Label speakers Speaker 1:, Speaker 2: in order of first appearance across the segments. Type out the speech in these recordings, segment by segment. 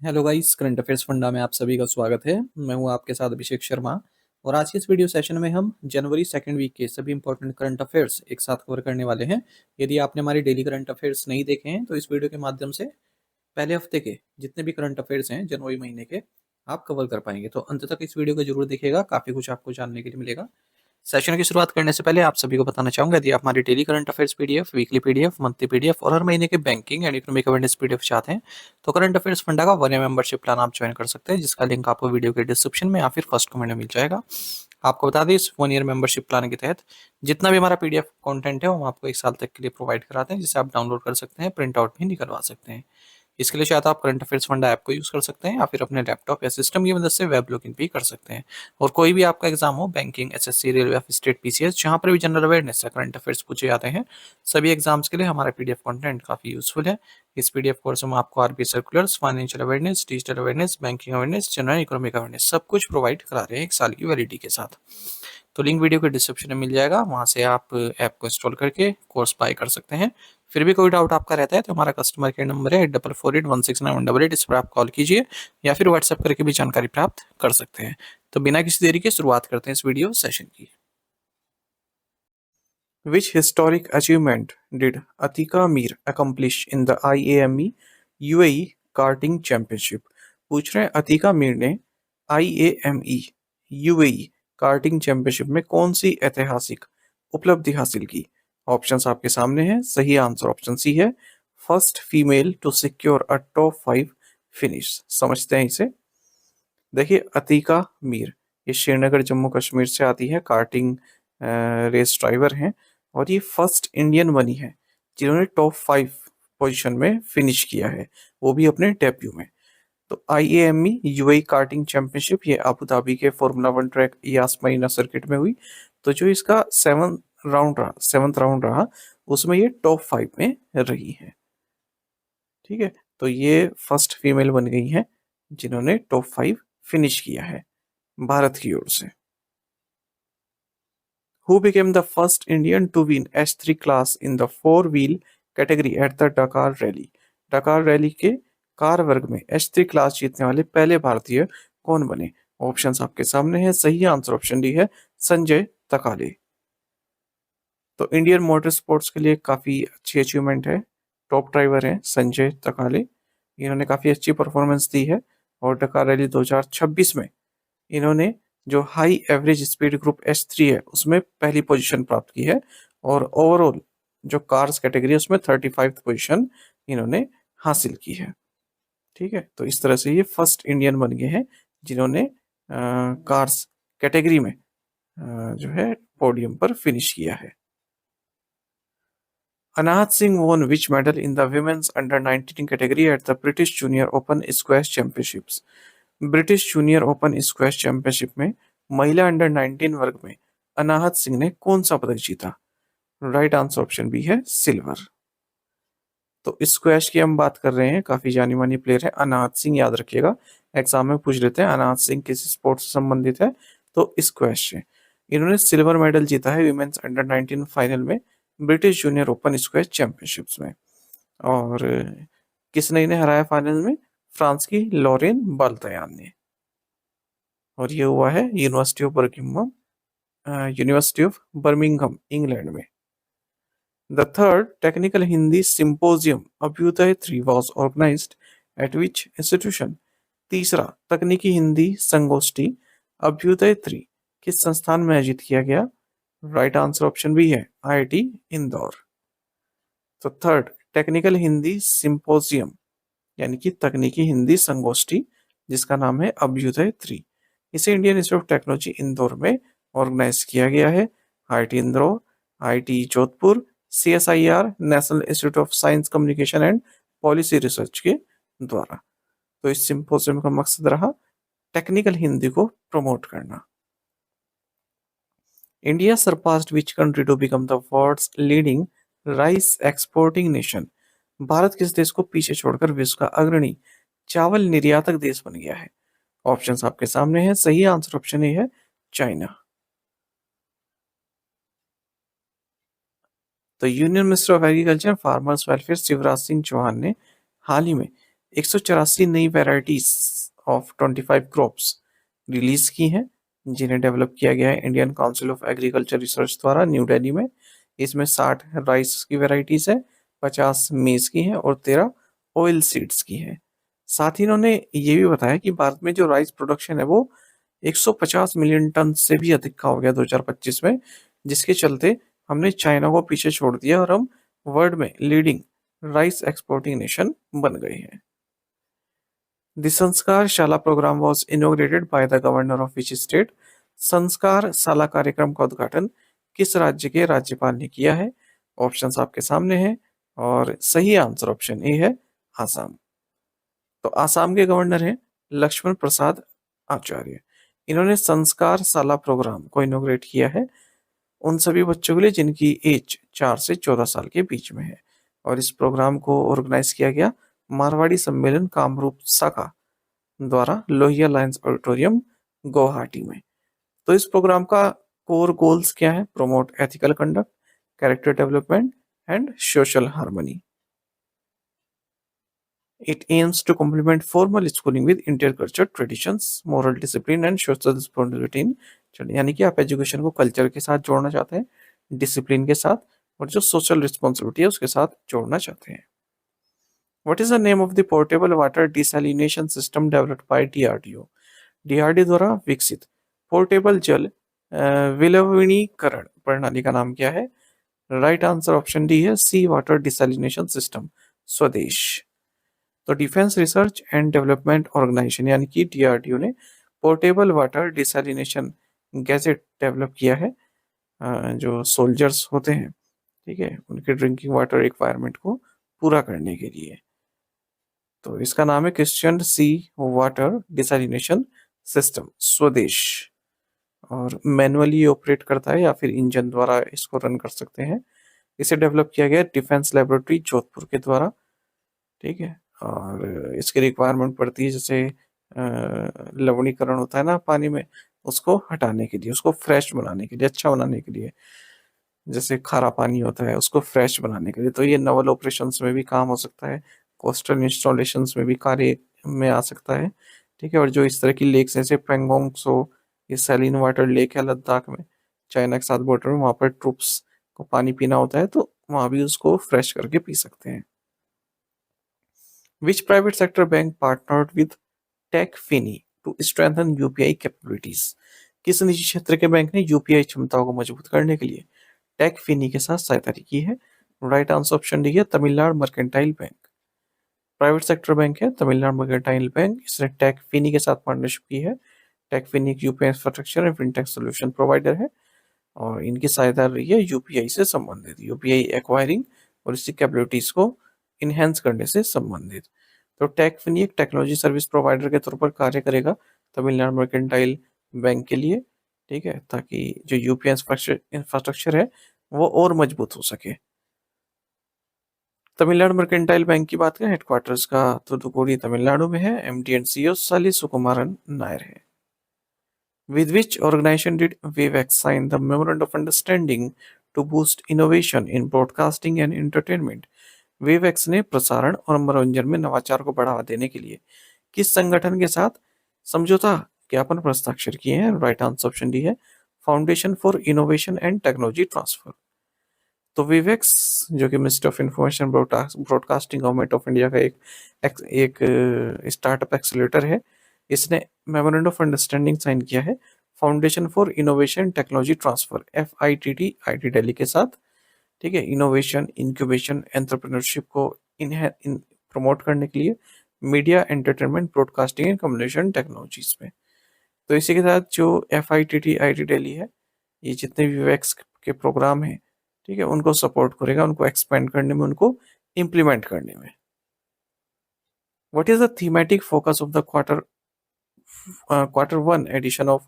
Speaker 1: Hello guys, current affairs funda में आप सभी का स्वागत है। मैं हूं आपके साथ अभिषेक शर्मा। और आज के इस वीडियो सेशन में हम जनवरी सेकंड वीक के सभी इंपॉर्टेंट करंट अफेयर्स एक साथ कवर करने वाले हैं। यदि आपने हमारी डेली करंट अफेयर्स नहीं देखे हैं तो इस वीडियो के माध्यम से पहले हफ्ते के जितने भी करंट अफेयर्स हैं जनवरी महीने के आप कवर कर पाएंगे। तो अंत तक इस वीडियो को जरूर देखिएगा, काफी कुछ आपको जानने के लिए मिलेगा। सेशन की शुरुआत करने से पहले आप सभी को बताना चाहूंगा, यदि आप हमारी daily current affairs PDF, weekly PDF, monthly PDF और हर महीने के banking and economic awareness PDF चाहते हैं तो करंट अफेयर्स फंडा का 1 ईयर मेंबरशिप प्लान आप ज्वाइन कर सकते हैं, जिसका लिंक आपको वीडियो के डिस्क्रिप्शन में या फिर फर्स्ट कमेंट में मिल जाएगा। आपको बता दें, इस 1 ईयर मेंबरशिप प्लान के तहत जितना भी हमारा पीडीएफ कंटेंट है वो हम आपको 1 साल तक के लिए प्रोवाइड कराते हैं, जिसे आप डाउनलोड कर सकते हैं, प्रिंट आउट भी निकलवा सकते हैं। इसके लिए शायद आप करंट अफेयर्स फंडा ऐप को यूज कर सकते हैं या फिर अपने लैपटॉप या सिस्टम की मदद से वेब लॉगिन भी कर सकते हैं। और कोई भी आपका एग्जाम हो, बैंकिंग, एसएससी, रेलवे या फिर स्टेट पीसीएस, जहां पर भी जनरल अवेयरनेस या करंट अफेयर्स पूछे जाते हैं, सभी एग्जाम्स के लिए हमारा पीडीएफ कंटेंट काफी यूजफुल है। इस पीडीएफ कोर्स में आपको RBI circulars, financial awareness, digital awareness, banking awareness, general economic awareness सब कुछ प्रोवाइड करा रहे हैं 1 साल की वैलिडिटी के साथ। तो लिंक वीडियो के डिस्क्रिप्शन में मिल जाएगा, वहां से आप ऐप को इंस्टॉल करके कोर्स बाय कर सकते हैं। फिर भी कोई डाउट आपका रहता है तो हमारा कस्टमर केयर नंबर है 8448169188, इस पर आप कॉल कीजिए या फिर व्हाट्सएप करके भी जानकारी प्राप्त कर सकते हैं। तो बिना किसी देरी के शुरुआत करते हैं इस वीडियो सेशन की। Which historic achievement did Atika Mir accomplish in the IAME UAE karting championship? पूछ रहे हैं अतिका मीर ने IAME UAE कार्टिंग चैंपियनशिप में कौन सी ऐतिहासिक उपलब्धि हासिल की? ऑप्शंस आपके सामने हैं। सही आंसर ऑप्शन सी है, first female to secure a top 5 finish. समझते हैं इसे। देखिए, अतीका मीर ये श्रीनगर जम्मू कश्मीर से आती है, कार्टिंग रेस ड्राइवर हैं और ये फर्स्ट इंडियन बनी है जिन्होंने टॉप 5 पोजीशन में फिनिश किया है, वो भी अपने डेब्यू में। तो आईएएमई यूएई कार्टिंग चैंपियनशिप ये अबू धाबी के फॉर्मूला 1 ट्रैक यास मरीना सर्किट में हुई। तो जो इसका सेवंथ राउंड रहा उसमें ये टॉप 5 में रही है। ठीक है, तो ये फर्स्ट फीमेल बन गई हैं जिन्होंने टॉप 5 फिनिश किया है भारत की ओर से। Who became the first Indian to win H3 class in the four wheel category at the Dakar Rally? डकार रैली के कार वर्ग में H3 क्लास जीतने वाले पहले भारतीय कौन बने? ऑप्शंस आपके सामने हैं। सही आंसर ऑप्शन डी है, संजय तकाले। तो इंडियन मोटर स्पोर्ट्स के लिए काफी अच्छी अचीवमेंट है। टॉप ड्राइवर हैं संजय तकाले, इन्होंने काफी अच्छी परफॉर्मेंस दी है और डकार रैली 2026 में इन्होंने जो high average speed group S3 है उसमें पहली पोजीशन प्राप्त की है और ओवरऑल जो कार्स कैटेगरी है उसमें 35th पोजीशन इन्होंने हासिल की है। ठीक है, तो इस तरह से ये फर्स्ट इंडियन बन गए हैं जिन्होंने कार्स कैटेगरी में जो है पोडियम पर फिनिश किया है। अनाहत Singh won which medal in the women's under 19 category at the British Junior Open Squash Championships? British junior open squash championship में महिला अंडर 19 वर्ग में अनाहत सिंह ने कौन सा पदक जीता? राइट आंसर ऑप्शन बी है, सिल्वर। तो स्क्वैश की हम बात कर रहे हैं, काफी जानी मानी प्लेयर है अनाहत सिंह, याद रखिएगा एग्जाम में पूछ लेते हैं अनाहत सिंह किस स्पोर्ट्स से संबंधित है, तो स्क्वैश से। इन्होंने सिल्वर मेडल जीता है विमेन्स अंडर 19 फाइनल में British junior open squash championships में। और किसने इन्हें हराया फाइनल में? फ्रांस की लॉरेन बाल्तयान ने। और ये हुआ है यूनिवर्सिटी ऑफ बर्मिंघम इंग्लैंड में। The third technical Hindi symposium Abhyudaya 3 was organised at which institution? तीसरा तकनीकी हिंदी संगोष्ठी अभ्युदय 3 किस संस्थान में आयोजित किया गया? राइट आंसर ऑप्शन बी है, आईआईटी इंदौर। तो थर्ड टेक्निकल हिंदी सिंपोजियम यानी कि तकनीकी हिंदी संगोष्ठी जिसका नाम है अभ्युदय 3, इसे Indian Institute of technology Indore में ऑर्गेनाइज किया गया है। IIT Indore, IIT Jodhpur, CSIR national institute of science communication and policy research के द्वारा। तो इस सिंपोजियम का मकसद रहा टेक्निकल हिंदी को प्रमोट करना। India surpassed which country to become the world's leading rice exporting nation? Bharat किस देश को पीछे छोड़कर विश्व का अग्रणी चावल निर्यातक देश बन गया है? ऑप्शंस आपके सामने हैं। सही आंसर ऑप्शन ए है, चाइना। तो union minister of agriculture farmers welfare Shivraj Singh Chouhan ने हाल ही में 184 नई वेराइटीज ऑफ 25 क्रॉप्स रिलीज की हैं, जिन्हें डेवलप किया गया है Indian council of agriculture research द्वारा न्यू दिल्ली में। इसमें 60 राइस की वेराइटीज है, 50 मेज की हैं और 13 ऑयल सीड्स की हैं। साथ ही इन्होंने ये भी बताया कि भारत में जो राइस प्रोडक्शन है वो 150 मिलियन टन से भी अधिक का हो गया 2025 में, जिसके चलते हमने चाइना को पीछे छोड़ दिया और हम वर्ल्ड में लीडिंग राइस एक्सपोर्टिंग नेशन बन गए हैं। The संस्कार शाला programme was inaugurated by the governor of which state? संस्कार शाला कार्यक्रम का उद्घाटन किस राज्य के राज्यपाल ने किया है? ऑप्शंस आपके सामने हैं और सही आंसर ऑप्शन ए है आसाम। तो आसाम के गवर्नर हैं लक्ष्मण प्रसाद आचार्य। इन्होंने संस्कार शाला प्रोग्राम को इनोग्रेट किया है उन सभी बच्चों के लिए जिनकी एज 4 से 14 साल के बीच में है, और इस प्रोग्राम को ऑर्गेनाइज किया गया मारवाड़ी सम्मेलन कामरूप शाखा द्वारा लोहिया लायंस ऑडिटोरियम गुवाहाटी में। तो इस प्रोग्राम का कोर गोल्स क्या है? Promote ethical conduct, character development and social harmony. It aims to complement formal schooling with intercultural traditions, moral discipline and social responsibility in children। यानी कि आप एजुकेशन को कल्चर के साथ जोड़ना चाहते हैं, डिसिप्लिन के साथ, और जो सोशल रिस्पॉन्सिबिलिटी है उसके साथ जोड़ना चाहते हैं। What is the name of the portable water desalination system developed by DRDO? DRDO द्वारा विकसित पोर्टेबल जल विलवणीकरण प्रणाली का नाम क्या है? राइट आंसर ऑप्शन डी है सी वाटर डिसैलिनेशन सिस्टम, स्वदेश। तो defence research and development organisation यानी कि डीआरडीओ ने portable water desalination gadget develop किया है, जो सोल्जर्स होते हैं, ठीक है, उनके ड्रिंकिंग वाटर रिक्वायरमेंट को पूरा करने के लिए। तो इसका नाम है क्रिश्चियन सी वाटर डिसैलिनेशन सिस्टम, स्वदेश। और मैनुअली ऑपरेट करता है या फिर इंजन द्वारा इसको रन कर सकते हैं। इसे डेवलप किया गया डिफेंस लेबोरेटरी जोधपुर के द्वारा, ठीक है। और इसकी रिक्वायरमेंट पड़ती है जैसे लवणीकरण होता है ना पानी में, उसको हटाने के लिए, उसको फ्रेश बनाने के लिए, अच्छा बनाने के लिए, जैसे खारा पानी होता है उसको फ्रेश बनाने के लिए। तो ये नवल ऑपरेशंस में भी काम हो सकता है, कोस्टल इंस्टॉलेशंस में भी कार्य में आ सकता है, ठीक है। और जो इस तरह की लेक्स जैसे पेंगोंग सो, ये सैलिन वाटर लेक है लद्दाख में, चाइना के साथ बॉर्डर में, वहाँ पर ट्रूप्स को पानी पीना होता है तो वहाँ भी उसको फ्रेश करके पी सकते हैं। Which private sector bank partnered with TechFini to strengthen UPI capabilities? किस निजी क्षेत्र के बैंक ने यूपीआई क्षमताओं को मजबूत करने के लिए टेकफिनी के साथ सहायता की है? राइट आंसर ऑप्शन डी है Tamil Nadu mercantile bank. Private sector bank है तमिलनाडु मर्केंटाइल बैंक, इसने टेकफिनी के साथ पार्टनरशिप की है। टेकफिनी एक UPI infrastructure and fintech solution provider है और इनकी सहायता रही है यूपीआई से संबंधित, यूपीआई एक्वायरिंग और इसकी कैपेबिलिटीज को इनहेंस करने से संबंधित। तो टेकफिनी एक टेक्नोलॉजी सर्विस प्रोवाइडर के तौर पर कार्य करेगा तमिलनाडु मर्केंटाइल बैंक के लिए, ठीक है, ताकि जो यूपीआई इंफ्रास्ट्रक्चर है वो और मजबूत हो सके। तमिलनाडु मर्केंटाइल बैंक की बात करें, हेडक्वार्टर्स का तूतुकुड़ी तमिलनाडु में है, एमडी एंड सीईओ साली सुकुमारन नायर है। With which organization did Vivex sign the Memorandum of Understanding to boost innovation in broadcasting and entertainment? Vivex ने प्रसारण और मनोरंजन में नवाचार को बढ़ावा देने के लिए किस संगठन के साथ समझौता ज्ञापन पर हस्ताक्षर किए हैं? राइट आंसर ऑप्शन डी है foundation for innovation and technology transfer. तो विवेक्स जो कि ministry of information broadcasting government of India का एक स्टार्टअप एक्सीलरेटर है, इसने मेमोरेंडम ऑफ अंडरस्टैंडिंग साइन किया है foundation for innovation technology transfer FITT IT Delhi के साथ, ठीक है। इनोवेशन, इंक्यूबेशन, एंटरप्रेन्योरशिप को प्रमोट करने के लिए media, entertainment, broadcasting and communication technologies में। तो इसी के साथ जो FITT आईटी दिल्ली है, ये जितने भी विवेक्स के प्रोग्राम हैं, ठीक है, उनको सपोर्ट करेगा, उनको एक्सपेंड करने में, उनको इम्प्लीमेंट करने में। What is the thematic focus of the quarter one edition of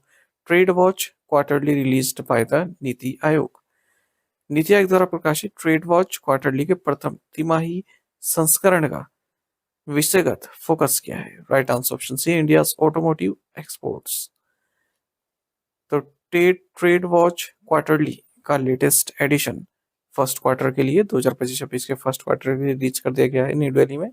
Speaker 1: trade watch quarterly released by the NITI Aayog? NITI Aayog द्वारा प्रकाशित ट्रेड वॉच क्वार्टरली के प्रथम तिमाही संस्करण का विषयगत फोकस क्या है? Right answer option C India automotive exports. तो ट्रेड वॉच क्वार्टरली का लेटेस्ट एडिशन फर्स्ट क्वार्टर के लिए 2025-26 के फर्स्ट क्वार्टर के लिए रिलीज कर दिया गया है न्यू दिल्ली में।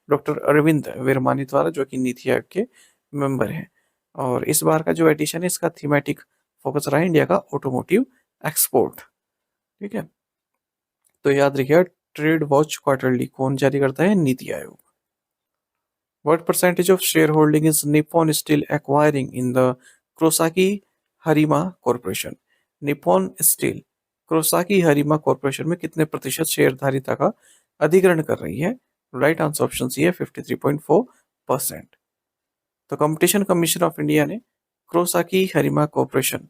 Speaker 1: डॉक्टर अरविंद विरमानी द्वारा, जो कि नीति आयोग के मेंबर हैं। और इस बार का जो एडिशन है इसका थीमेटिक फोकस रहा है इंडिया का ऑटोमोटिव एक्सपोर्ट। ठीक है, तो याद रखिएगा ट्रेड वॉच क्वार्टरली कौन जारी करता है? NITI Aayog. What percentage of shareholding is Nippon Steel acquiring in the Kawasaki Harima Corporation? Nippon steel Krosaki Harima corporation में कितने प्रतिशत शेयरधारिता का अधिग्रहण कर रही है? राइट आंसर ऑप्शन सी है 53.4%। तो कंपटीशन कमीशन ऑफ इंडिया ने क्रोसाकी हरीमा कॉर्पोरेशन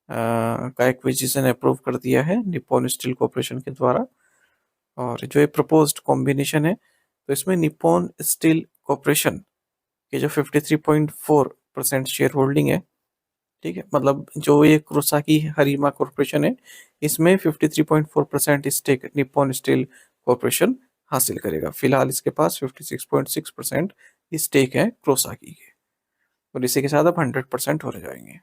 Speaker 1: का एक्विजिशन अप्रूव कर दिया है निप्पॉन स्टील कॉर्पोरेशन के द्वारा। और जो ये प्रपोज्ड कॉम्बिनेशन है, तो इसमें निप्पॉन स्टील कॉर्पोरेशन के जो 53.4% शेयर होल्डिंग है, ठीक है, मतलब जो ये क्रोसाकी हरीमा कॉर्पोरेशन है इसमें 53.4% स्टेक निप्पॉन स्टील कॉर्पोरेशन हासिल करेगा। फिलहाल इसके पास 56.6% स्टेक है क्रोसाकी के, और इसी के साथ अब 100% हो जाएंगे।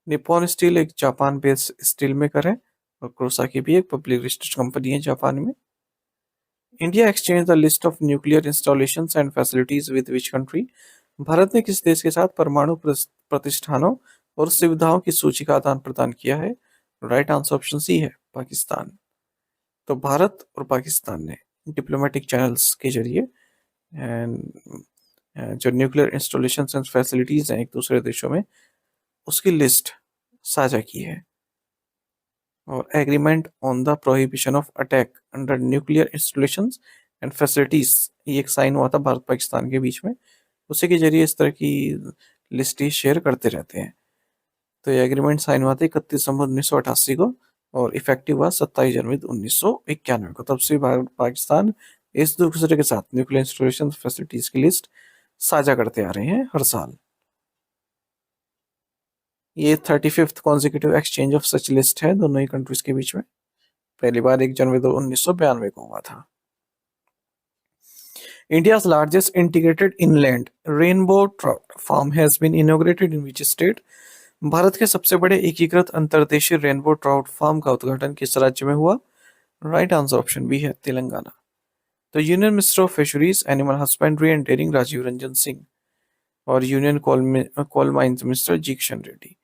Speaker 1: निप्पॉन स्टील एक जापान बेस्ड स्टील मेकर है और क्रोसाकी भी एक पब्लिक लिस्टेड कंपनी है जापान में। India exchange the list of nuclear installations and facilities with which country? Bharat ने किस देश के साथ परमाणु प्रतिष्ठानों और सुविधाओं की सूची का आदान प्रदान किया है? राइट आंसर ऑप्शन सी है पाकिस्तान। तो भारत और पाकिस्तान ने डिप्लोमेटिक चैनल्स के जरिए जो न्यूक्लियर इंस्टॉलेशन एंड फैसिलिटीज हैं एक दूसरे देशों में, उसकी लिस्ट साझा की है। और agreement on the prohibition of attack under nuclear installations and facilities, ये एक साइन हुआ था भारत पाकिस्तान के बीच में। उसी के जरिए इस तरह की लिस्ट शेयर करते रहते हैं। तो ये एग्रीमेंट साइन हुआ था 31 दिसंबर 1988 को और इफेक्टिव हुआ 27 जनवरी 1991 को। तब से भारत पाकिस्तान इस दूसरे के साथ न्यूक्लियर इंस्टॉलेशन फैसिलिटीज की लिस्ट साझा करते आ रहे हैं हर साल। ये 35th consecutive exchange of such list है दोनों ही कंट्रीज के बीच में। पहली बार 1 जनवरी 1992 को हुआ था। India's largest integrated inland rainbow trout farm has been inaugurated in which state? Bharat के सबसे बड़े एकीकृत अंतर्देशीय रेनबो ट्राउट फार्म का उद्घाटन किस राज्य में हुआ? राइट आंसर ऑप्शन बी है तेलंगाना। तो union minister of fisheries animal husbandry and dairying Rajiv Ranjan Singh और union coal mines minister G Kishan Reddy,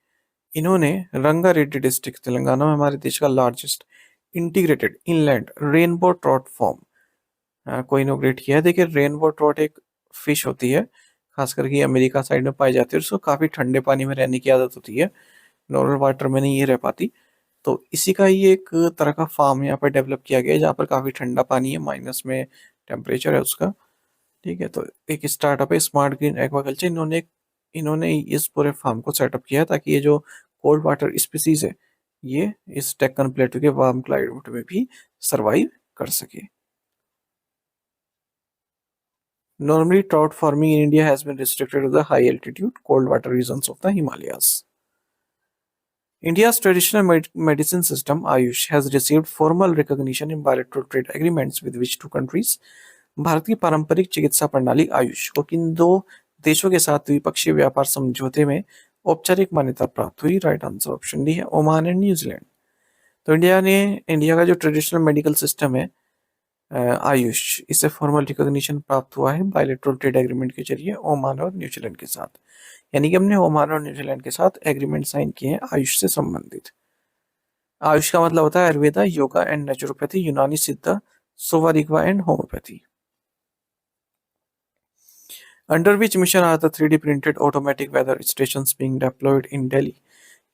Speaker 1: इन्होंने रंगारेड्डी डिस्ट्रिक्ट तेलंगाना में हमारे देश का largest integrated inland rainbow trout farm को इनोग्रेट किया है। देखिए रेनबो ट्राउट एक फिश होती है, खास करके अमेरिका साइड में पाई जाती है, उसको काफ़ी ठंडे पानी में रहने की आदत होती है, नॉर्मल वाटर में नहीं ये रह पाती। तो इसी का ही एक तरह का फार्म यहाँ पर डेवलप किया गया है जहाँ पर काफ़ी ठंडा पानी है, माइनस में टेम्परेचर है उसका। ठीक है, तो एक स्टार्टअप है स्मार्ट ग्रीन एक्वाकल्चर, इन्होंने इस पूरे फार्म को सेटअप किया है ताकि ये जो कोल्ड वाटर स्पीसीज है ये इस डेक्कन प्लेटू के वार्म क्लाइमेट में भी सरवाइव कर सके। Normally, trout farming in India has been restricted to the high altitude, cold water regions of the Himalayas. India's traditional medicine system, Ayush, has received formal recognition in bilateral trade agreements with which two countries? Bharat की पारंपरिक चिकित्सा प्रणाली आयुष को किन दो देशों के साथ द्विपक्षीय व्यापार समझौते में औपचारिक मान्यता प्राप्त हुई? राइट आंसर ऑप्शन डी है ओमान एंड न्यूजीलैंड। तो इंडिया का जो ट्रेडिशनल मेडिकल सिस्टम है आयुष, इसे फॉर्मल रिकॉग्निशन प्राप्त हुआ है बायलैटरल ट्रेड एग्रीमेंट के जरिए ओमान और न्यूजीलैंड के साथ। यानी कि हमने ओमान और न्यूजीलैंड के साथ एग्रीमेंट साइन किए हैं आयुष से संबंधित। आयुष का मतलब होता है Ayurveda, yoga and naturopathy, Unani Siddha, Sowa Rigpa and homoeopathy. Under which mission are the 3D printed automatic weather stations being deployed in Delhi?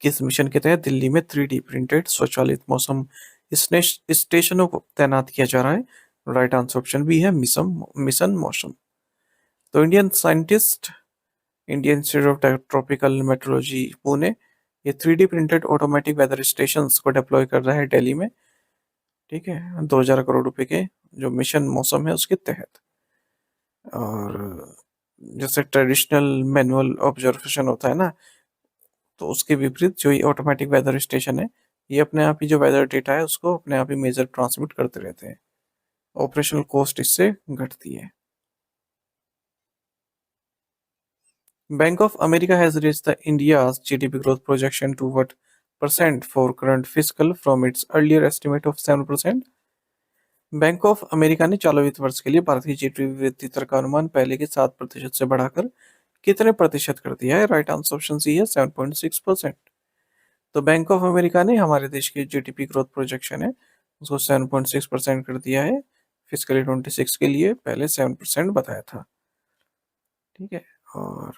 Speaker 1: किस मिशन के तहत दिल्ली में 3D प्रिंटेड स्वचालित मौसम स्टेशनों को तैनात किया जा रहा है? राइट आंसर ऑप्शन बी है मिशन मौसम। तो Indian Institute of Tropical Meteorology Pune ये 3D printed automatic weather station को डिप्लॉय कर रहा है दिल्ली में। ठीक है, 2000 करोड़ रुपए के जो मिशन मौसम है उसके तहत। और जैसे ट्रेडिशनल मैनुअल ऑब्जर्वेशन होता है ना, तो उसके विपरीत जो ये ऑटोमेटिक वेदर स्टेशन है ये अपने आप ही जो वेदर डेटा है उसको अपने आप ही मेजर ट्रांसमिट करते रहते हैं। ऑपरेशनल कॉस्ट इससे घटती है। Bank of America has raised the India's GDP growth projection to what % for current fiscal from its earlier estimate of 7%? Bank of America ने चालू वित्त वर्ष के लिए भारतीय जीडीपी वृद्धि दर का अनुमान पहले के 7% से बढ़ाकर कितने प्रतिशत कर दिया है? राइट आंसर ऑप्शन सी है 7.6%। तो बैंक ऑफ अमेरिका ने हमारे देश की जीडीपी ग्रोथ प्रोजेक्शन है उसको 7.6% कर दिया है। फिजिकली 26 के लिए पहले 7% बताया था। ठीक है, और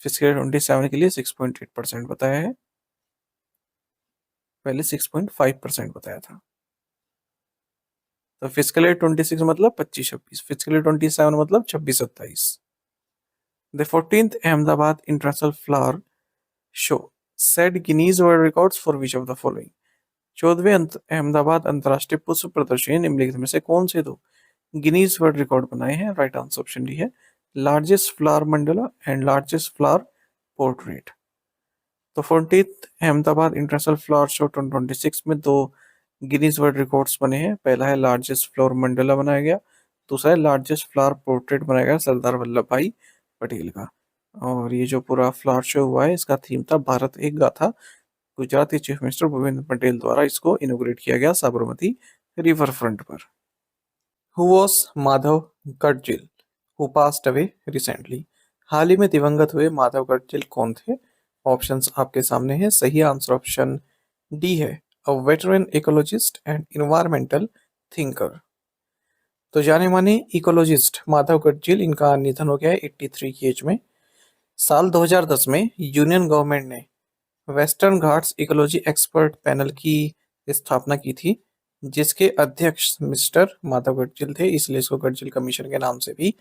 Speaker 1: फिजिकली 27 के लिए 6.8% बताया है, पहले 6.5% बताया था। तो फिजिकली 26 मतलब 25-26, फिजिकली 27 मतलब 26-27। The 14th Ahmedabad international flower show set Guinness world records for which of the following? 14वें अहमदाबाद अंतर्राष्ट्रीय पुष्प प्रदर्शनी निम्नलिखित में से कौन से दो गिनीज वर्ल्ड रिकॉर्ड बनाए हैं? राइट आंसर ऑप्शन डी है largest flower Mandla and largest flower portrait. तो 14th Ahmedabad international flower show 2026 में दो गिनीज वर्ल्ड रिकॉर्ड्स बने हैं। पहला है लार्जेस्ट फ्लावर मंडला बनाया गया, दूसरा है लार्जेस्ट फ्लावर पोर्ट्रेट बनाया गया सरदार वल्लभ भाई पटेल का। और ये जो पूरा फ्लावर शो हुआ है इसका थीम था भारत एक गाथा। गुजराती चीफ मिनिस्टर भूपेंद्र पटेल द्वारा इसको इनोग्रेट किया गया साबरमती रिवर फ्रंट पर। Who was Madhav Gadgil who passed away recently? हाल ही में दिवंगत हुए माधव गडजिल कौन थे? ऑप्शंस आपके सामने हैं। सही आंसर ऑप्शन डी है a veteran ecologist and environmental thinker. तो जाने माने इकोलॉजिस्ट माधव गडजिल, इनका निधन हो गया है 83 की एज में। साल 2010 में यूनियन गवर्नमेंट ने western Ghats ecology expert panel की स्थापना की थी, जिसके अध्यक्ष मिस्टर माधव गडजिल थे, इसलिए इसको गडजिल कमीशन के नाम से भी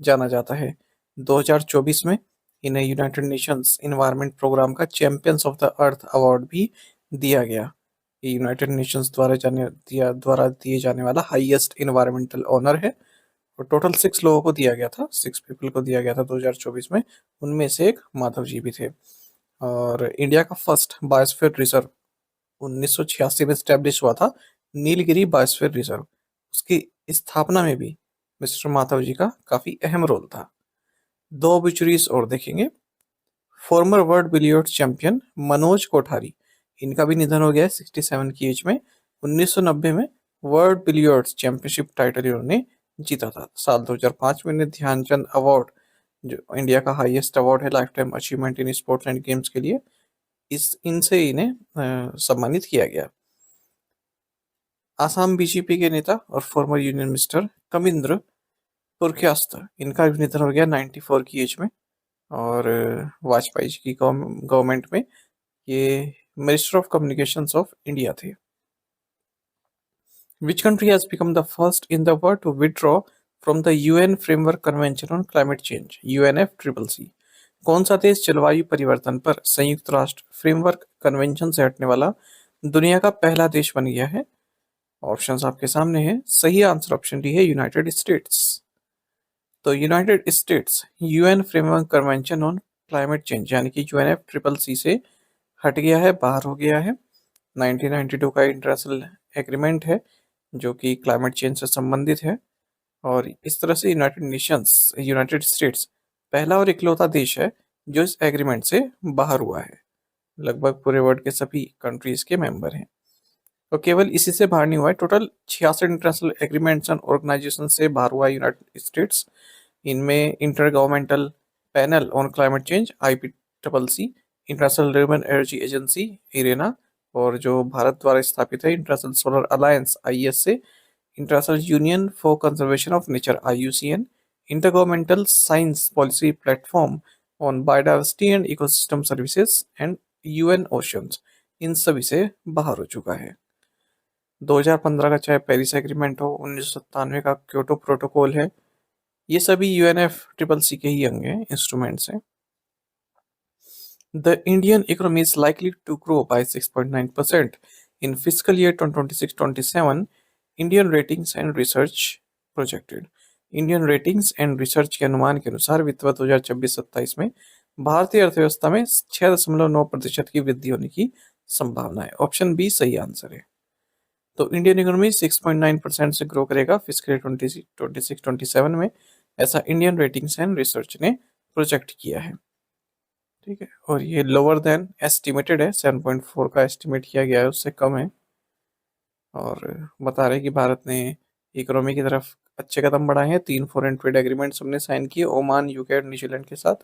Speaker 1: जाना जाता है। 2024 में इन्हें यूनाइटेड नेशंस इन्वायरमेंट प्रोग्राम का champions of the earth award भी दिया गया। ये यूनाइटेड नेशंस द्वारा दिए जाने वाला हाईएस्ट इन्वायरमेंटल ऑनर है। और टोटल 6 लोगों को दिया गया था, 6 पीपल को दिया गया था 2024 में, उनमें से एक माधव जी भी थे। और इंडिया का फर्स्ट बायोस्फीयर रिजर्व 1986 में स्टैब्लिश हुआ था, नीलगिरी बायोस्फीयर रिजर्व। उसकी स्थापना में भी मिस्टर माधव जी का काफी अहम रोल था। दो ऑब्ituaries और देखेंगे। Farmer world billiards champion Manoj Kothari, इनका भी निधन हो गया है 67 की एज में। 1990 में वर्ल्ड बिलियर्ड्स चैंपियनशिप टाइटल इन्होंने जीता था। साल 2005 में इन्हें ध्यानचंद अवार्ड, जो इंडिया का हाईएस्ट अवार्ड है life time achievement in sports and games के लिए, इस इनसे इन्हें सम्मानित किया गया। आसाम बीजेपी के नेता और फॉर्मर यूनियन मिनिस्टर कमिंद्र पुरख्यास्त, इनका भी निधन हो गया 94 की एज में। और वाजपेयी जी की गवर्नमेंट में ये minister of communications of India थे। Which country has become the first in the world to withdraw from the UN Framework Convention on Climate Change UNFCCC? कौन सा देश जलवायु परिवर्तन पर संयुक्त राष्ट्र फ्रेमवर्क कन्वेंशन से हटने वाला दुनिया का पहला देश बन गया है? ऑप्शंस आपके सामने हैं। सही आंसर ऑप्शन डी है यूनाइटेड स्टेट्स। तो United states UN framework convention on climate change यानी कि UNFCCC से हट गया है, बाहर हो गया है। 1992 का इंटरनेशनल एग्रीमेंट है जो कि क्लाइमेट चेंज से संबंधित है। और इस तरह से यूनाइटेड स्टेट्स पहला और इकलौता देश है जो इस एग्रीमेंट से बाहर हुआ है। लगभग पूरे वर्ल्ड के सभी कंट्रीज के मेंबर हैं। तो केवल इसी से बाहर नहीं हुआ है, total 66 international agreements and organization से बाहर हुआ है यूनाइटेड स्टेट्स। इनमें inter governmental panel on climate change IPCC, international renewable energy agency IRENA, और जो भारत द्वारा स्थापित है international solar alliance ISA, international union for conservation of nature IUCN, intergovernmental science policy platform on biodiversity and ecosystem services and UN oceans, इन सभी से बाहर हो चुका है। 2015 का चाहे पेरिस एग्रीमेंट हो, 1997 का क्योटो प्रोटोकॉल है, ये सभी UNFCCC के ही अंग हैं, इंस्ट्रूमेंट्स हैं। The Indian economy is likely to grow by 6.9% in fiscal year 2026-27, Indian Ratings and Research projected. Indian ratings and research के अनुमान के अनुसार वित्त वर्ष 2026-27 में भारतीय अर्थव्यवस्था में 6.9% की वृद्धि होने की संभावना है। ऑप्शन बी सही आंसर है। तो इंडियन इकोनॉमी 6.9% से ग्रो करेगा फिस्कल 2026-27 में, ऐसा इंडियन रेटिंग्स एंड रिसर्च ने प्रोजेक्ट किया है। ठीक है, और ये लोअर देन एस्टिमेटेड है, 7.4 का एस्टिमेट किया गया है, उससे कम है। और बता रहे हैं कि भारत ने इकोनॉमी की तरफ अच्छे कदम बढ़ाए हैं। 3 फॉरेन ट्रेड एग्रीमेंट्स हमने साइन किए ओमान, यूके और न्यूजीलैंड के साथ।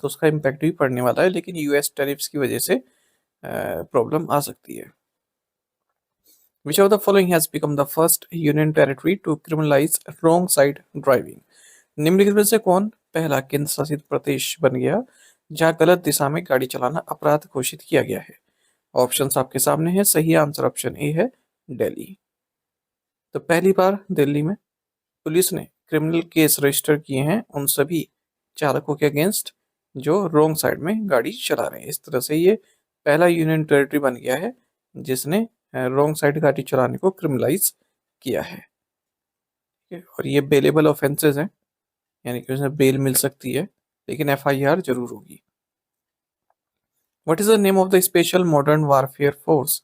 Speaker 1: तो उसका इम्पैक्ट भी पड़ने वाला है, लेकिन यूएस टैरिफ्स की वजह से प्रॉब्लम आ सकती है। Which of the following has become the first union territory to criminalize wrong side driving? निम्नलिखित में से कौन पहला केंद्र शासित प्रदेश बन गया जहां गलत दिशा में गाड़ी चलाना अपराध घोषित किया गया है? ऑप्शंस आपके सामने है। सही आंसर ऑप्शन ए है, दिल्ली। तो पहली बार दिल्ली में पुलिस ने क्रिमिनल केस रजिस्टर किए हैं उन सभी चालकों के अगेंस्ट जो रॉन्ग साइड में गाड़ी चला रहे हैं। इस तरह से ये पहला यूनियन टेरिटरी बन गया है जिसने रॉन्ग साइड गाड़ी चलाने को क्रिमिनलाइज किया है। ठीक है? और ये बेलेबल ऑफेंसेस हैं, यानी कि उसमें बेल मिल सकती है, लेकिन एफआईआर जरूर होगी। What is the name of the special modern warfare force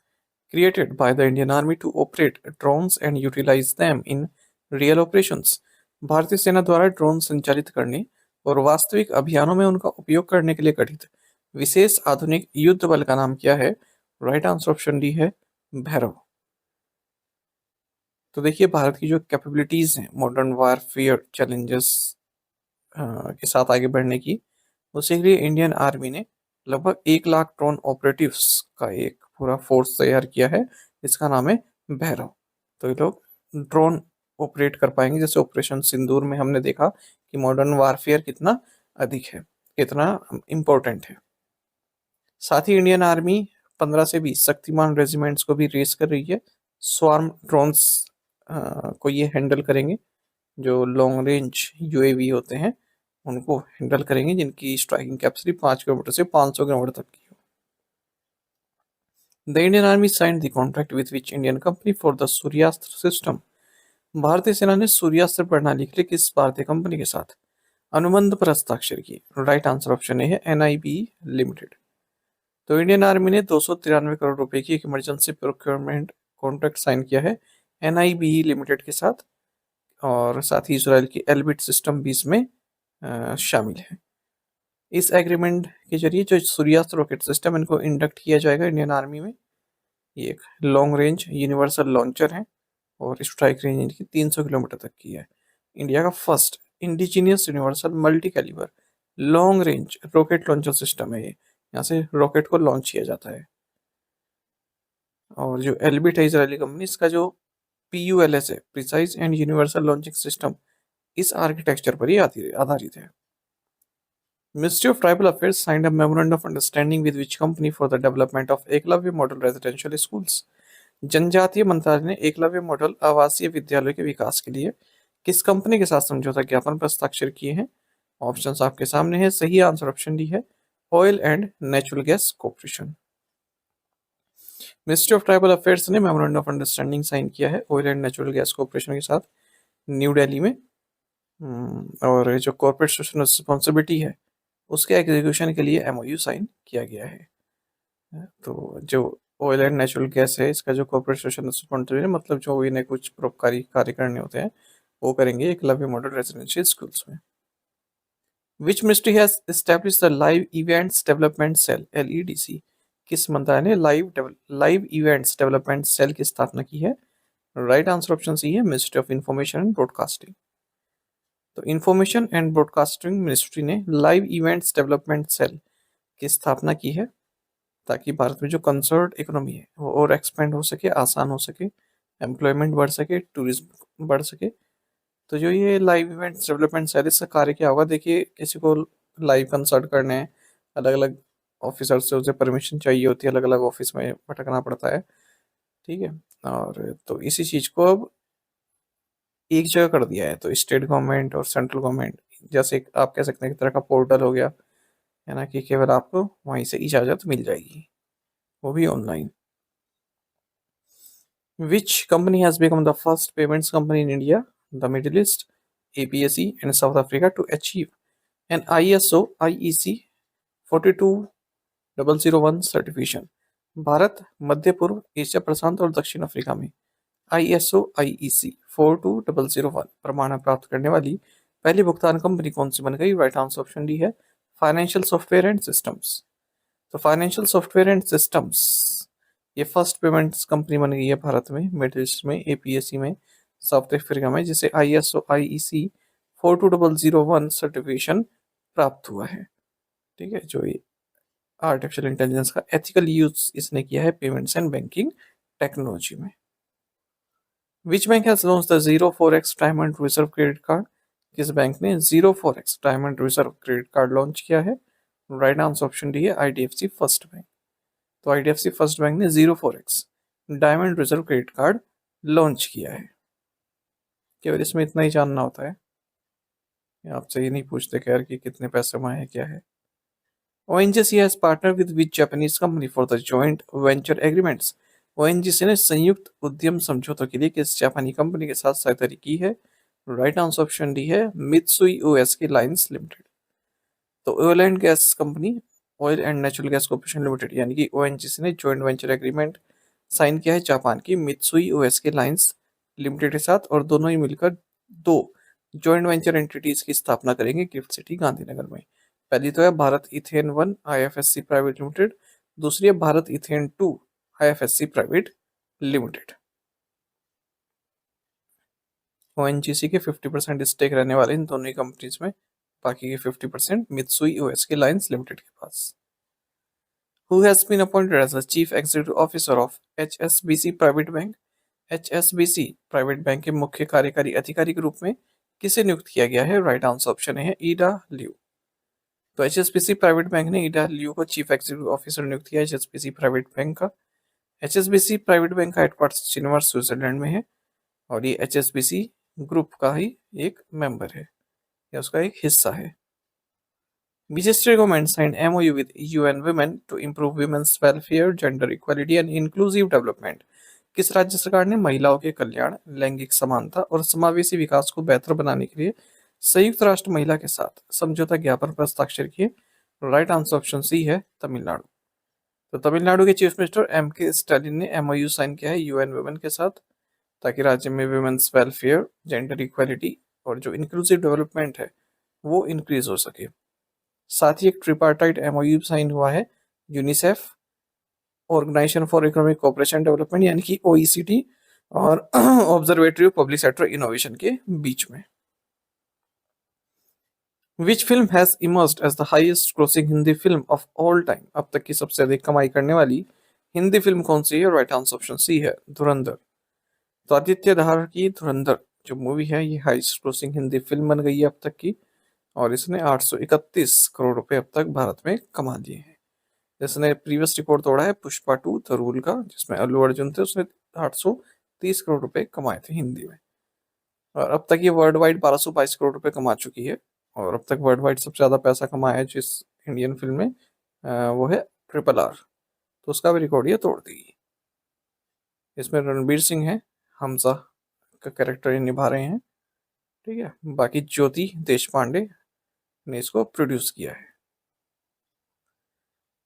Speaker 1: created by the Indian Army to operate drones and utilize them in real operations? भारतीय सेना द्वारा ड्रोन संचालित करने और वास्तविक अभियानों में उनका उपयोग करने के लिए गठित विशेष आधुनिक युद्ध बल का नाम क्या है? राइट आंसर ऑप्शन डी है, भैरव। तो देखिए, भारत की जो कैपेबिलिटीज हैं मॉडर्न वारफेयर चैलेंजेस के साथ आगे बढ़ने की, उसके लिए इंडियन आर्मी ने लगभग 1 लाख ड्रोन ऑपरेटिव्स का एक पूरा फोर्स तैयार किया है। इसका नाम है भैरव। तो ये लोग ड्रोन ऑपरेट कर पाएंगे। जैसे ऑपरेशन सिंदूर में हमने देखा कि मॉडर्न वारफेयर कितना अधिक है, कितना इम्पोर्टेंट है। साथ ही इंडियन आर्मी 15 से 20 शक्तिमान रेजिमेंट्स को भी रेस कर रही है। स्वार्म ड्रोन्स को ये हैंडल करेंगे, जो लॉन्ग रेंज यूएवी होते हैं उनको हैंडल करेंगे, जिनकी स्ट्राइकिंग कैपेसिटी 5 किलोमीटर से 500 किलोमीटर तक की हो। The Indian army signed the contract with which Indian company for the Suryastra system? भारतीय सेना ने सूर्यास्त्र प्रणाली के लिए किस भारतीय कंपनी के साथ अनुबंध पर हस्ताक्षर किए? राइट आंसर ऑप्शन ए है, एनआईबी लिमिटेड। तो इंडियन आर्मी ने 293 करोड़ रुपए की एक इमरजेंसी प्रोक्योरमेंट कॉन्ट्रैक्ट साइन किया है एनआईबी लिमिटेड के साथ, और साथ ही इसराइल की एल्बिट सिस्टम भी इसमें शामिल है। इस एग्रीमेंट के जरिए जो सूर्यास्त्र रॉकेट सिस्टम इनको इंडक्ट किया जाएगा इंडियन आर्मी में। ये एक लॉन्ग रेंज यूनिवर्सल लॉन्चर है और स्ट्राइक रेंज इनकी 300 किलोमीटर तक की है। इंडिया का first indigenous universal multi calibre long range rocket launcher system है। ये यहाँ से रॉकेट को लॉन्च किया जाता है। और जो एल्बिट है इसराइली कंपनी, इसका जो PULS है, precise and universal launching system, इस आर्किटेक्चर पर ही आधारित है। Ministry of Tribal Affairs signed a memorandum of understanding with which company for the development of Eklavya model residential schools? जनजातीय मंत्रालय ने एकलव्य मॉडल आवासीय विद्यालय के विकास के लिए किस कंपनी के साथ समझौता ज्ञापन पर हस्ताक्षर किए हैं? ऑप्शंस आपके सामने है। सही आंसर ऑप्शन डी है, oil and Natural gas corporation. Ministry of tribal affairs ने मेमोरेंडम ऑफ अंडरस्टैंडिंग साइन किया है oil and Natural gas corporation के साथ न्यू दिल्ली में। और जो कॉर्पोरेट सोशल रिस्पॉन्सिबिलिटी है उसके एग्जीक्यूशन के लिए MOU साइन किया गया है। तो जो ऑयल एंड नेचुरल गैस है, इसका जो कॉर्पोरेट सोशल रिस्पॉन्सिबिलिटी है, मतलब जो इन्हें कुछ परोपकारी कार्य करने होते हैं वो करेंगे एकलव्य मॉडल रेजिडेंशियल स्कूल्स में। Which ministry has established the live events development cell LEDC? किस मंत्रालय ने लाइव इवेंट्स डेवलपमेंट सेल की स्थापना की है? राइट आंसर ऑप्शन सी है, ministry of information and broadcasting. तो इंफॉर्मेशन एंड ब्रॉडकास्टिंग मिनिस्ट्री ने लाइव इवेंट्स डेवलपमेंट सेल की स्थापना की है ताकि भारत में जो कंसर्ट इकोनॉमी है वो और एक्सपेंड हो सके, आसान हो सके, एम्प्लॉयमेंट बढ़ सके, टूरिज्म बढ़ सके। तो जो ये लाइव इवेंट्स डेवलपमेंट सेल, इसका कार्य क्या होगा? देखिए, किसी को लाइव कंसर्ट करने हैं, अलग अलग ऑफिसर से उसे परमिशन चाहिए होती है, अलग अलग ऑफिस में भटकना पड़ता है। ठीक है, और तो इसी चीज़ को अब एक जगह कर दिया है। तो स्टेट गवर्नमेंट और सेंट्रल गवर्नमेंट, जैसे आप कह सकते हैं एक तरह का पोर्टल हो गया है ना, कि केवल आपको वहीं से इजाज़त मिल जाएगी, वो भी online. Which company has become the first payments company in India, the Middle East, APSE and South Africa to achieve an ISO IEC 42001 certification? Bharat, मध्य पूर्व, एशिया प्रशांत और दक्षिण अफ्रीका में ISO IEC 42001 प्रमाण प्राप्त करने वाली पहली भुगतान कंपनी कौन सी बन गई? राइट आंसर ऑप्शन डी है, फाइनेंशियल सॉफ्टवेयर एंड सिस्टम्स। तो फाइनेंशियल सॉफ्टवेयर एंड सिस्टम्स ये फर्स्ट पेमेंट्स कंपनी बन गई है भारत में, मिडिल ईस्ट में, एपीएसी में, साउथ अफ्रीका में, जिसे ISO IEC 42001 सर्टिफिकेशन प्राप्त हुआ है। ठीक है, जो ये आर्टिफिशियल इंटेलिजेंस का एथिकल यूज इसने किया है पेमेंट्स एंड बैंकिंग टेक्नोलॉजी में। Which bank has launch the 04x diamond reserve credit card? किस बैंक ने 04x diamond reserve credit card launch किया है? राइट आंसर ऑप्शन डी है IDFC फर्स्ट बैंक। तो IDFC फर्स्ट बैंक ने 04x diamond reserve credit card launch किया है। केवल इसमें इतना ही जानना होता है, आपसे ये नहीं पूछते कि यार कि कितने पैसे कमाए हैं क्या है। ONGC has partnered with which Japanese company for the joint venture agreements? ONGC ने संयुक्त उद्यम समझौतों के लिए किस जापानी कंपनी के साथ साझेदारी की है? राइट आंसर ऑप्शन डी है मित्सुई उएसकी लाइंस लिमिटेड। तो oil and gas company, oil and Natural gas corporation limited यानी कि ONGC ने जॉइंट वेंचर एग्रीमेंट साइन किया है जापान की मित्सुई उएसकी लाइंस लिमिटेड के साथ, और दोनों ही मिलकर दो जॉइंट वेंचर एंटिटीज की स्थापना करेंगे गिफ्ट सिटी गांधीनगर में। पहली तो है Bharat ethane 1 IFSC private limited, दूसरी है Bharat ethane 2 IFSC private limited. ONGC के 50% स्टेक रहने वाले इन दोनों ही कंपनीज में, बाकी के 50% मित्सुई उएसकी लाइंस लिमिटेड के पास। Who has been appointed as the Chief Executive Officer of HSBC Private Bank? HSBC private bank के मुख्य कार्यकारी अधिकारी के रूप में किसे नियुक्त किया गया है? राइट आंसर ऑप्शन है ईडा लियू। तो HSBC प्राइवेट बैंक ने ईडा लियू को चीफ एग्जीक्यूटिव ऑफिसर नियुक्त किया है HSBC प्राइवेट बैंक का। HSBC प्राइवेट बैंक का हेडक्वार्टर जिनेवा स्विट्जरलैंड में है, और ये HSBC ग्रुप का ही एक मेंबर है या उसका एक हिस्सा है। Which state government signed MOU with UN Women to improve women's welfare, gender equality and inclusive development? किस राज्य सरकार ने महिलाओं के कल्याण, लैंगिक समानता और समावेशी विकास को बेहतर बनाने के लिए संयुक्त राष्ट्र महिला के साथ समझौता ज्ञापन पर हस्ताक्षर किए? राइट आंसर ऑप्शन सी है तमिलनाडु। तो तमिलनाडु के चीफ मिनिस्टर MK स्टालिन ने MOU साइन किया है UN वुमेन के साथ, ताकि राज्य में वुमेन्स वेलफेयर, जेंडर इक्वालिटी और जो इंक्लूसिव डेवलपमेंट है वो इंक्रीज हो सके। साथ ही एक ट्रिपार्टाइट MOU साइन हुआ है UNICEF, organisation for economic cooperation development यानी कि OECD, और observatory of public sector innovation के बीच में। Which film has emerged as the highest grossing Hindi film of all time? अब तक की सबसे अधिक कमाई करने वाली हिंदी फिल्म कौन सी है? राइट आंसर ऑप्शन सी है धुरंधर। तो आदित्य धार की धुरंधर जो मूवी है ये हाईएस्ट ग्रोसिंग हिंदी फिल्म बन गई है अब तक की, और इसने 831 करोड़ रुपए अब तक भारत में कमा लिए हैं। इसने प्रीवियस रिकॉर्ड तोड़ा है पुष्पा 2 द रूल का, जिसमें अल्लू अर्जुन थे, उसने 830 करोड़ रुपए कमाए थे हिंदी में, और अब तक ये वर्ल्ड वाइड 1222 करोड़ रुपए कमा चुकी है। और अब तक वर्ल्ड वाइड सबसे ज़्यादा पैसा कमाया है जिस इंडियन फिल्म में, वो है RRR, तो उसका भी रिकॉर्ड ये तोड़ देगी। इसमें रणबीर सिंह है, हमजा का कैरेक्टर ये निभा रहे हैं। ठीक है, बाकी ज्योति देशपांडे ने इसको प्रोड्यूस किया है।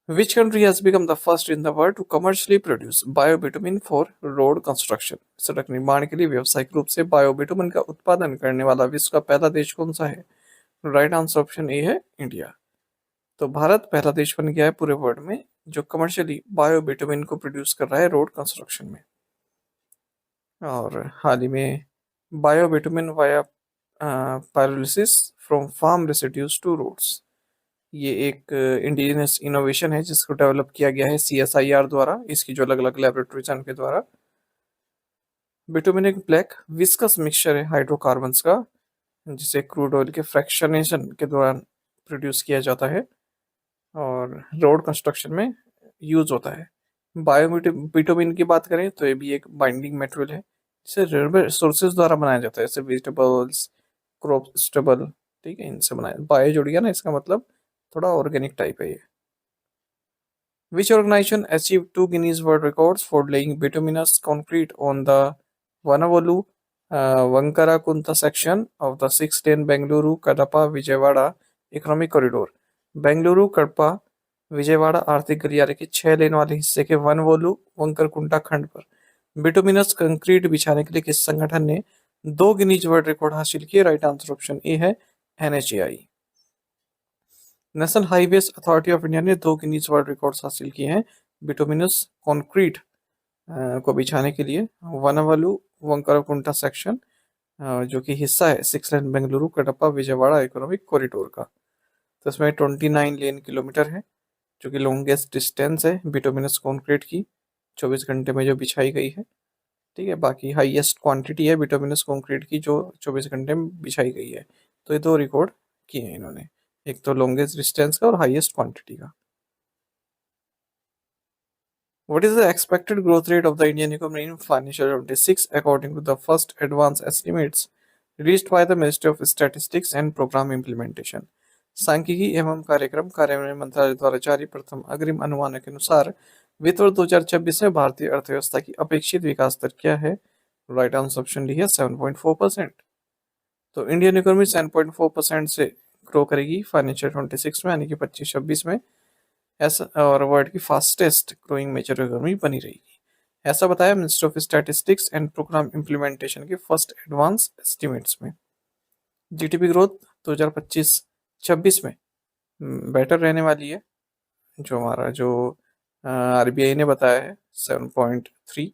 Speaker 1: Which country has become the first in the world to commercially produce biobitumin for road construction? सड़क निर्माण के लिए व्यावसायिक रूप से बायोबिटुमिन का उत्पादन करने वाला विश्व का पहला देश कौन सा है? राइट आंसर ऑप्शन ए है इंडिया। तो भारत पहला देश बन गया है पूरे वर्ल्ड में जो कमर्शियली बायोबिटुमिन को प्रोड्यूस कर रहा है रोड कंस्ट्रक्शन में। और हाल ही में biobitumen via pyrolysis from farm residues to roads, ये एक इंडिजिनस इनोवेशन है जिसको डेवलप किया गया है CSIR द्वारा, इसकी जो अलग अलग लेबोरेटरीज हैं उनके द्वारा। बिटुमिन एक ब्लैक विस्कस मिक्सचर है हाइड्रोकार्बन्स का, जिसे क्रूड ऑयल के फ्रैक्शनेशन के दौरान प्रोड्यूस किया जाता है और रोड कंस्ट्रक्शन में यूज होता है। बायोबिटुमिन की बात करें तो ये भी एक बाइंडिंग मटेरियल है जिसे रिन्यूएबल सोर्सेज द्वारा बनाया जाता है, जैसे वेजिटेबल्स, क्रॉप स्टेबल, ठीक है, इनसे बनाया। बायो जुड़ गया ना, इसका मतलब थोड़ा ऑर्गेनिक टाइप है ये। Which organization achieved 2 Guinness World Records for laying bituminous concrete on the Vanavolu Vankarakunta section of the 6-lane Bengaluru Kadapa Vijayawada Economic Corridor? Bengaluru Kadapa Vijayawada आर्थिक गलियारे के 6 लेन वाले हिस्से के वनवोलू वंकरकुंटा खंड पर बिटुमिनस कंक्रीट बिछाने के लिए किस संगठन ने 2 गिनीज वर्ल्ड रिकॉर्ड हासिल किए? राइट आंसर ऑप्शन ए है NHAI। National highways authority of India ने 2 गिनीज वर्ल्ड रिकॉर्ड्स हासिल किए हैं बिटुमिनस कंक्रीट को बिछाने के लिए वनवलु वंकरकुंटा सेक्शन, जो कि हिस्सा है 6 लेन बेंगलुरु कटप्पा विजयवाड़ा इकोनॉमिक कॉरिडोर का। तो इसमें 29 लेन किलोमीटर है, जो कि लॉन्गेस्ट डिस्टेंस है बिटुमिनस कंक्रीट की 24 घंटे में जो बिछाई गई है। ठीक है, बाकी हाईएस्ट क्वांटिटी है बिटुमिनस कंक्रीट की जो 24 घंटे में बिछाई गई है। तो ये दो रिकॉर्ड किए हैं इन्होंने, एक तो लॉन्गेस्ट डिस्टेंस का और हाईएस्ट क्वांटिटी का। What is the expected growth rate of the Indian economy in financial year 26 according to the first advance estimates released by the Ministry of Statistics and Program Implementation? सांख्यिकी एवं कार्यक्रम कार्यान्वयन मंत्रालय द्वारा जारी प्रथम अग्रिम अनुमानों के अनुसार वित्त वर्ष 2026 में भारतीय अर्थव्यवस्था की अपेक्षित विकास दर क्या है? राइट आंसर ऑप्शन डी है 7.4%। तो इंडियन इकोनॉमी 7.4% से ग्रो करेगी फाइनेंशियल 26 में, यानी कि 25-26 में, ऐसा, और वर्ल्ड की फास्टेस्ट ग्रोइंग मेजर इकोनॉमी बनी रहेगी, ऐसा बताया ministry of statistics and programme implementation के फर्स्ट एडवांस एस्टिमेट्स में। जीडीपी ग्रोथ 2025-26 में बेटर रहने वाली है, जो हमारा जो आरबीआई ने बताया है 7.3,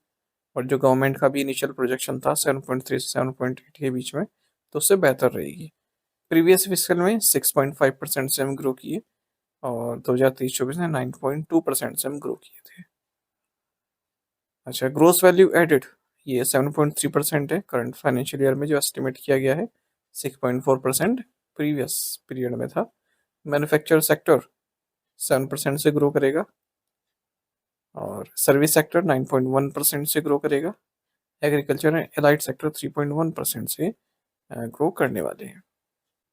Speaker 1: और जो गवर्नमेंट का भी इनिशियल प्रोजेक्शन था 7.3 से 7.8 के बीच में, तो उससे बेहतर रहेगी। प्रीवियस फिस्कल में 6.5% से हम ग्रो किए, और 2023-24 में 9.2% से हम ग्रो किए थे। अच्छा, ग्रोस वैल्यू एडेड ये 7.3% है करंट फाइनेंशियल ईयर में, जो एस्टिमेट किया गया है 6.4% प्रीवियस पीरियड में था। मैन्युफैक्चर सेक्टर 7% से ग्रो करेगा, और सर्विस सेक्टर 9.1% से ग्रो करेगा। एग्रीकल्चर एंड एलाइड सेक्टर 3.1% से ग्रो करने वाले हैं।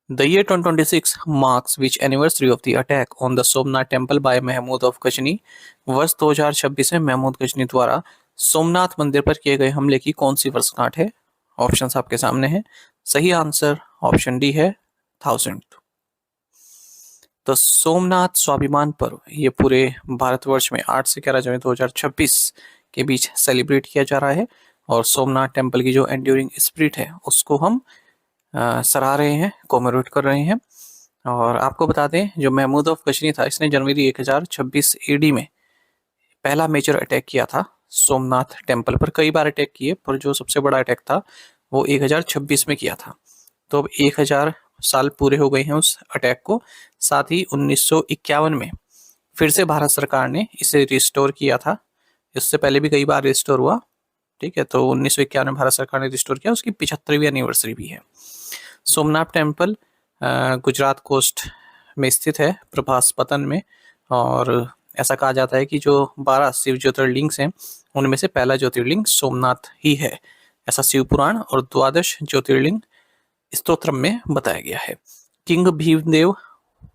Speaker 1: The year 2026 marks which anniversary of the attack on the Somnath temple by Mahmud of Ghazani? वर्ष 2026 में महमूद गजनी द्वारा सोमनाथ मंदिर पर किए गए हमले की कौन सी वर्षगांठ है? ऑप्शंस आपके सामने हैं। सही आंसर ऑप्शन डी है 1000। तो सोमनाथ स्वाभिमान पर्व ये पूरे भारतवर्ष में 8 से 11 जनवरी 2026 के बीच सेलिब्रेट किया जा रहा है, और सोमनाथ टेम्पल की जो एंड्यूरिंग स्पिरिट है उसको हम सराह रहे हैं, कॉमेमोरेट कर रहे हैं। और आपको बता दें, जो महमूद ऑफ गजनी था, इसने जनवरी 1026 एडी में पहला मेजर अटैक किया था सोमनाथ टेम्पल पर। कई बार अटैक किए, पर जो सबसे बड़ा अटैक था वो 1026 में किया था। तो अब 1000 साल पूरे हो गए हैं उस अटैक को। साथ ही 1951 में फिर से भारत सरकार ने इसे रिस्टोर किया था। इससे पहले भी कई बार रिस्टोर हुआ, ठीक है। तो 1951 में भारत सरकार ने रिस्टोर किया, उसकी 75वीं एनिवर्सरी भी है। सोमनाथ टेम्पल गुजरात कोस्ट में स्थित है, प्रभास पतन में, और ऐसा कहा जाता है कि जो 12 शिव ज्योतिर्लिंग हैं उनमें से पहला ज्योतिर्लिंग सोमनाथ ही है, ऐसा शिव पुराण और 12 ज्योतिर्लिंग स्तोत्रम में बताया गया है। किंग भीमदेव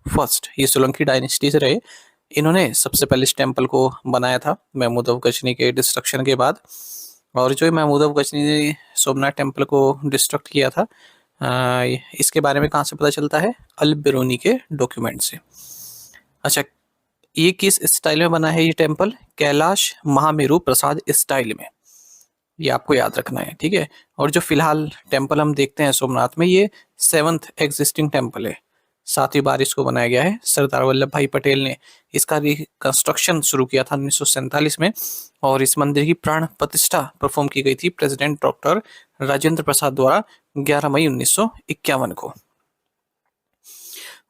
Speaker 1: फर्स्ट ये सोलंकी डायनेस्टी से रहे, इन्होंने सबसे पहले इस टेम्पल को बनाया था महमूद ऑफ गजनी के डिस्ट्रक्शन के बाद। और जो महमूद ऑफ गजनी ने सोमनाथ टेम्पल को डिस्ट्रक्ट किया था, इसके बारे में कहाँ से पता चलता है? अल बिरूनी के डॉक्यूमेंट से। अच्छा, ये किस स्टाइल में बना है ये टेम्पल? कैलाश महामेरु प्रसाद स्टाइल में, ये आपको याद रखना है, ठीक है। और जो फिलहाल टेम्पल हम देखते हैं सोमनाथ में, ये 7th एग्जिस्टिंग टेम्पल है, 7वीं बार इसको बनाया गया है। सरदार वल्लभ भाई पटेल ने इसका रिकंस्ट्रक्शन शुरू किया था 1947 में, और इस मंदिर की प्राण प्रतिष्ठा परफॉर्म की गई थी प्रेसिडेंट डॉक्टर राजेंद्र प्रसाद द्वारा 11 मई 1951 को।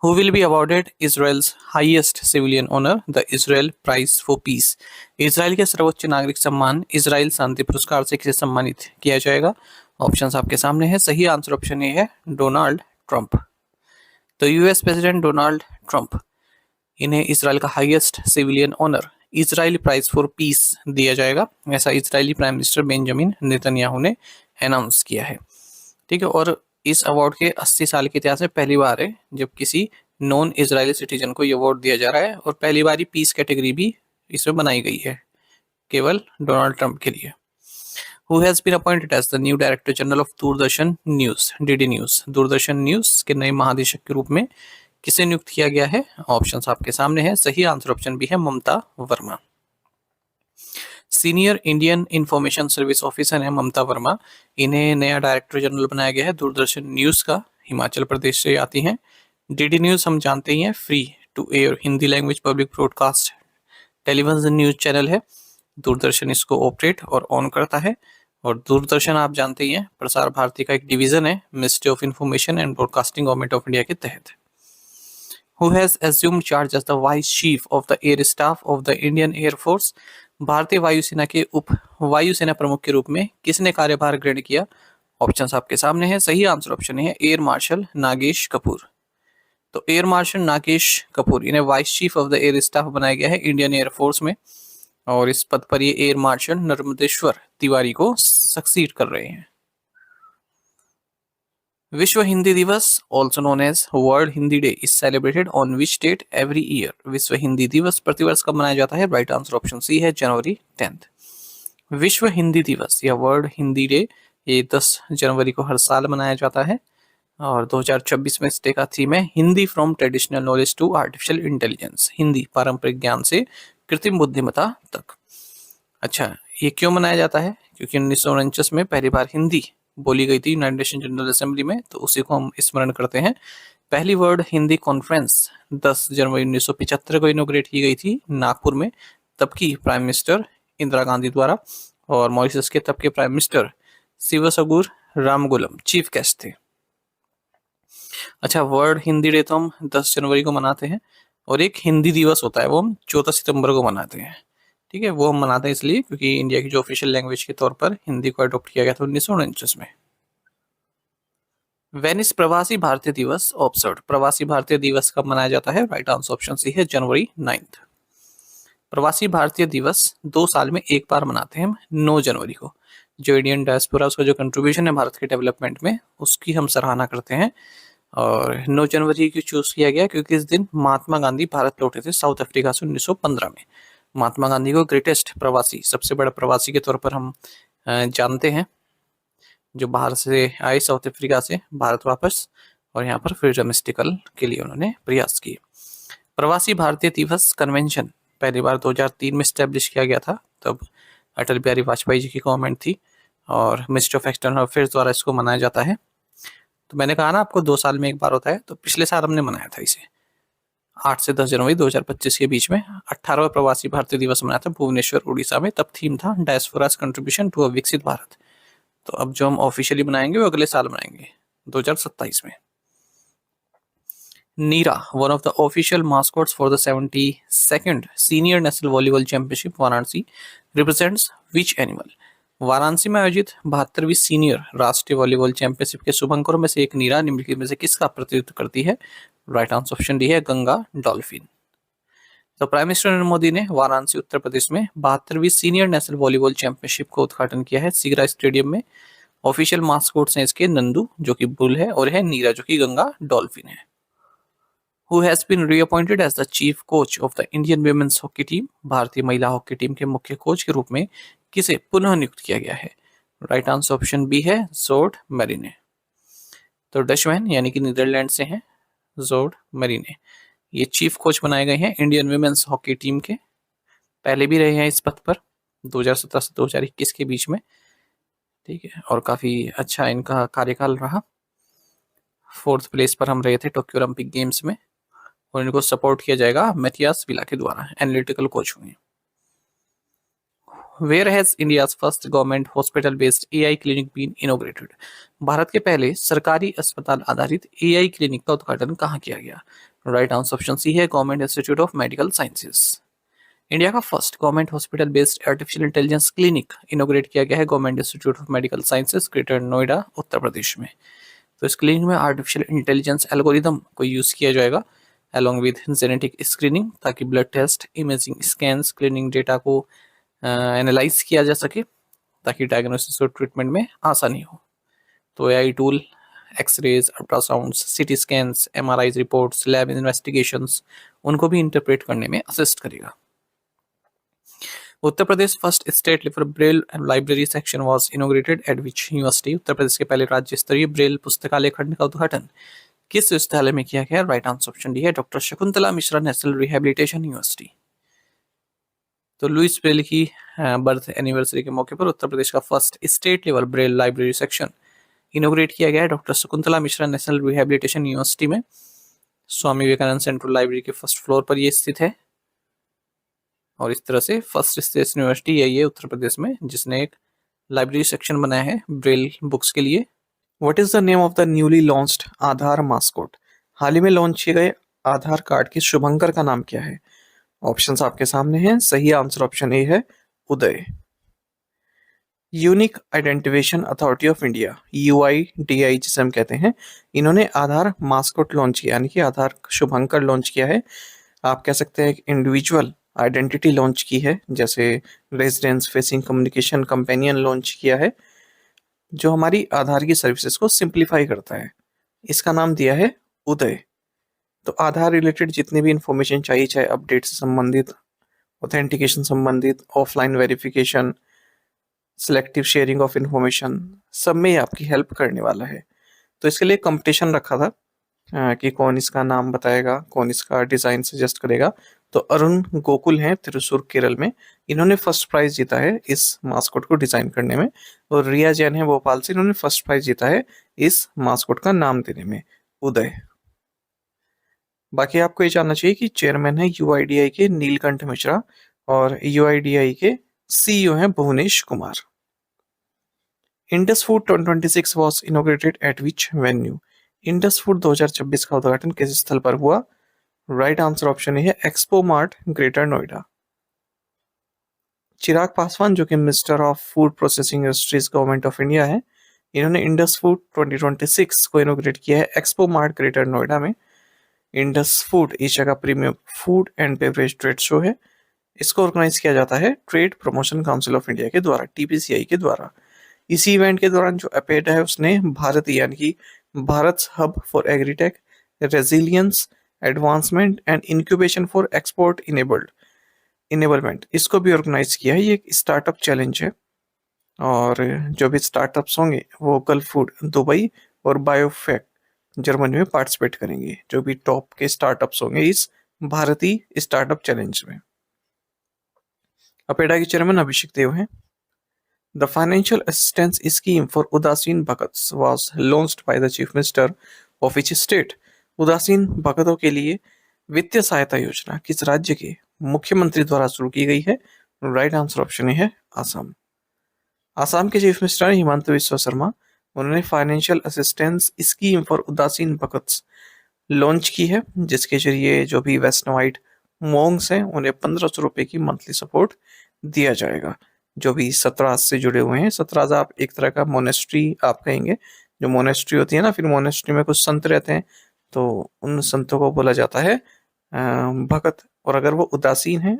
Speaker 1: Who will be awarded Israel's highest civilian honor, the Israel Prize for Peace? Israel के सर्वोच्च नागरिक सम्मान इजराइल शांति पुरस्कार से किसे सम्मानित किया जाएगा? ऑप्शंस आपके सामने है। सही आंसर ऑप्शन ए है डोनाल्ड ट्रंप। तो यूएस प्रेसिडेंट डोनाल्ड ट्रंप, इन्हें इजराइल का highest civilian honour Israel prize for peace दिया जाएगा, ऐसा Israeli prime minister Benjamin Netanyahu ने अनाउंस किया है, ठीक है। और इस अवार्ड के 80 साल के इतिहास में पहली बार है जब किसी नॉन इजरायली सिटीजन को ये अवार्ड दिया जा रहा है, और पहली बार ही पीस कैटेगरी भी इसमें बनाई गई है केवल डोनाल्ड ट्रंप के लिए। Who has been appointed as the new Director General of Doordarshan news, DD news? Doordarshan news के नए महानिदेशक के रूप में किसे नियुक्त किया गया है? ऑप्शंस आपके सामने है। सही आंसर ऑप्शन बी है Mamta Verma. Senior Indian information service officer है ममता वर्मा, इन्हें नया डायरेक्टर जनरल बनाया गया है दूरदर्शन न्यूज का, हिमाचल प्रदेश से आती हैं। डीडी न्यूज हम जानते ही हैं, free to air Hindi language public broadcast television news channel है, दूरदर्शन इसको ऑपरेट और ऑन करता है। और दूरदर्शन आप जानते ही हैं प्रसार भारती का एक डिवीजन है ministry of information and broadcasting government of India के तहत। Who has assumed charge as the vice chief of the air staff of the Indian Air Force? भारतीय वायुसेना के उप वायुसेना प्रमुख के रूप में किसने कार्यभार ग्रहण किया? ऑप्शंस आपके सामने हैं। सही आंसर ऑप्शन है एयर मार्शल नागेश कपूर। तो एयर मार्शल नागेश कपूर इन्हें vice chief of the air staff बनाया गया है इंडियन एयर फोर्स में, और इस पद पर ये एयर मार्शल नर्मदेश्वर तिवारी को सक्सीड कर रहे हैं। Vishwa Hindi Diwas also known as World Hindi Day is celebrated on which date every year? Vishwa Hindi दिवस प्रतिवर्ष कब मनाया जाता है? राइट आंसर ऑप्शन सी है जनवरी 10। विश्व हिंदी दिवस या वर्ल्ड हिंदी डे ये 10 जनवरी को हर साल मनाया जाता है, और 2024 में इस डे का थीम है Hindi from traditional knowledge to artificial intelligence, Hindi पारंपरिक ज्ञान से कृत्रिम बुद्धिमत्ता तक। अच्छा, ये क्यों मनाया जाता है? क्योंकि 1949 में पहली बार हिंदी बोली गई थी यूनाइटेड नेशन जनरल असेंबली में, तो उसी को हम स्मरण करते हैं। पहली वर्ल्ड हिंदी कॉन्फ्रेंस 10 जनवरी 1975 को इनोग्रेट की गई थी नागपुर में, तब की प्राइम मिनिस्टर इंदिरा गांधी द्वारा, और मॉरिशस के तब के प्राइम मिनिस्टर शिवसगुर रामगुलम चीफ गेस्ट थे। अच्छा, वर्ल्ड हिंदी डे तो हम 10 जनवरी को मनाते हैं, और एक हिंदी दिवस होता है वो हम 14 सितंबर को मनाते हैं। ठीक है, वो हम मनाते हैं इसलिए क्योंकि इंडिया की जो ऑफिशियल लैंग्वेज के तौर पर हिंदी को अडॉप्ट किया गया था 1949 में। वेनिस प्रवासी भारतीय दिवस ऑब्जर्व्ड, प्रवासी भारतीय दिवस कब मनाया जाता है? राइट आंसर ऑप्शन सी है जनवरी 9। प्रवासी भारतीय दिवस 2 साल में एक बार मनाते हैं हम 9 जनवरी को। जो इंडियन डायस्पोरा उसका जो कंट्रीब्यूशन है भारत के डेवलपमेंट में, उसकी हम सराहना करते हैं। और 9 जनवरी क्यों चूज किया गया? क्योंकि इस दिन महात्मा गांधी भारत लौटे थे साउथ अफ्रीका से 1915 में। महात्मा गांधी को ग्रेटेस्ट प्रवासी, सबसे बड़ा प्रवासी के तौर पर हम जानते हैं, जो बाहर से आए साउथ अफ्रीका से भारत वापस, और यहाँ पर फ्रीडम स्ट्रगल के लिए उन्होंने प्रयास किए। प्रवासी भारतीय दिवस कन्वेंशन पहली बार 2003 में स्टैब्लिश किया गया था, तब अटल बिहारी वाजपेयी जी की गवर्नमेंट थी, और मिनिस्ट्री ऑफ एक्सटर्नल अफेयर्स द्वारा इसको मनाया जाता है। तो मैंने कहा ना आपको 2 साल में एक बार होता है, तो पिछले साल हमने मनाया था इसे 8 से 10 जनवरी 2025 के बीच में। 18वां प्रवासी भारतीय दिवस मनाया था भुवनेश्वर उड़ीसा में, तब थीम था डायस्पोरास कंट्रीब्यूशन टू अ विकसित भारत। तो अब जो हम ऑफिशियली मनाएंगे वो अगले साल मनाएंगे 2027 में। Neera, one of the official mascots for the 72nd senior national volleyball championship Varanasi represents which animal? Varanasi में आयोजित 72वीं सीनियर राष्ट्रीय वॉलीबॉल चैंपियनशिप के शुभंकरों में से एक नीरा निम्नलिखित में से किसका प्रतिनिधित्व करती है? राइट आंसर ऑप्शन डी है गंगा डॉल्फिन। तो प्राइम मिनिस्टर नरेंद्र मोदी ने वाराणसी उत्तर प्रदेश में 72वीं सीनियर नेशनल वॉलीबॉल चैंपियनशिप का उद्घाटन किया है सीगरा स्टेडियम में। ऑफिशियल मास्कोट्स हैं इसके नंदू जो कि बुल है, और है नीरा जो कि गंगा डॉल्फिन है। Who has been reappointed as the chief coach of the Indian women's hockey team? भारतीय महिला हॉकी टीम के मुख्य कोच के रूप में किसे पुनः नियुक्त किया गया है? राइट आंसर ऑप्शन बी है जोर्ड मेरिने। तो डचमैन यानी कि नीदरलैंड से हैं जोर्ड मेरिने, ये चीफ कोच बनाए गए हैं इंडियन वुमेन्स हॉकी टीम के। पहले भी रहे हैं इस पद पर 2017 से 2021 के बीच में। ठीक है, और काफी अच्छा इनका कार्यकाल रहा। 4th प्लेस पर हम रहे थे टोक्यो ओलंपिक गेम्स में, और इनको सपोर्ट किया जाएगा मैथियास विला के द्वारा, एनालिटिकल कोच हुए। Where has India's first government hospital based AI clinic been inaugurated? Bharat के पहले सरकारी अस्पताल आधारित एआई क्लिनिक का उद्घाटन कहाँ किया गया? राइट आंसर ऑप्शन सी है government institute of medical sciences. India का first government hospital based artificial intelligence clinic inaugurate किया गया है government institute of medical sciences Greater Noida Uttar Pradesh में। तो इस क्लिनिक में आर्टिफिशियल इंटेलिजेंस एल्गोरिदम को यूज किया जाएगा along with जेनेटिक स्क्रीनिंग, ताकि blood test, imaging scans, cleaning data को एनालाइज किया जा सके, ताकि डायग्नोसिस और ट्रीटमेंट में आसानी हो। तो AI tool X-rays, ultrasounds, CT scans, MRI reports, lab investigations, उनको भी इंटरप्रेट करने में असिस्ट करेगा। Uttar Pradesh first state level Braille library section was inaugurated at which university? Uttar Pradesh के पहले राज्य स्तरीय ब्रेल पुस्तकालय खंड का उद्घाटन किस विश्वविद्यालय में किया गया? राइट आंसर ऑप्शन डी है doctor Shakuntala Mishra national rehabilitation university. तो लुइस ब्रेल की बर्थ एनिवर्सरी के मौके पर उत्तर प्रदेश का first state level Braille library section इनोग्रेट किया गया है doctor Shakuntala Mishra national rehabilitation university में। स्वामी विवेकानंद सेंट्रल लाइब्रेरी के फर्स्ट फ्लोर पर यह स्थित है। और इस तरह से फर्स्ट स्टेट यूनिवर्सिटी यही है उत्तर प्रदेश में जिसने एक लाइब्रेरी सेक्शन बनाया है ब्रेल बुक्स के लिए। What is the name of the newly launched Aadhaar mascot? हाल ही में लॉन्च किए गए आधार कार्ड के शुभंकर का नाम क्या है? ऑप्शंस आपके सामने हैं। सही आंसर ऑप्शन ए है Uday. Unique identification authority of India UIDAI जिसे हम कहते हैं, इन्होंने आधार मास्कोट लॉन्च किया यानी कि आधार शुभंकर लॉन्च किया है। आप कह सकते हैं एक इंडिविजुअल आइडेंटिटी लॉन्च की है, जैसे residence facing communication companion launch किया है जो हमारी आधार की सर्विसेज को सिंप्लीफाई करता है। इसका नाम दिया है उदय। तो आधार रिलेटेड जितनी भी इंफॉर्मेशन चाहिए, चाहे अपडेट से संबंधित, ऑथेंटिकेशन संबंधित, offline verification, selective sharing of information, सब में ये आपकी हेल्प करने वाला है। तो इसके लिए कंपटीशन रखा था कि कौन इसका नाम बताएगा, कौन इसका डिज़ाइन सजेस्ट करेगा। तो अरुण गोकुल हैं त्रिशूर केरल में, इन्होंने फर्स्ट प्राइज जीता है इस मास्कोट को डिज़ाइन करने में। और रिया जैन है भोपाल से, इन्होंने फर्स्ट प्राइज जीता है इस मास्कोट का नाम देने में, उदय। बाकी आपको ये जानना चाहिए कि चेयरमैन है UIDAI के नीलकंठ मिश्रा और UIDAI के CEO हैं Bhuvnesh Kumar. Indus food 2026 was inaugurated at which venue? Indus food 2026 का उद्घाटन किस स्थल पर हुआ? राइट आंसर ऑप्शन है expo mart, greater Noida. Chirag Paswan जो कि minister of food processing industries government of India है, इन्होंने इंडस फूड 2026 को इनोग्रेट किया है एक्सपो मार्ट ग्रेटर नोएडा में। इंडस फूड एशिया का premium food and beverage trade show है। इसको ऑर्गेनाइज किया जाता है trade promotion council of India के द्वारा, TPCI के द्वारा। इसी इवेंट के दौरान जो अपेड है उसने भारत यानी कि Bharat hub for agritech, resilience, advancement and incubation for export enablement, इसको भी ऑर्गेनाइज किया है। ये एक स्टार्टअप चैलेंज है और जो भी स्टार्टअप्स होंगे वो गल्फ फूड दुबई और बायोफेक जर्मनी में पार्टिसिपेट करेंगे, जो भी टॉप के स्टार्टअप्स होंगे इस भारतीय स्टार्टअप चैलेंज में। अपेडा के चेयरमैन अभिषेक देव हैं। The financial assistance scheme for उदासीन भगत was launched by the Chief Minister of which state? उदासीन भगतों के लिए वित्तीय सहायता योजना किस राज्य के मुख्यमंत्री द्वारा शुरू की गई है? राइट आंसर ऑप्शन है असम। असम के चीफ मिनिस्टर हिमंत बिस्वा शर्मा, उन्होंने फाइनेंशियल असिस्टेंस स्कीम फॉर उदासीन भगत लॉन्च की है, जिसके जरिए जो भी वैष्णवाइट मोंग्स हैं उन्हें 1500 रुपए की मंथली सपोर्ट दिया जाएगा। जो भी 17 से जुड़े हुए हैं, 17 आप एक तरह का मोनेस्ट्री आप कहेंगे, जो मोनेस्ट्री होती है ना, फिर मोनेस्ट्री में कुछ संत रहते हैं तो उन संतों को बोला जाता है भगत। और अगर वो उदासीन है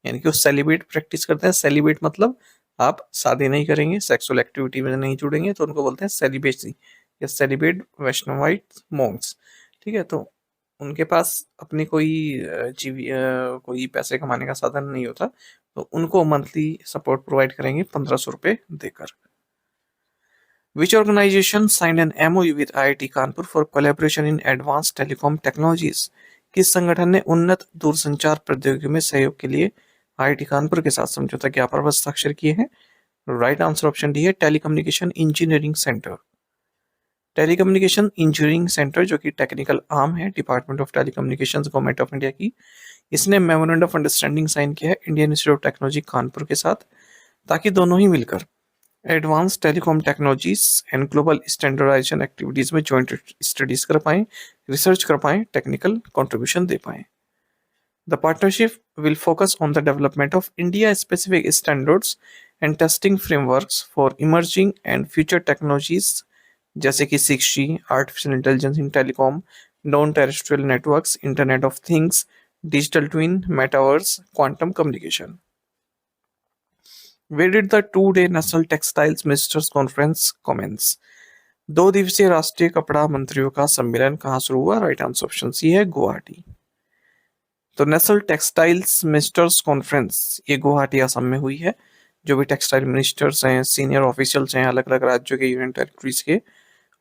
Speaker 1: यानी कि वो सेलिब्रेट प्रैक्टिस करते हैं, सेलिब्रेट मतलब आप शादी नहीं करेंगे, सेक्सुअल एक्टिविटी में नहीं जुड़ेंगे, तो उनको बोलते हैं सेलिब्रेसी या सेलिब्रेट वैष्णवाइट मोंग्स। ठीक है, तो उनके पास अपनी कोई पैसे कमाने का साधन नहीं होता, तो उनको मंथली सपोर्ट प्रोवाइड करेंगे 1500 रुपए देकर। Which organization signed an MOU with IIT Kanpur for collaboration in advance telecom technologies? किस संगठन ने उन्नत दूरसंचार प्रौद्योगिकी में सहयोग के लिए IIT कानपुर के साथ समझौता ज्ञापन पर हस्ताक्षर किए हैं? राइट आंसर ऑप्शन डी है telecommunication engineering centre. Telecommunication engineering centre जो कि टेक्निकल आर्म है department of telecommunications government of India की, इसने मेमोरेंडम ऑफ अंडरस्टैंडिंग साइन किया है Indian Institute of Technology Kanpur के साथ, ताकि दोनों ही मिलकर advance telecom technologies and global standardisation activities में ज्वाइंट स्टडीज कर पाएं, रिसर्च कर पाएं, टेक्निकल कंट्रीब्यूशन दे पाएं। The partnership will focus on the development of India specific standards and testing frameworks for emerging and future technologies जैसे कि 6G, artificial intelligence in telecom, non terrestrial networks, internet of things, digital twin, metaverse, quantum communication. Where did the two-day National Textiles Ministers Conference commence? 2 दिवसीय राष्ट्रीय कपड़ा मंत्रियों का सम्मेलन कहाँ शुरू हुआ? राइट आंसर ऑप्शन सी है गुवाहाटी। तो नेशनल टेक्सटाइल्स मिनिस्टर्स कॉन्फ्रेंस ये गुवाहाटी असम में हुई है। जो भी टेक्सटाइल मिनिस्टर्स हैं, सीनियर ऑफिशियल्स हैं अलग अलग राज्यों के, यूनियन टेरिटरीज के,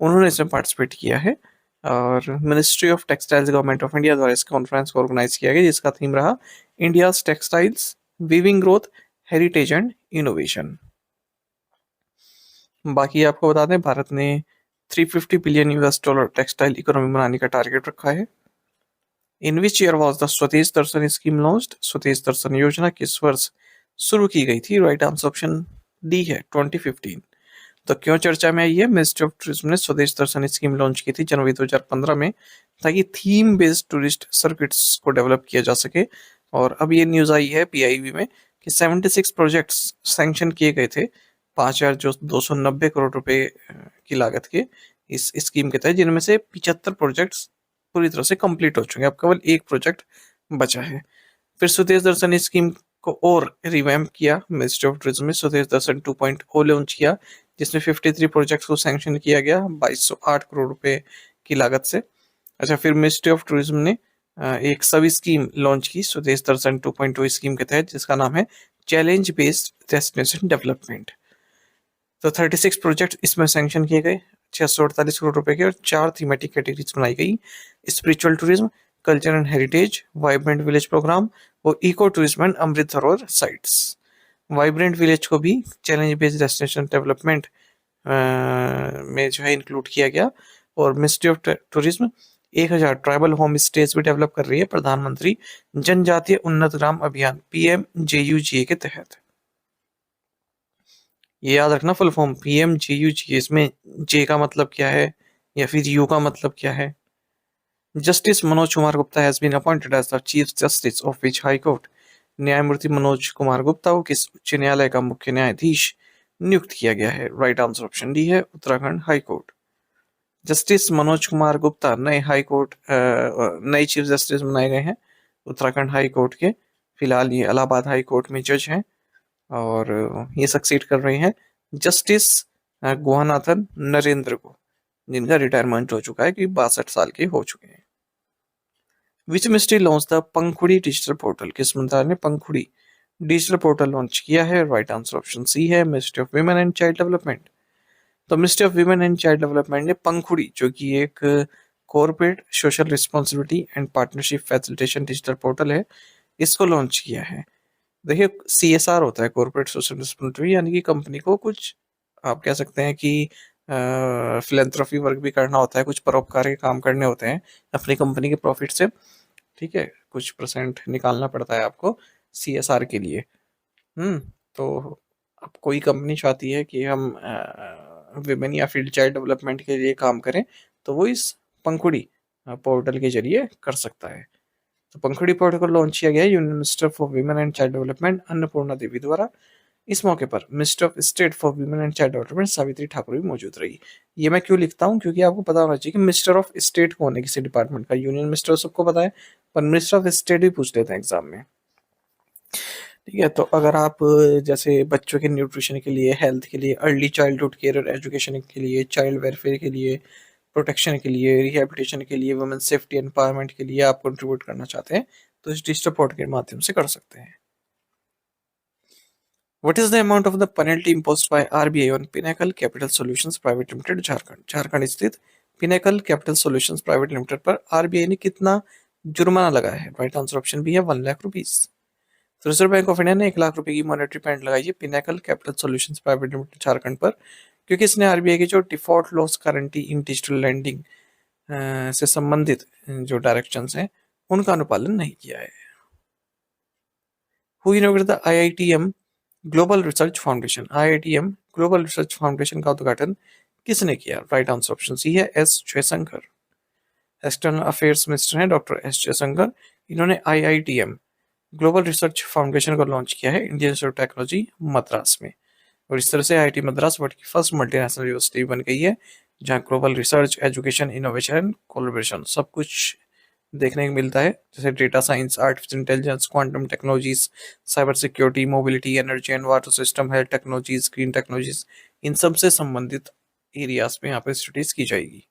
Speaker 1: उन्होंने इसमें पार्टिसिपेट किया है। और ministry of textiles government of India द्वारा इस कॉन्फ्रेंस को ऑर्गेनाइज किया गया, जिसका थीम रहा India's textiles weaving growth, heritage and innovation. बाकी आपको बता दें भारत ने $350 बिलियन टेक्सटाइल इकोनॉमी बनाने का टारगेट रखा है। इन विच ईयर वॉज द स्वदेश दर्शन स्कीम लॉन्च्ड? स्वदेश दर्शन योजना किस वर्ष शुरू की गई थी? राइट आंसर ऑप्शन डी है 2015। तो क्यों चर्चा में आई है? मिनिस्ट्री ऑफ टूरिज्म ने स्वदेश दर्शन स्कीम लॉन्च की थी जनवरी 2015 में, ताकि थीम बेस्ड टूरिस्ट सर्किट्स को डेवलप किया जा सके। और अब ये न्यूज आई है पीआईबी में कि 76 प्रोजेक्ट्स सैंक्शन किए गए थे 5,290 करोड़ रुपए की लागत के इस स्कीम के तहत, जिनमें से 75 प्रोजेक्ट्स पूरी तरह से कंप्लीट हो चुके हैं। अब केवल एक प्रोजेक्ट बचा है। फिर स्वदेश दर्शन स्कीम को और रिवैम्प किया मिनिस्ट्री ऑफ टूरिज्म में, स्वदेश दर्शन 2.0 लॉन्च किया, जिसमें 53 प्रोजेक्ट्स को सैंक्शन किया गया 2208 करोड़ रुपए की लागत से। अच्छा, फिर मिनिस्ट्री ऑफ टूरिज्म ने एक सब स्कीम लॉन्च की स्वदेश दर्शन 2.0 स्कीम के तहत, जिसका नाम है चैलेंज बेस्ड डेस्टिनेशन डेवलपमेंट। तो 36 प्रोजेक्ट इसमें सैंक्शन किए गए 648 करोड़ रुपए के, और 4 थीमेटिक कैटेगरीज बनाई गई: spiritual tourism, culture and heritage, vibrant village programme और eco tourism and Amrit Dharohar sites. Vibrant village को भी चैलेंज बेस्ड डेस्टिनेशन डेवलपमेंट में जो है इंक्लूड किया गया। और ministry of tourism 1000 tribal home stage भी डेवलप कर रही है प्रधानमंत्री जनजातीय उन्नत ग्राम अभियान PMJUGA के तहत। ये याद रखना फुल फॉर्म PMJUGA, इसमें जे का मतलब क्या है या फिर यू का मतलब क्या है। Justice Manoj Kumar Gupta has been appointed as the chief justice of which high court? न्यायमूर्ति मनोज कुमार गुप्ता को किस उच्च न्यायालय का मुख्य न्यायाधीश नियुक्त किया गया है? राइट आंसर ऑप्शन डी है Uttarakhand high court. Justice Manoj Kumar Gupta नए हाई कोर्ट नए चीफ जस्टिस बनाए गए हैं उत्तराखंड हाई कोर्ट के। फिलहाल ये इलाहाबाद हाई कोर्ट में जज हैं और ये सक्सीड कर रहे हैं जस्टिस गुहानाथन नरेंद्र को, जिनका रिटायरमेंट हो चुका है, कि 62 साल के हो चुके हैं। Which ministry launch the Pankhuri digital portal? किस मंत्रालय ने पंखुड़ी डिजिटल पोर्टल लॉन्च किया है? राइट आंसर ऑप्शन सी है ministry of women and child development. तो ministry of women and child development ने पंखुड़ी, जो कि एक corporate social responsibility and partnership facilitation digital portal है, इसको लॉन्च किया है। देखिए, CSR होता है कॉर्पोरेट सोशल रिस्पॉन्सिबिलिटी, यानी कि कंपनी को कुछ आप कह सकते हैं कि फिलेंथ्रोपी वर्क भी करना होता है, कुछ परोपकारी काम करने होते हैं अपनी कंपनी के प्रॉफिट से। ठीक है, कुछ परसेंट निकालना पड़ता है आपको CSR के लिए। तो अब कोई कंपनी चाहती है कि हम विमेन या फिर चाइल्ड डेवलपमेंट के लिए काम करें, तो वो इस पंखुड़ी पोर्टल के जरिए कर सकता है। तो पंखुड़ी पोर्टल को लॉन्च किया गया है union minister for women and child development Annapurna Devi द्वारा। इस मौके पर minister of state for women and child development Savitri Thakur भी मौजूद रही। ये मैं क्यों लिखता हूँ? क्योंकि आपको पता होना चाहिए कि मिनिस्टर ऑफ स्टेट कौन है किसी डिपार्टमेंट का। यूनियन मिनिस्टर सबको पता है, पर मिनिस्टर ऑफ स्टेट भी पूछ लेते हैं एग्जाम में। ठीक है, तो अगर आप जैसे बच्चों के न्यूट्रिशन के लिए, हेल्थ के लिए, अर्ली चाइल्डहुड केयर और एजुकेशन के लिए, चाइल्ड वेलफेयर के लिए, प्रोटेक्शन के लिए, रिहेबिलिटेशन के लिए, वुमेन सेफ्टी एम्पावरमेंट के लिए आप कंट्रीब्यूट करना चाहते हैं, तो इस डिजिटल पोर्टल के माध्यम से कर सकते हैं। What is the amount of the penalty imposed by RBI on Pinnacle Capital Solutions Private Limited Jharkhand? Jharkhand स्थित Pinnacle Capital Solutions Private Limited पर RBI ने कितना जुर्माना लगाया है? राइट आंसर ऑप्शन बी है 1 लाख रुपीस। तो रिजर्व बैंक ऑफ इंडिया ने 1 लाख रुपए की मॉनेटरी पेनल्टी लगाई है Pinnacle Capital Solutions Private Limited Jharkhand पर, क्योंकि इसने आरबीआई की जो default loss guarantee in digital lending से संबंधित जो डायरेक्शंस हैं उनका अनुपालन नहीं किया है। Who inaugurated the IITM global research foundation? IITM global research foundation का उद्घाटन किसने किया? राइट आंसर ऑप्शन सी है S Jaishankar. External affairs minister हैं डॉक्टर S जयशंकर। इन्होंने IITM ग्लोबल रिसर्च फाउंडेशन को लॉन्च किया है Indian Institute of technology Madras में, और इस तरह से IIT मद्रास वर्ल्ड की फर्स्ट मल्टीनेशनल यूनिवर्सिटी बन गई है, जहां global research, education, innovation, collaboration सब कुछ देखने को मिलता है, जैसे data science, artificial intelligence, quantum technologies, cyber security, mobility, energy and water system, health technologies, green technologies, इन सब से संबंधित एरियाज में यहाँ पे स्टडीज की जाएगी।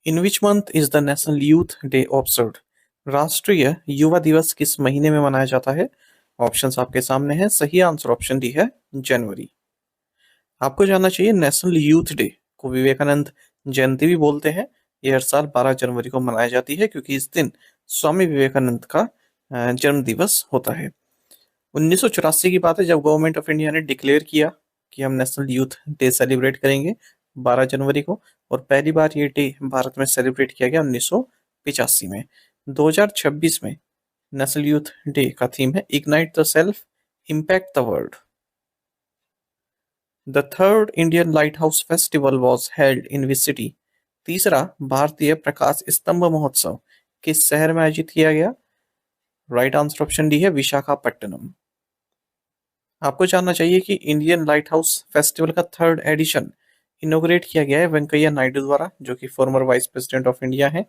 Speaker 1: In which month is the national youth day observed? राष्ट्रीय युवा दिवस किस महीने में मनाया जाता है? ऑप्शंस आपके सामने हैं। सही आंसर ऑप्शन डी है जनवरी। आपको जानना चाहिए नेशनल यूथ डे को विवेकानंद जयंती भी बोलते हैं। ये हर साल 12 जनवरी को मनाई जाती है, क्योंकि इस दिन स्वामी विवेकानंद का जन्म दिवस होता है। 1984 की बात है जब गवर्नमेंट ऑफ इंडिया ने डिक्लेयर किया कि हम नेशनल यूथ डे सेलिब्रेट करेंगे 12 जनवरी को, और पहली बार ये डे भारत में सेलिब्रेट किया गया 1985 में। 2026 में नेशनल यूथ डे का थीम है ignite the self, impact the world. The third Indian light house festival was held in which city? तीसरा भारतीय प्रकाश स्तंभ महोत्सव किस शहर में आयोजित किया गया? राइट आंसर ऑप्शन डी है विशाखापट्टनम। आपको जानना चाहिए कि इंडियन लाइट हाउस फेस्टिवल का थर्ड एडिशन इनोग्रेट किया गया है वेंकैया नायडू द्वारा, जो कि farmer vice president of India हैं,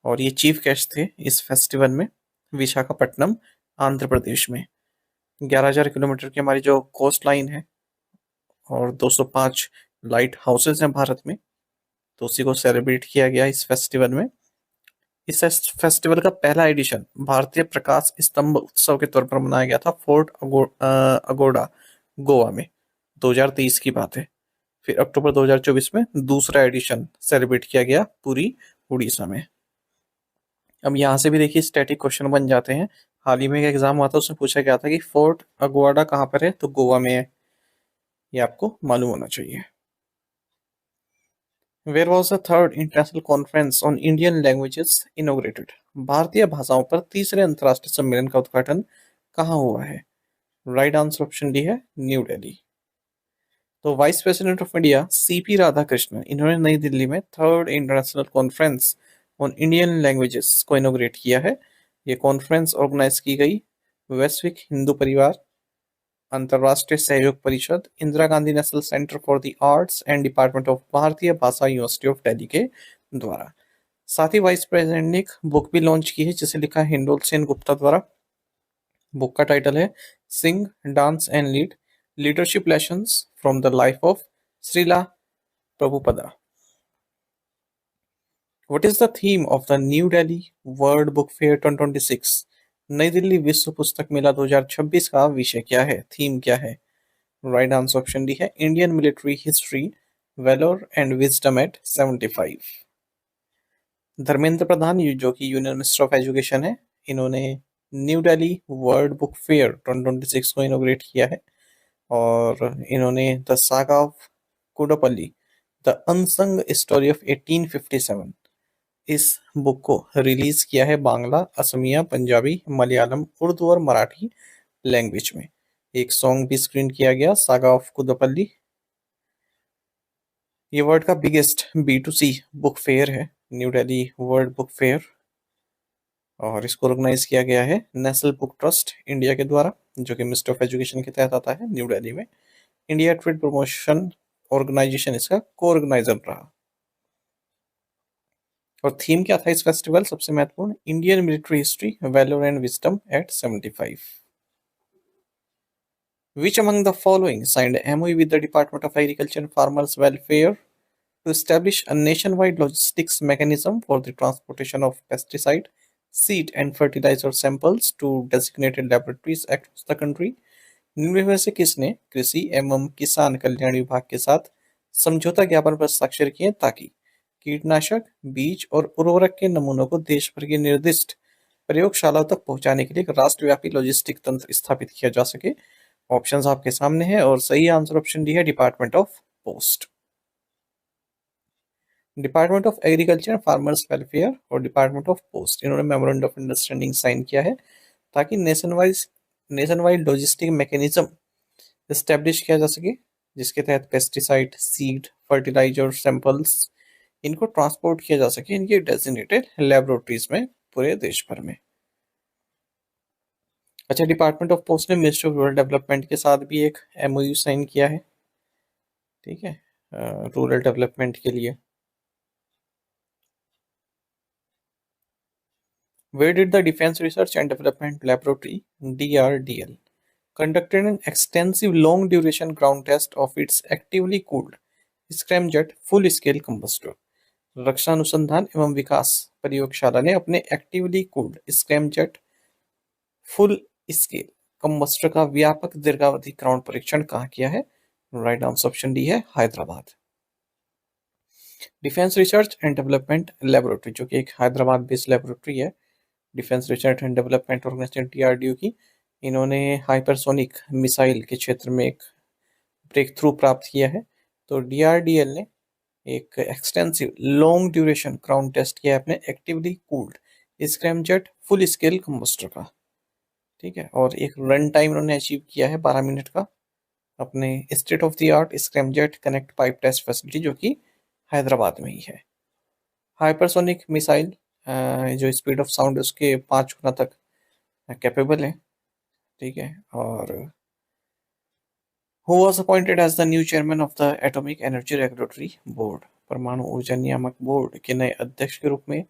Speaker 1: और ये चीफ गेस्ट थे इस फेस्टिवल में, विशाखापट्टनम, आंध्र प्रदेश में। 11,000 किलोमीटर की हमारी जो कोस्ट लाइन है और 205 लाइट हाउसेज हैं भारत में, तो उसी को सेलिब्रेट किया गया इस फेस्टिवल में। इस फेस्टिवल का पहला एडिशन भारतीय प्रकाश स्तंभ उत्सव के तौर पर मनाया गया था फोर्ट अगोडा, गोवा में। 2023 की बात है। फिर अक्टूबर 2024 में दूसरा एडिशन सेलिब्रेट किया गया पूरी उड़ीसा में। अब यहाँ से भी देखिए स्टैटिक क्वेश्चन बन जाते हैं। हाल ही में एक एग्जाम हुआ था, उसमें पूछा गया था कि फोर्ट अगोडा कहाँ पर है, तो गोवा में है। ये आपको मालूम होना चाहिए। Where was the third international conference on Indian languages inaugurated? भारतीय भाषाओं पर तीसरे अंतर्राष्ट्रीय सम्मेलन का उद्घाटन कहाँ हुआ है? राइट आंसर ऑप्शन डी है न्यू दिल्ली। तो vice president of India CP Radhakrishnan, इन्होंने नई दिल्ली में third international conference on Indian languages को इनोग्रेट किया है। ये कॉन्फ्रेंस ऑर्गेनाइज की गई वैश्विक हिंदू परिवार, अंतर्राष्ट्रीय सहयोग परिषद, Indira Gandhi national centre for the arts and department of भारतीय भाषा यूनिवर्सिटी ऑफ दिल्ली के द्वारा। साथ ही वाइस प्रेसिडेंट ने एक बुक भी लॉन्च की है जिसे लिखा है हिंडोल सेन गुप्ता द्वारा। बुक का टाइटल है sing, dance and lead, leadership lessons from the life of Srila Prabhupada. What is the theme of the New Delhi World Book Fair 2026? नई दिल्ली विश्व पुस्तक मेला 2026 का विषय क्या है, थीम क्या है? राइट आंसर ऑप्शन डी है Indian military history, valour and wisdom at 75। Dharmendra Pradhan, जो कि यूनियन मिनिस्टर ऑफ एजुकेशन है, इन्होंने new Delhi world book fair 2026 को इनोग्रेट किया है, और इन्होंने the saga of Kudapalli, the unsung story of 1857, इस बुक को रिलीज किया है बांग्ला, असमिया, पंजाबी, मलयालम, उर्दू और मराठी लैंग्वेज में। एक सॉन्ग भी स्क्रीन किया गया सागा ऑफ कुदपल्ली। ये वर्ल्ड का बिगेस्ट B2C बुक फेयर है, new Delhi world book fair, और इसको ऑर्गेनाइज किया गया है नेशनल बुक ट्रस्ट इंडिया के द्वारा, जो कि मिनिस्ट्री ऑफ एजुकेशन के तहत आता है न्यू दिल्ली में। इंडिया ट्रेड प्रमोशन ऑर्गेनाइजेशन इसका को ऑर्गेनाइजर रहा। और थीम क्या था इस फेस्टिवल, सबसे महत्वपूर्ण, Indian military history, valour and wisdom at 75। Which among the following signed MOU with the Department of Agriculture and Farmers Welfare to establish a nationwide logistics mechanism for the transportation of pesticide, seed and fertilizer samples to designated laboratories across the country? निम्न में से किसने कृषि एवं किसान कल्याण विभाग के साथ समझौता ज्ञापन पर हस्ताक्षर किए ताकि कीटनाशक, बीज और उर्वरक के नमूनों को देश भर की निर्दिष्ट प्रयोगशालाओं तक पहुंचाने के लिए एक राष्ट्रव्यापी लॉजिस्टिक तंत्र स्थापित किया जा सके? ऑप्शंस आपके सामने हैं, और सही आंसर ऑप्शन डी है department of post. Department of agriculture, farmers welfare और डिपार्टमेंट ऑफ पोस्ट, इन्होंने मेमोरेंडम ऑफ अंडरस्टैंडिंग साइन किया है ताकि nation wide logistic mechanism establish किया जा सके, जिसके तहत पेस्टिसाइड, सीड, फर्टिलाइजर सैंपल्स, इनको ट्रांसपोर्ट किया जा सके इनकी डेजिग्नेटेड लेबोरेटरीज में पूरे देश भर में। अच्छा, डिपार्टमेंट ऑफ पोस्ट ने मिनिस्ट्री ऑफ रूरल डेवलपमेंट के साथ भी एक MOU साइन किया है, ठीक है, रूरल डेवलपमेंट के लिए। Where did the Defense Research and Development Laboratory (DRDL) conducted an extensive long-duration ground test of its actively cooled scramjet full-scale combustor? रक्षा अनुसंधान एवं विकास प्रयोगशाला ने अपने actively cooled scramjet full scale combustor का व्यापक दीर्घावधि ग्राउंड परीक्षण कहाँ किया है? राइट आंसर ऑप्शन डी है Hyderabad. Defence research and development laboratory, जो कि एक हैदराबाद बेस्ड लेबोरेटरी है, defence research and development organisation DRDO की, इन्होंने हाइपरसोनिक मिसाइल के क्षेत्र में एक ब्रेक थ्रू प्राप्त किया है। तो DRDL ने एक extensive long duration ground test किया है अपने actively cooled scramjet full scale combustor का। ठीक है, और एक रन टाइम उन्होंने अचीव किया है 12 मिनट का अपने state of the art scramjet connect pipe test facility, जो कि हैदराबाद में ही है। हाइपरसोनिक मिसाइल, जो स्पीड ऑफ साउंड उसके 5 गुना तक कैपेबल है। ठीक है, और who was appointed as the new chairman of the atomic energy regulatory board, परमाणु ऊर्जा नियामक बोर्ड के नए अध्यक्ष के रूप में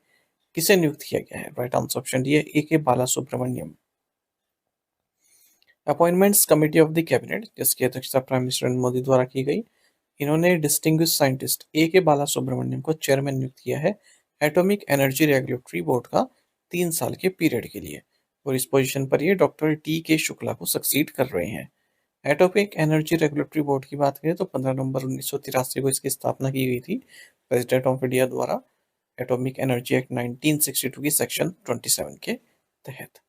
Speaker 1: किसे नियुक्त किया गया है? राइट आंसर ऑप्शन डी है A K Bala Subramaniam. Appointments committee of the cabinet, जिसकी अध्यक्षता प्राइम मिनिस्टर नरेंद्र मोदी द्वारा की गई, इन्होंने डिस्टिंग्विश साइंटिस्ट ए के बाला सुब्रमण्यम को चेयरमैन नियुक्त किया है एटॉमिक एनर्जी रेगुलेटरी बोर्ड का 3 साल के पीरियड के लिए, और इस पोजीशन पर ये डॉक्टर टी के शुक्ला को सक्सीड कर रहे हैं। एटॉमिक एनर्जी रेगुलेटरी बोर्ड की बात करें तो 15 नवंबर 1983 को इसकी स्थापना की गई थी प्रेसिडेंट ऑफ इंडिया द्वारा एटॉमिक एनर्जी एक्ट 1962 की सेक्शन 27 के तहत।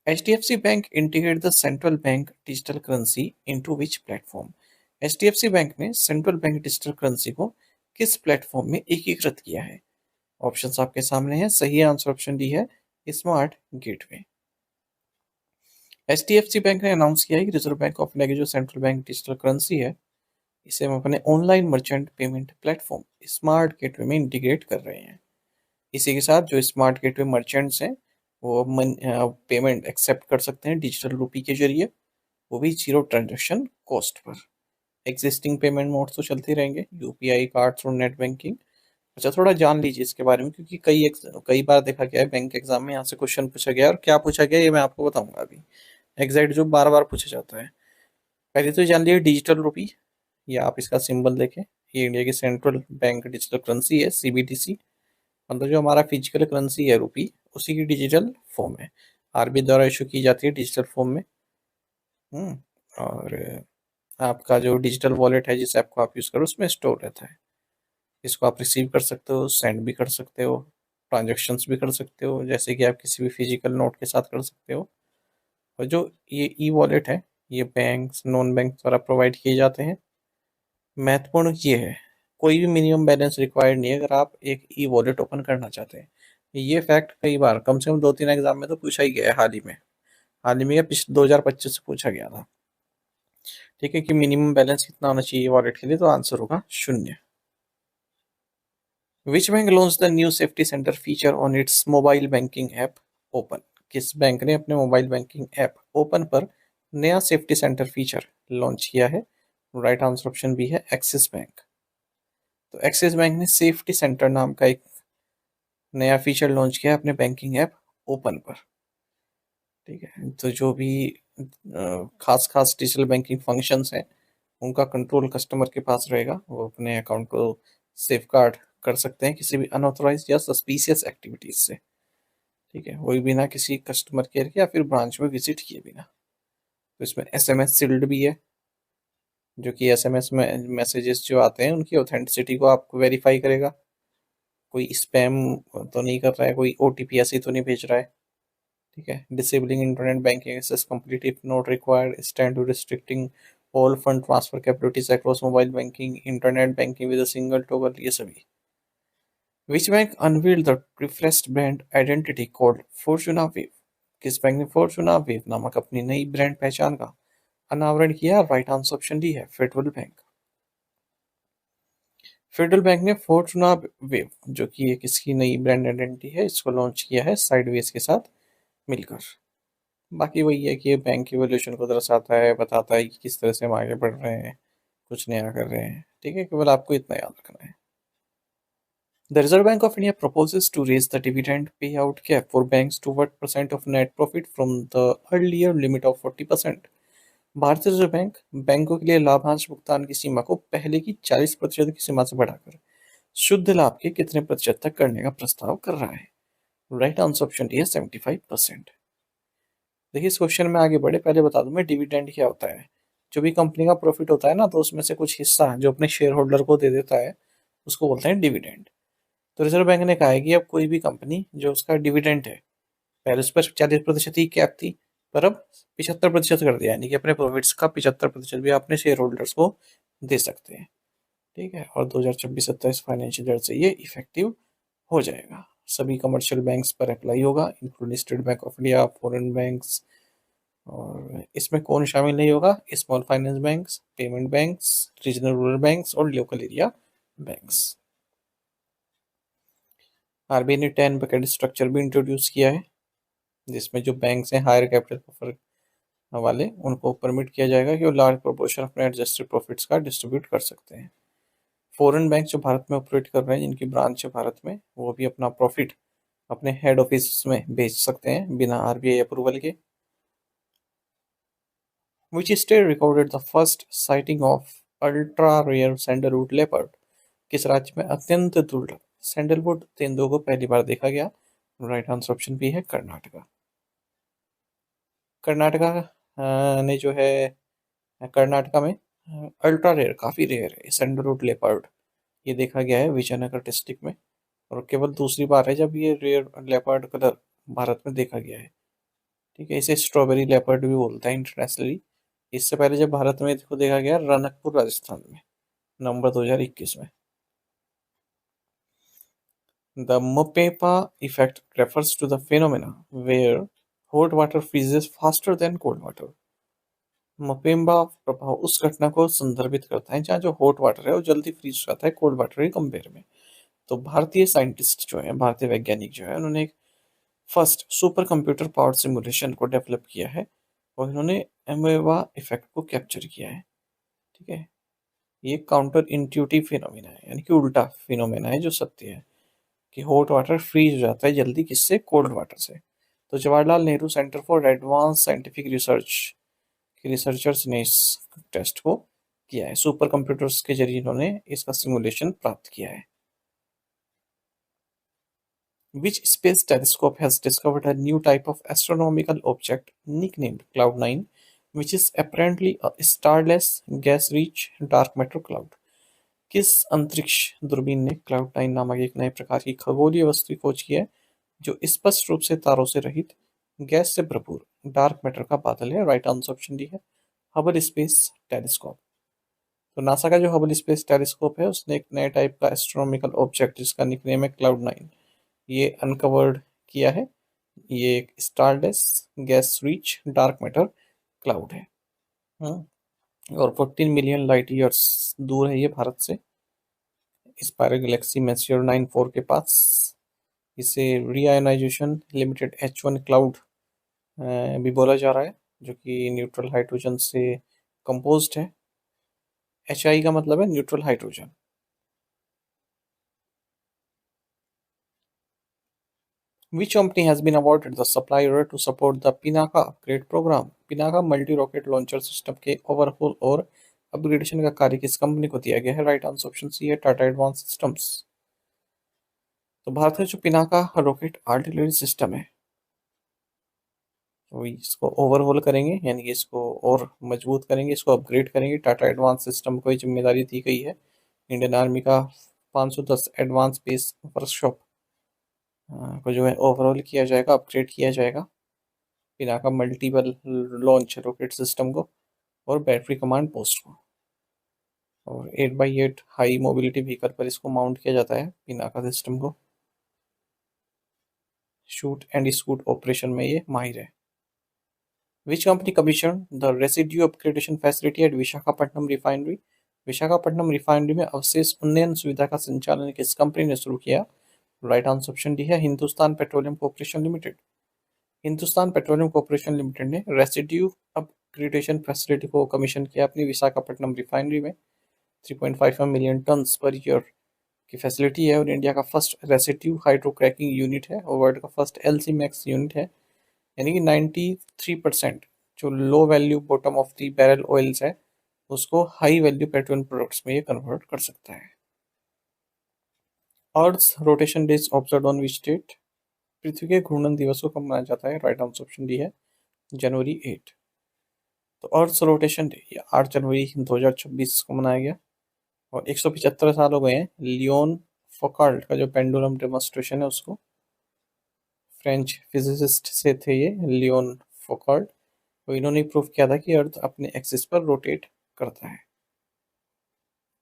Speaker 1: HDFC Bank integrate the central bank digital currency into which platform? HDFC bank ने सेंट्रल बैंक डिजिटल करेंसी को किस प्लेटफॉर्म में एकीकृत किया है? ऑप्शंस आपके सामने हैं। सही आंसर ऑप्शन डी है स्मार्ट गेटवे। HDFC बैंक ने अनाउंस किया है कि रिजर्व बैंक ऑफ इंडिया की जो सेंट्रल बैंक डिजिटल करेंसी है, इसे हम अपने online merchant payment platform smart gateway में इंटीग्रेट कर रहे हैं। इसी के साथ जो स्मार्ट गेटवे मर्चेंट्स हैं वो पेमेंट एक्सेप्ट कर सकते हैं डिजिटल रूपी के जरिए, वो भी 0 transaction cost per. Existing payment mode तो चलते रहेंगे, यूपीआई, कार्ड्स और नेट बैंकिंग। अच्छा, थोड़ा जान लीजिए इसके बारे में, क्योंकि कई बार देखा गया है बैंक एग्जाम में यहाँ से क्वेश्चन पूछा गया है, और क्या पूछा गया ये मैं आपको बताऊंगा अभी। एग्जैक्ट जो बार बार पूछा जाता है, पहले तो जान लीजिए डिजिटल रूपी, या आप इसका सिंबल देखें, ये इंडिया की सेंट्रल बैंक डिजिटल करेंसी है, CBDC। मतलब जो हमारा फिजिकल करेंसी है रूपी, उसी की डिजिटल फॉर्म है, आरबीआई द्वारा इशू की जाती है डिजिटल फॉर्म में। और आपका जो डिजिटल वॉलेट है जिस ऐप को आप यूज़ करो उसमें स्टोर रहता है। इसको आप रिसीव कर सकते हो, सेंड भी कर सकते हो, ट्रांजेक्शन्स भी कर सकते हो, जैसे कि आप किसी भी फिजिकल नोट के साथ कर सकते हो। और जो ये ई वॉलेट है, ये बैंक नॉन बैंक द्वारा प्रोवाइड किए जाते हैं। महत्वपूर्ण ये है, कोई भी मिनिमम बैलेंस रिक्वायर्ड नहीं है अगर आप एक ई वॉलेट ओपन करना चाहते हैं। ये फैक्ट कई बार, कम से कम 2-3 एग्जाम में तो पूछा ही गया है। हाल ही में या पिछले 2025 से पूछा गया था। ठीक है, कि मिनिमम बैलेंस कितना होना चाहिए वॉलेट के लिए, तो आंसर होगा 0। Which bank launch the new safety centre feature on it's mobile banking app open? किस बैंक ने अपने मोबाइल बैंकिंग ऐप ओपन पर नया सेफ्टी सेंटर फीचर लॉन्च किया है? राइट आंसर ऑप्शन बी है एक्सिस बैंक। तो एक्सिस बैंक ने सेफ्टी सेंटर नाम का एक नया फीचर लॉन्च किया है अपने बैंकिंग ऐप ओपन पर। ठीक है, तो जो भी खास खास डिजिटल बैंकिंग फंक्शंस हैं उनका कंट्रोल कस्टमर के पास रहेगा, वो अपने अकाउंट को सेफ गार्ड कर सकते हैं किसी भी अनऑथराइज या सस्पिशियस एक्टिविटीज से। ठीक है, वही बिना किसी कस्टमर केयर के या फिर ब्रांच में विजिट किए बिना। तो इसमें SMS सील्ड भी है, जो कि SMS में मैसेजेस जो आते हैं उनकी ऑथेंटिसिटी को आपको वेरीफाई करेगा, कोई स्पैम तो नहीं कर रहा है, कोई OTP ऐसे तो नहीं भेज रहा है। ठीक है, disabling internet banking access complete if not required, stand to restricting all fund transfer capabilities across mobile banking, internet banking with a single toggle, ये सभी। Which bank unveiled the refreshed brand identity called Fortuna Wave? किस bank ने Fortuna Wave नामक अपनी नई brand पहचान का अनावरण किया? राइट आंसर ऑप्शन डी है फेडरल बैंक। फेडरल बैंक ने फॉर्चूना वेव, जो कि एक इसकी नई ब्रांड आइडेंटिटी है, इसको लॉन्च किया है साइडवेज के साथ मिलकर। बाकी वही है कि ये बैंक की वैल्यूएशन को दर्शाता है, बताता है कि किस तरह से हम आगे बढ़ रहे हैं, कुछ नया कर रहे हैं। ठीक है, केवल आपको इतना याद रखना है। The Reserve Bank of India proposes to raise the dividend payout cap for banks to what percent of net profit from the earlier limit of 40%? भारतीय रिजर्व बैंक बैंकों के लिए लाभांश भुगतान की सीमा को पहले की 40% की सीमा से बढ़ाकर शुद्ध लाभ के कितने प्रतिशत तक करने का प्रस्ताव कर रहा है? राइट आंसर ऑप्शन डी है 75%। देखिए, इस क्वेश्चन में आगे बढ़े पहले बता दूं मैं डिविडेंड क्या होता है। जो भी कंपनी का प्रॉफिट होता है ना, तो उसमें से कुछ हिस्सा जो अपने शेयर होल्डर को दे देता है उसको बोलते हैं डिविडेंड। तो रिजर्व बैंक ने कहा है कि अब कोई भी कंपनी जो उसका डिविडेंड है, पहले उस पर 40% ही कैप थी, पर अब 75% कर दिया, यानी कि अपने प्रॉफिट्स का 75% भी अपने शेयर होल्डर्स को दे सकते हैं। ठीक है, और 2026-27 फाइनेंशियल ईयर से ये इफेक्टिव हो जाएगा। सभी कमर्शियल बैंक्स पर अप्लाई होगा, including state bank of India, foreign banks. और इसमें कौन शामिल नहीं होगा? Small finance banks, payment banks, regional rural banks और लोकल एरिया बैंक्स। आरबीआई ने 10 बकेट स्ट्रक्चर भी इंट्रोड्यूस किया है, जिसमें जो बैंक्स हैं हायर कैपिटल बफर वाले, उनको परमिट किया जाएगा कि वो लार्ज प्रोपोर्शन अपने एडजस्टेड प्रॉफिट्स का डिस्ट्रीब्यूट कर सकते हैं। फॉरेन बैंक जो भारत में ऑपरेट कर रहे हैं, जिनकी ब्रांच है भारत में, वो भी अपना प्रॉफिट अपने हेड ऑफिस में भेज सकते हैं बिना आरबीआई अप्रूवल के। Which state recorded the first sighting of ultra rare sandalwood leopard? किस राज्य में अत्यंत दुर्लभ सैंडलवुड तेंदुओं को पहली बार देखा गया? राइट आंसर ऑप्शन बी है कर्नाटका। कर्नाटका ने जो है, कर्नाटका में अल्ट्रा रेयर, काफी रेयर है सैंडलवुड लेपर्ड, ये देखा गया है विजयनगर डिस्ट्रिक्ट में। और केवल दूसरी बार है जब ये रेयर लेपर्ड कलर भारत में देखा गया है। ठीक है, इसे स्ट्रॉबेरी लेपर्ड भी बोलते हैं इंटरनेशनली। इससे पहले जब भारत में इसको देखा गया रनकपुर राजस्थान में, नवंबर 2021 में। The Mopepa effect refers to the phenomena where hot water freezes faster than cold water. मोपेम्बा प्रभाव उस घटना को संदर्भित करता है जहाँ जो हॉट वाटर है वो जल्दी फ्रीज हो जाता है कोल्ड वाटर के कंपेयर में। तो भारतीय साइंटिस्ट जो है, भारतीय वैज्ञानिक जो है, उन्होंने एक first super computer powered simulation को डेवलप किया है और इन्होंने एमोएबा इफेक्ट को कैप्चर किया है। ठीक है, ये काउंटर इंट्यूटिव फिनोमेना है, यानी कि उल्टा फिनोमेना है जो सत्य है कि हॉट वाटर फ्रीज हो जाता है जल्दी, किससे? कोल्ड वाटर से। तो Jawaharlal Nehru centre for advance scientific research के रिसर्चर्स ने इस टेस्ट को किया है, सुपर कंप्यूटर्स के जरिए इन्होंने इसका सिमुलेशन प्राप्त किया है। Which space telescope has discovered a new type of astronomical object nicknamed Cloud9, which is apparently a starless, gas-rich dark matter cloud? किस अंतरिक्ष दूरबीन ने क्लाउड 9 नामक एक नए प्रकार की खगोलीय वस्तु की खोज की है जो स्पष्ट रूप से तारों से रहित, गैस से भरपूर डार्क मैटर का बादल है? राइट आंसर ऑप्शन डी है हबल स्पेस टेलीस्कोप। तो नासा का जो हबल स्पेस टेलीस्कोप है, उसने एक नए टाइप का एस्ट्रोनॉमिकल ऑब्जेक्ट जिसका निकनेम है क्लाउड 9, ये अनकवर्ड किया है। ये एक starless, gas rich dark matter cloud है। और 14 मिलियन लाइट ईयर्स दूर है ये भारत से, स्पाइरल गैलेक्सी मेसियर 94 के पास। इसे रीआयोनाइजेशन लिमिटेड H1 क्लाउड भी बोला जा रहा है, जो कि न्यूट्रल हाइड्रोजन से कंपोज्ड है। HI का मतलब है neutral hydrogen. Which company has been awarded the supply order to support the Pinaka upgrade program? Pinaka multi rocket launcher system के ओवरहोल और अपग्रेडेशन का कार्य किस कंपनी को दिया गया है? राइट आंसर ऑप्शन सी है टाटा एडवांस सिस्टम्स। तो भारत में जो पिनाका रॉकेट आर्टिलरी सिस्टम है, तो इसको ओवरहोल करेंगे, यानी कि इसको और मजबूत करेंगे, इसको अपग्रेड करेंगे। टाटा एडवांस सिस्टम को ये जिम्मेदारी दी गई है। इंडियन आर्मी का 510 एडवांस बेस वर्कशॉप को जो है ओवरऑल किया जाएगा, अपग्रेड किया जाएगा Pinaka multiple launch rocket system को और बैटरी कमांड पोस्ट को। और 8x8 हाई मोबिलिटी व्हीकल पर इसको माउंट किया जाता है पिनाका सिस्टम को। शूट एंड स्कूट ऑपरेशन में ये माहिर है। Which company commission the residue upgradation facility eight Visakhapatnam refinery? Visakhapatnam refinery में अवशेष उन्नयन सुविधा का संचालन किस कंपनी ने शुरू किया? राइट आंसर ऑप्शन डी है Hindustan petroleum corporation limited. Hindustan petroleum corporation limited ने रेसिड्यू अपग्रेडेशन फैसिलिटी को कमीशन किया अपनी विशाखापट्टनम रिफाइनरी में। 3.51 मिलियन टन पर ईयर की फैसिलिटी है और इंडिया का फर्स्ट रेसिड्यू हाइड्रोक्रैकिंग यूनिट है और वर्ल्ड का फर्स्ट LC मैक्स यूनिट है, यानी कि 93% जो low value bottom of the barrel oils है उसको हाई वैल्यू पेट्रोलियम प्रोडक्ट्स में ये कन्वर्ट कर सकता है। Earth rotation days observe on which date? पृथ्वी के घूर्णन दिवस को कब मनाया जाता है? राइट आंसर ऑप्शन डी है जनवरी 8। तो अर्थ रोटेशन डे ये 8 जनवरी 2026 को मनाया गया और 175 साल हो गए हैं लियोन फोकाल्ट का जो पेंडुलम डेमोन्स्ट्रेशन है उसको। फ्रेंच फिजिसिस्ट से थे ये लियोन फोकाल्ट, तो इन्होंने प्रूव किया था कि अर्थ अपने एक्सिस पर रोटेट करता है।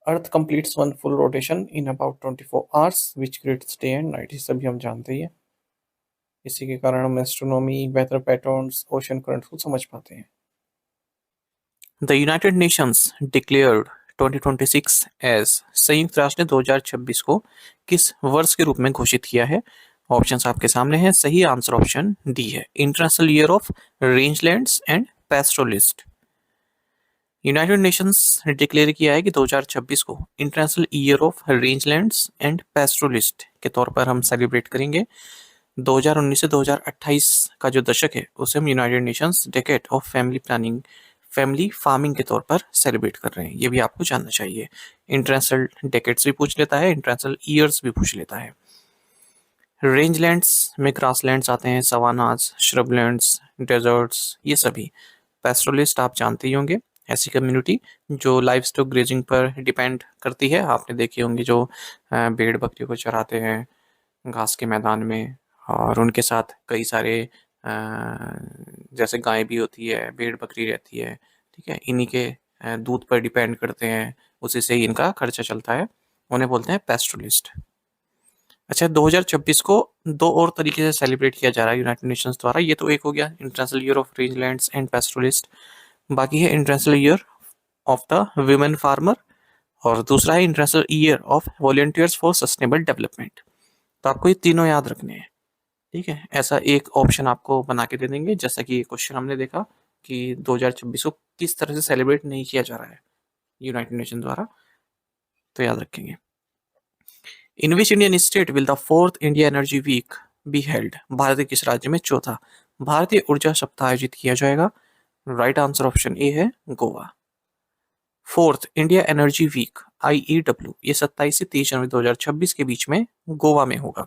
Speaker 1: Earth completes one full rotation in about 24 hours which creates day and night, ये सभी हम जानते ही हैं। इसी के कारण हम astronomy, weather patterns, ocean currents को समझ पाते हैं। The United Nations declared 2026 as, संयुक्त राष्ट्र ने 2026 को किस वर्ष के रूप में घोषित किया है? ऑप्शंस आपके सामने हैं। सही आंसर ऑप्शन डी है, international year of rangelands and pastoralist. United nations ने डिक्लेयर किया है कि 2026 को international year of rangelands and pastoralist के तौर पर हम सेलिब्रेट करेंगे। 2019 से 2028 का जो दशक है उसे हम United Nations decade of family planning, family farming के तौर पर सेलिब्रेट कर रहे हैं। ये भी आपको जानना चाहिए। इंटरनेशनल डेकेड्स भी पूछ लेता है, इंटरनेशनल ईयर्स भी पूछ लेता है। रेंजलैंड्स में ग्रासलैंड्स आते हैं, सवानास, श्रबलैंड्स, डेजर्ट्स, ये सभी। पैस्टोरलिस्ट आप जानते ही होंगे, ऐसी कम्युनिटी जो लाइव स्टॉक ग्रेजिंग पर डिपेंड करती है। आपने देखे होंगे जो भेड़ बकरियों को चराते हैं घास के मैदान में, और उनके साथ कई सारे जैसे गाय भी होती है, भेड़ बकरी रहती है, ठीक है, इन्हीं के दूध पर डिपेंड करते हैं, उसी से ही इनका खर्चा चलता है, उन्हें बोलते हैं पैस्टोरलिस्ट। अच्छा, 2026 को दो और तरीके से सेलिब्रेट किया जा रहा है यूनाइटेड नेशंस द्वारा। ये तो एक हो गया international year of rangelands and pastoralist, बाकी है international year of the women farmer, और दूसरा है international year of volunteers for sustainable development. तो आपको ये तीनों याद रखने हैं, ठीक है। ऐसा एक ऑप्शन आपको बना के दे देंगे, जैसा कि ये क्वेश्चन हमने देखा कि 2026 को किस तरह से सेलिब्रेट नहीं किया जा रहा है यूनाइटेड नेशन द्वारा, तो याद रखेंगे। In which Indian state will the 4th India energy week be held, भारत के किस राज्य में चौथा भारतीय ऊर्जा सप्ताह आयोजित किया जाएगा? राइट आंसर ऑप्शन ए है, Goa. 4th India energy Week IEW ये 27 से 30 जनवरी 2026 के बीच में गोवा में होगा।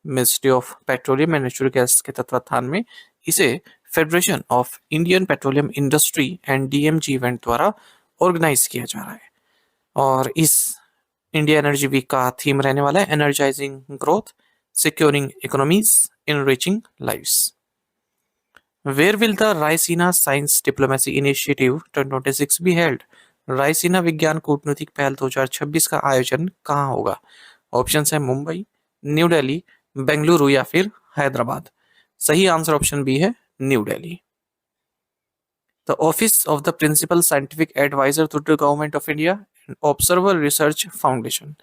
Speaker 1: Ministry of Petroleum and Natural Gas के तत्वाधान में इसे Federation of Indian Petroleum Industry and DMG event द्वारा ऑर्गेनाइज किया जा रहा है। और इस इंडिया एनर्जी वीक का थीम रहने वाला है energising growth, securing economies, enriching lives. Where will the Raisina science diplomacy initiative 2026 be held? Raisina विज्ञान कूटनीतिक पहल 2026 का आयोजन कहाँ होगा? ऑप्शन है मुंबई, न्यू दिल्ली, बेंगलुरु या फिर हैदराबाद। सही आंसर ऑप्शन बी है, new Delhi. The office of the principal scientific adviser to the government of India and observer research foundation,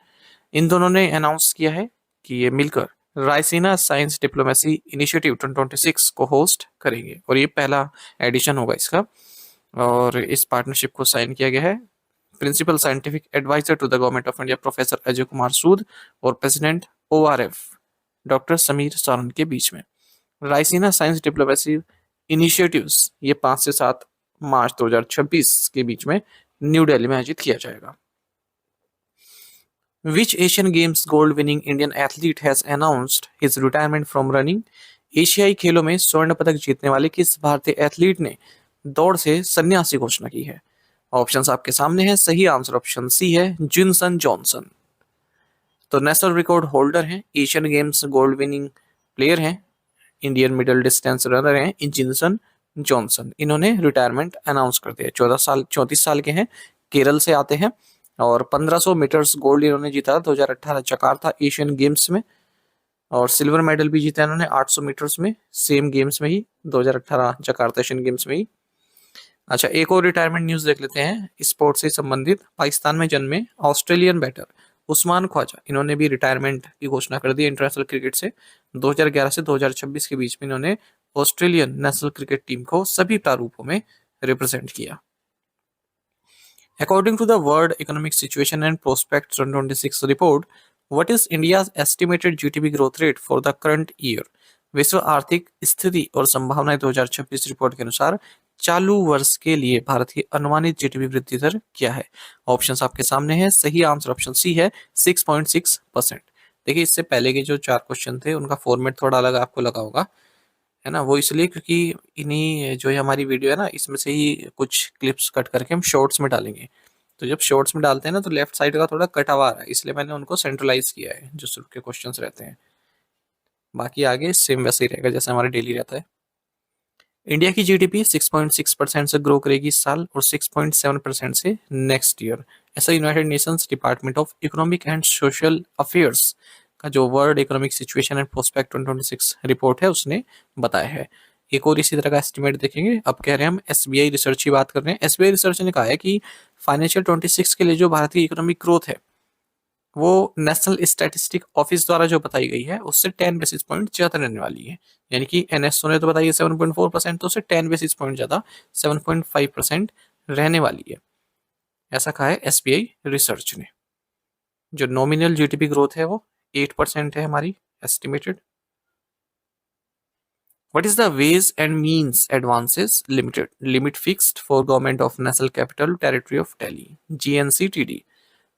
Speaker 1: इन दोनों ने अनाउंस किया है कि ये मिलकर रायसीना साइंस डिप्लोमेसी इनिशिएटिव 2026 को होस्ट करेंगे, और ये पहला एडिशन होगा इसका। और इस पार्टनरशिप को साइन किया गया है principal scientific adviser to the government of India professor Ajay Kumar Sood और president ORF doctor Sameer Saran के बीच में। रायसीना साइंस डिप्लोमेसी इनिशिएटिव्स ये 5 से 7 मार्च 2026 के बीच में न्यू दिल्ली में आयोजित किया जाएगा। Which Asian Games gold winning Indian athlete has announced his retirement from running? एशियाई खेलों में स्वर्ण पदक जीतने वाले किस भारतीय एथलीट ने दौड़ से संन्यास की घोषणा की है? ऑप्शंस आपके सामने हैं। सही आंसर ऑप्शन सी है, जिनसन जॉनसन। तो नेशनल रिकॉर्ड होल्डर हैं, Asian games gold winning player हैं, इंडियन मिडल डिस्टेंस रनर हैं जिनसन जॉनसन। इन्होंने रिटायरमेंट अनाउंस कर दिया। 34 साल के हैं, केरल से आते हैं, और 1500 मीटर्स गोल्ड इन्होंने जीता 2018 जकार्ता एशियन गेम्स में, और सिल्वर मेडल भी जीता इन्होंने 800 मीटर्स में, सेम गेम्स में ही 2018 जकार्ता एशियन गेम्स में ही। अच्छा, एक और रिटायरमेंट न्यूज देख लेते हैं स्पोर्ट्स से संबंधित। पाकिस्तान में जन्मे ऑस्ट्रेलियन बैटर उस्मान ख्वाजा, इन्होंने भी रिटायरमेंट की घोषणा कर दी इंटरनेशनल क्रिकेट से। 2011 से 2026 के बीच में इन्होंने ऑस्ट्रेलियन नेशनल क्रिकेट टीम को सभी प्रारूपों में रिप्रेजेंट किया। According to the World Economic Situation and Prospects 2026 report, what is India's estimated GDP growth rate for the current year? विश्व आर्थिक स्थिति और संभावनाएं 2026 रिपोर्ट के अनुसार चालू वर्ष के लिए भारत की अनुमानित GDP वृद्धि दर क्या है? ऑप्शंस आपके सामने हैं। सही आंसर ऑप्शन सी है, 6.6%। देखिए, इससे पहले के जो 4 क्वेश्चन थे उनका फॉर्मेट थोड़ा अलग आपको लगा होगा, है ना। वो इसलिए क्योंकि इन्हीं जो हमारी वीडियो है ना, इसमें से ही कुछ क्लिप्स कट करके हम शॉर्ट्स में डालेंगे। तो जब शॉर्ट्स में डालते हैं ना, तो लेफ्ट साइड का थोड़ा कटा हुआ है, इसलिए मैंने उनको सेंट्रलाइज किया है जो शुरू के क्वेश्चंस रहते हैं। बाकी आगे सेम वैसे ही रहेगा जैसे हमारा डेली रहता है। इंडिया की GDP 6.6% से ग्रो करेगी इस साल, और 6.7% से नेक्स्ट ईयर। ऐसा United Nations department of economic and social affairs का जो world economic situation and prospect 2026 report है उसने बताया है। एक और इसी तरह का एस्टिमेट देखेंगे। अब कह रहे हैं हम एसबीआई रिसर्च की बात कर रहे हैं। एसबीआई रिसर्च ने कहा है कि फाइनेंशियल 26 के लिए जो भारत की इकोनॉमिक ग्रोथ है वो नेशनल स्टैटिस्टिक ऑफिस द्वारा जो बताई गई है उससे 10 बेसिस पॉइंट ज्यादा रहने वाली है। यानी कि एनएसओ ने तो बताई है 7.4%, तो उससे 10 बेसिस पॉइंट ज्यादा 7.5% रहने वाली है, ऐसा कहा है एसबीआई रिसर्च ने। जो नॉमिनल जीडीपी ग्रोथ है वो 8% है हमारी estimated. What is the ways and means advances limit fixed for government of National Capital Territory of Delhi GNCTD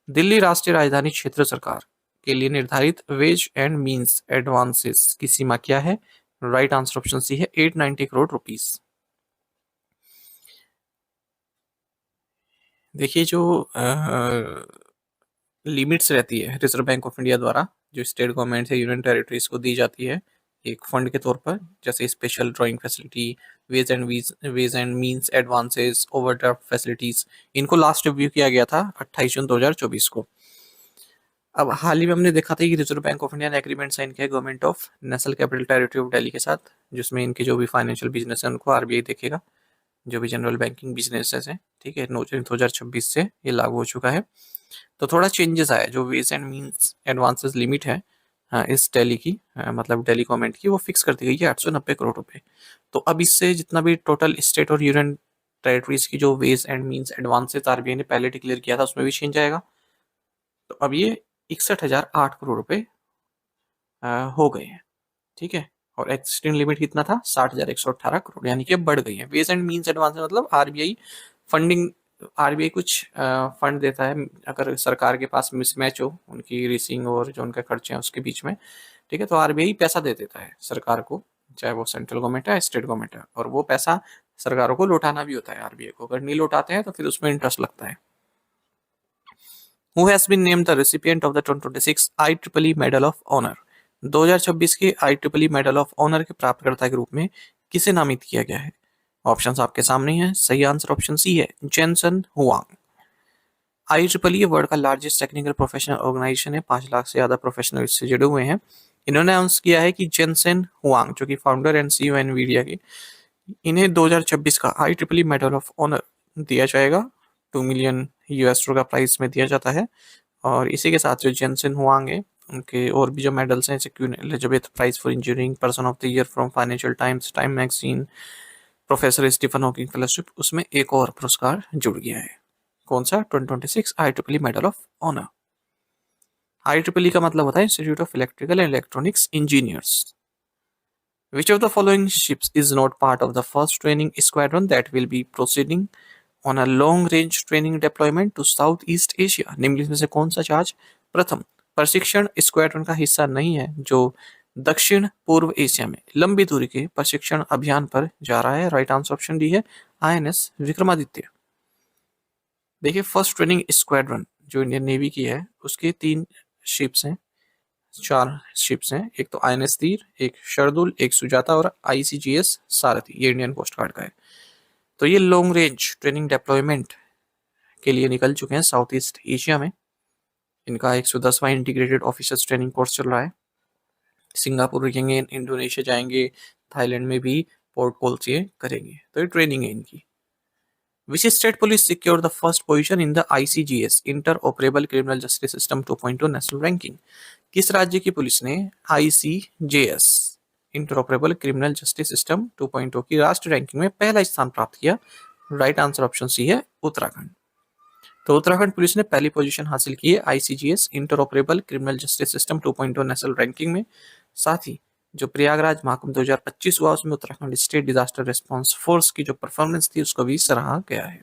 Speaker 1: Delhi राष्ट्रीय राजधानी क्षेत्र सरकार के लिए निर्धारित वेज एंड मींस एडवांसेस की सीमा क्या है? राइट आंसर ऑप्शन सी है 890 करोड़ रुपीस। देखिए जो लिमिट्स रहती है रिजर्व बैंक ऑफ इंडिया द्वारा जो स्टेट गवर्नमेंट है यूनियन टेरिटरीज को दी जाती है एक फंड के तौर पर, जैसे special drawing facility, ways and means advances, overdraft facilities, इनको लास्ट रिव्यू किया गया था 28 जून 2024 को। अब हाल ही में हमने देखा था कि रिजर्व बैंक ऑफ इंडिया ने एग्रीमेंट साइन किया government of national capital territory of Delhi के साथ, जिसमें इनके जो भी फाइनेंशियल बिजनेस है उनको आरबीआई देखेगा, जो भी जनरल बैंकिंग बिजनेसेस हैं। ठीक है, 2026 से ये लागू हो चुका है। तो थोड़ा चेंजेस आया, जो ways and means advances limit है इस दिल्ली की, मतलब दिल्ली गवर्नमेंट की, वो फिक्स कर दी गई है 890 करोड़ रुपए। तो अब इससे जितना भी टोटल स्टेट और यूनियन टेरिटरीज की जो ways and means advances RBI ने पहले डिक्लेयर किया था उसमें भी चेंज आएगा। तो अब ये 61,008 करोड़ रुपए हो गए हैं। ठीक है, और एक्सिस्टिंग लिमिट कितना था? 60,118 करोड़, यानी कि अब बढ़ गई है। वेज एंड मींस एडवांस मतलब आरबीआई फंडिंग, आरबीआई कुछ फंड देता है अगर सरकार के पास मिसमैच हो उनकी रीसिंग और जो उनके खर्चे हैं उसके बीच में। ठीक है, तो आरबीआई पैसा दे देता है सरकार को, चाहे वो सेंट्रल गवर्नमेंट है स्टेट गवर्नमेंट है, और वो पैसा सरकारों को लौटाना भी होता है आरबीआई को। अगर नहीं लौटाते हैं तो फिर उसमें इंटरेस्ट लगता है। Who has been named the recipient of the 2026 IEEE Medal of Honor? 2026 के IEEE मेडल ऑफ ऑनर के प्राप्तकर्ता के रूप में किसे नामित किया गया है? ऑप्शंस आपके सामने हैं। सही आंसर ऑप्शन सी है, जेनसन हुआंग। IEEE वर्ल्ड का लार्जेस्ट टेक्निकल प्रोफेशनल ऑर्गेनाइजेशन है, 5 लाख से ज्यादा प्रोफेशनल इससे जुड़े हुए हैं। इन्होंने अनाउंस किया है कि जेनसन हुआंग, जो कि फाउंडर एंड सीईओ एनवीडिया के, इन्हें 2026 का IEEE मेडल ऑफ ऑनर दिया जाएगा। 2 मिलियन यूएस डॉलर का प्राइस में दिया जाता है। और इसी के साथ जो जेनसन हुआंग है उनके और भी जो मेडल्स हैं, जैसे Queen Elizabeth prize for engineering, person of the year from Financial Times, Time Magazine, professor Stephen Hawking fellowship, उसमें एक और पुरस्कार जुड़ गया है। कौन सा? 2026 IEEE medal of honour. IEEE का मतलब होता है Institute of Electrical and Electronics Engineers. Which of the following ships is not part of the first training squadron that will be proceeding on a long range training deployment to Southeast Asia? निम्नलिखित में से कौन सा जहाज प्रथम प्रशिक्षण squadron का हिस्सा नहीं है जो दक्षिण पूर्व एशिया में लंबी दूरी के प्रशिक्षण अभियान पर जा रहा है? राइट आंसर ऑप्शन डी है, INS विक्रमादित्य। देखिए, फर्स्ट ट्रेनिंग स्क्वाड्रन जो इंडियन नेवी की है उसके 3 शिप्स हैं, 4 शिप्स हैं। एक तो INS तीर, एक शरदुल, एक सुजाता और ICGS सारथी, ये इंडियन कोस्ट गार्ड का है। तो ये लॉन्ग रेंज ट्रेनिंग डिप्लॉयमेंट के लिए निकल चुके हैं साउथ ईस्ट एशिया में। इनका 110वां इंटीग्रेटेड ऑफिसर्स ट्रेनिंग कोर्स चल रहा है। सिंगापुर रुकेंगे, इंडोनेशिया जाएंगे, थाईलैंड में भी पोर्ट कॉल्स ये करेंगे। तो ये ट्रेनिंग है इनकी। Which state police secured the first position in the ICGS Interoperable Criminal Justice System 2.0 national ranking? किस राज्य की पुलिस ने ICJS interoperable criminal justice system 2.0 की राष्ट्रीय रैंकिंग में पहला स्थान प्राप्त किया? राइट आंसर ऑप्शन सी है, उत्तराखंड। तो उत्तराखंड पुलिस ने पहली पोजीशन हासिल की है ICGS interoperable criminal justice system 2.0 national ranking में। साथ ही जो प्रयागराज महाकुंभ 2025 हुआ उसमें Uttarakhand state disaster response force की जो परफॉर्मेंस थी उसको भी सराहा गया है।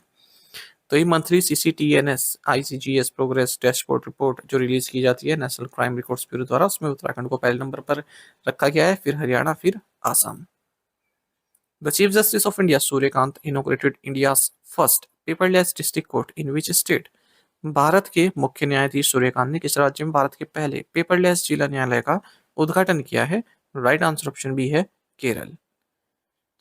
Speaker 1: तो ये monthly CCTNS ICGS progress dashboard report जो रिलीज की जाती है नेशनल क्राइम रिकॉर्ड्स ब्यूरो द्वारा, उसमें उत्तराखंड को पहले नंबर पर रखा गया है, फिर हरियाणा, फिर Assam. The chief justice of India Suryakant inaugurated India's first paperless district court in which state? Bharat के मुख्य न्यायाधीश सूर्यकांत ने किस राज्य में भारत के पहले पेपरलेस जिला न्यायालय का उद्घाटन किया है? राइट आंसर ऑप्शन बी है, Kerala.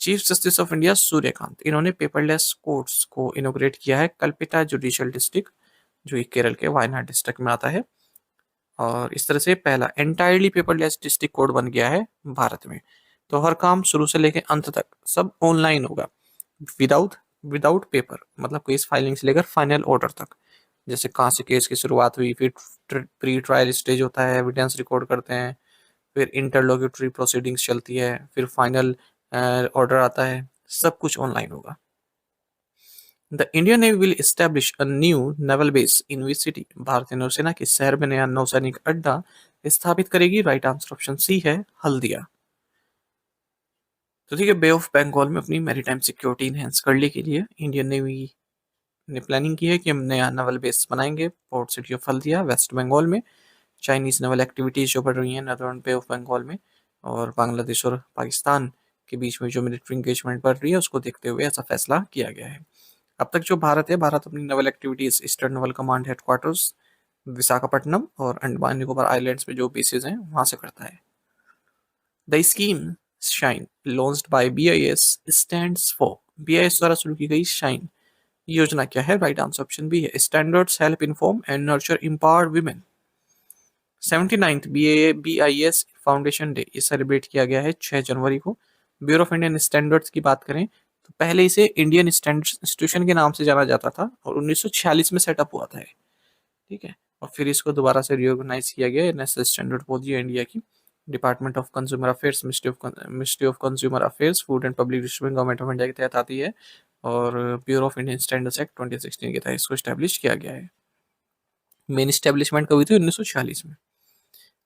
Speaker 1: Chief justice of India Suryakant, इन्होंने पेपरलेस कोर्ट्स को इनोग्रेट किया है कल्पिता जुडिशियल डिस्ट्रिक्ट जो कि केरल के वायनाड डिस्ट्रिक्ट में आता है। और इस तरह से पहला एंटायरली पेपरलेस डिस्ट्रिक्ट कोड बन गया है भारत में। तो हर काम शुरू से लेकर अंत तक सब ऑनलाइन होगा, विदाउट विदाउट पेपर, मतलब केस फाइलिंग से लेकर फाइनल ऑर्डर तक। जैसे कहाँ से केस की शुरुआत हुई, फिर प्री ट्रायल स्टेज होता है, एविडेंस रिकॉर्ड करते हैं, फिर इंटरलोक्यूटरी प्रोसीडिंग्स चलती है, फिर फाइनल ऑर्डर आता है, सब कुछ ऑनलाइन होगा। The Indian navy will establish a new naval base in which city? भारतीय नौसेना किस शहर में नया नौसैनिक अड्डा स्थापित करेगी? राइट आंसर ऑप्शन सी है, हल्दिया। तो ठीक है, बे ऑफ बंगाल में अपनी मैरीटाइम सिक्योरिटी इनहेंस करने के लिए इंडियन नेवी ने प्लानिंग की है कि हम नया नवल बेस बनाएंगे port city of Haldia, West Bengal में। चाइनीज नवल एक्टिविटीज जो बढ़ रही हैं नॉर्दर्न बे ऑफ बंगाल में, और बांग्लादेश और पाकिस्तान के बीच में जो मिलिट्री इंगेजमेंट बढ़ रही है, उसको देखते हुए ऐसा फैसला किया गया है। अब तक जो भारत है, भारत अपनी Naval activities eastern Naval command headquarters Visakhapatnam और अंडमान निकोबार आइलैंड्स में जो बेसिस हैं वहां से करता है। The scheme shine launched by BIS stands for? BIS द्वारा शुरू की गई शाइन योजना क्या है? राइट आंसर ऑप्शन बी है, standards help inform and nurture empowered women. 79th BIS foundation day ये सेलिब्रेट किया गया है 6 जनवरी को। ब्यूरो ऑफ इंडियन स्टैंडर्ड्स की बात करें तो पहले इसे इंडियन स्टैंडर्ड्स इंस्टीट्यूशन के नाम से जाना जाता था और 1946 में सेटअप हुआ था, ठीक है। और फिर इसको दोबारा से रिओर्गेनाइज किया गया, नेशनल स्टैंडर्ड बोर्ड है इंडिया की। Department of consumer affairs, ministry of consumer affairs, food and public distribution, government of India के तहत आती है। और bureau of Indian standards act 2016 के तहत इसको स्टैब्लिश किया गया है। मेन स्टैब्लिशमेंट कब हुई थी? 1946 में।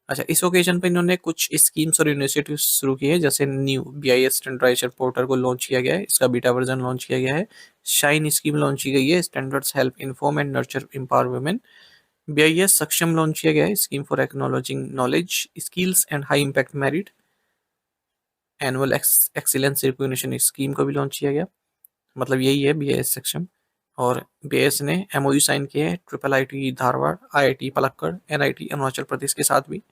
Speaker 1: अच्छा, इस ओकेजन पर इन्होंने कुछ स्कीम्स और इनिशिएटिव शुरू किए हैं, जैसे न्यू BIS स्टैंडर्डाइजेशन पोर्टल को लॉन्च किया गया है, इसका बीटा वर्जन लॉन्च किया गया है। शाइन स्कीम लॉन्च की गई है, standards help inform and nurture empower women. BIS सक्षम लॉन्च किया गया है, scheme for acknowledging knowledge skills and high impact merit. Annual excellence recognition scheme को भी लॉन्च किया गया, मतलब यही है BIS सक्षम। और BIS ने MOU साइन किए हैं IIIT Dharwad, IIT Palakkad, NIT Arunachal Pradesh के साथ भी।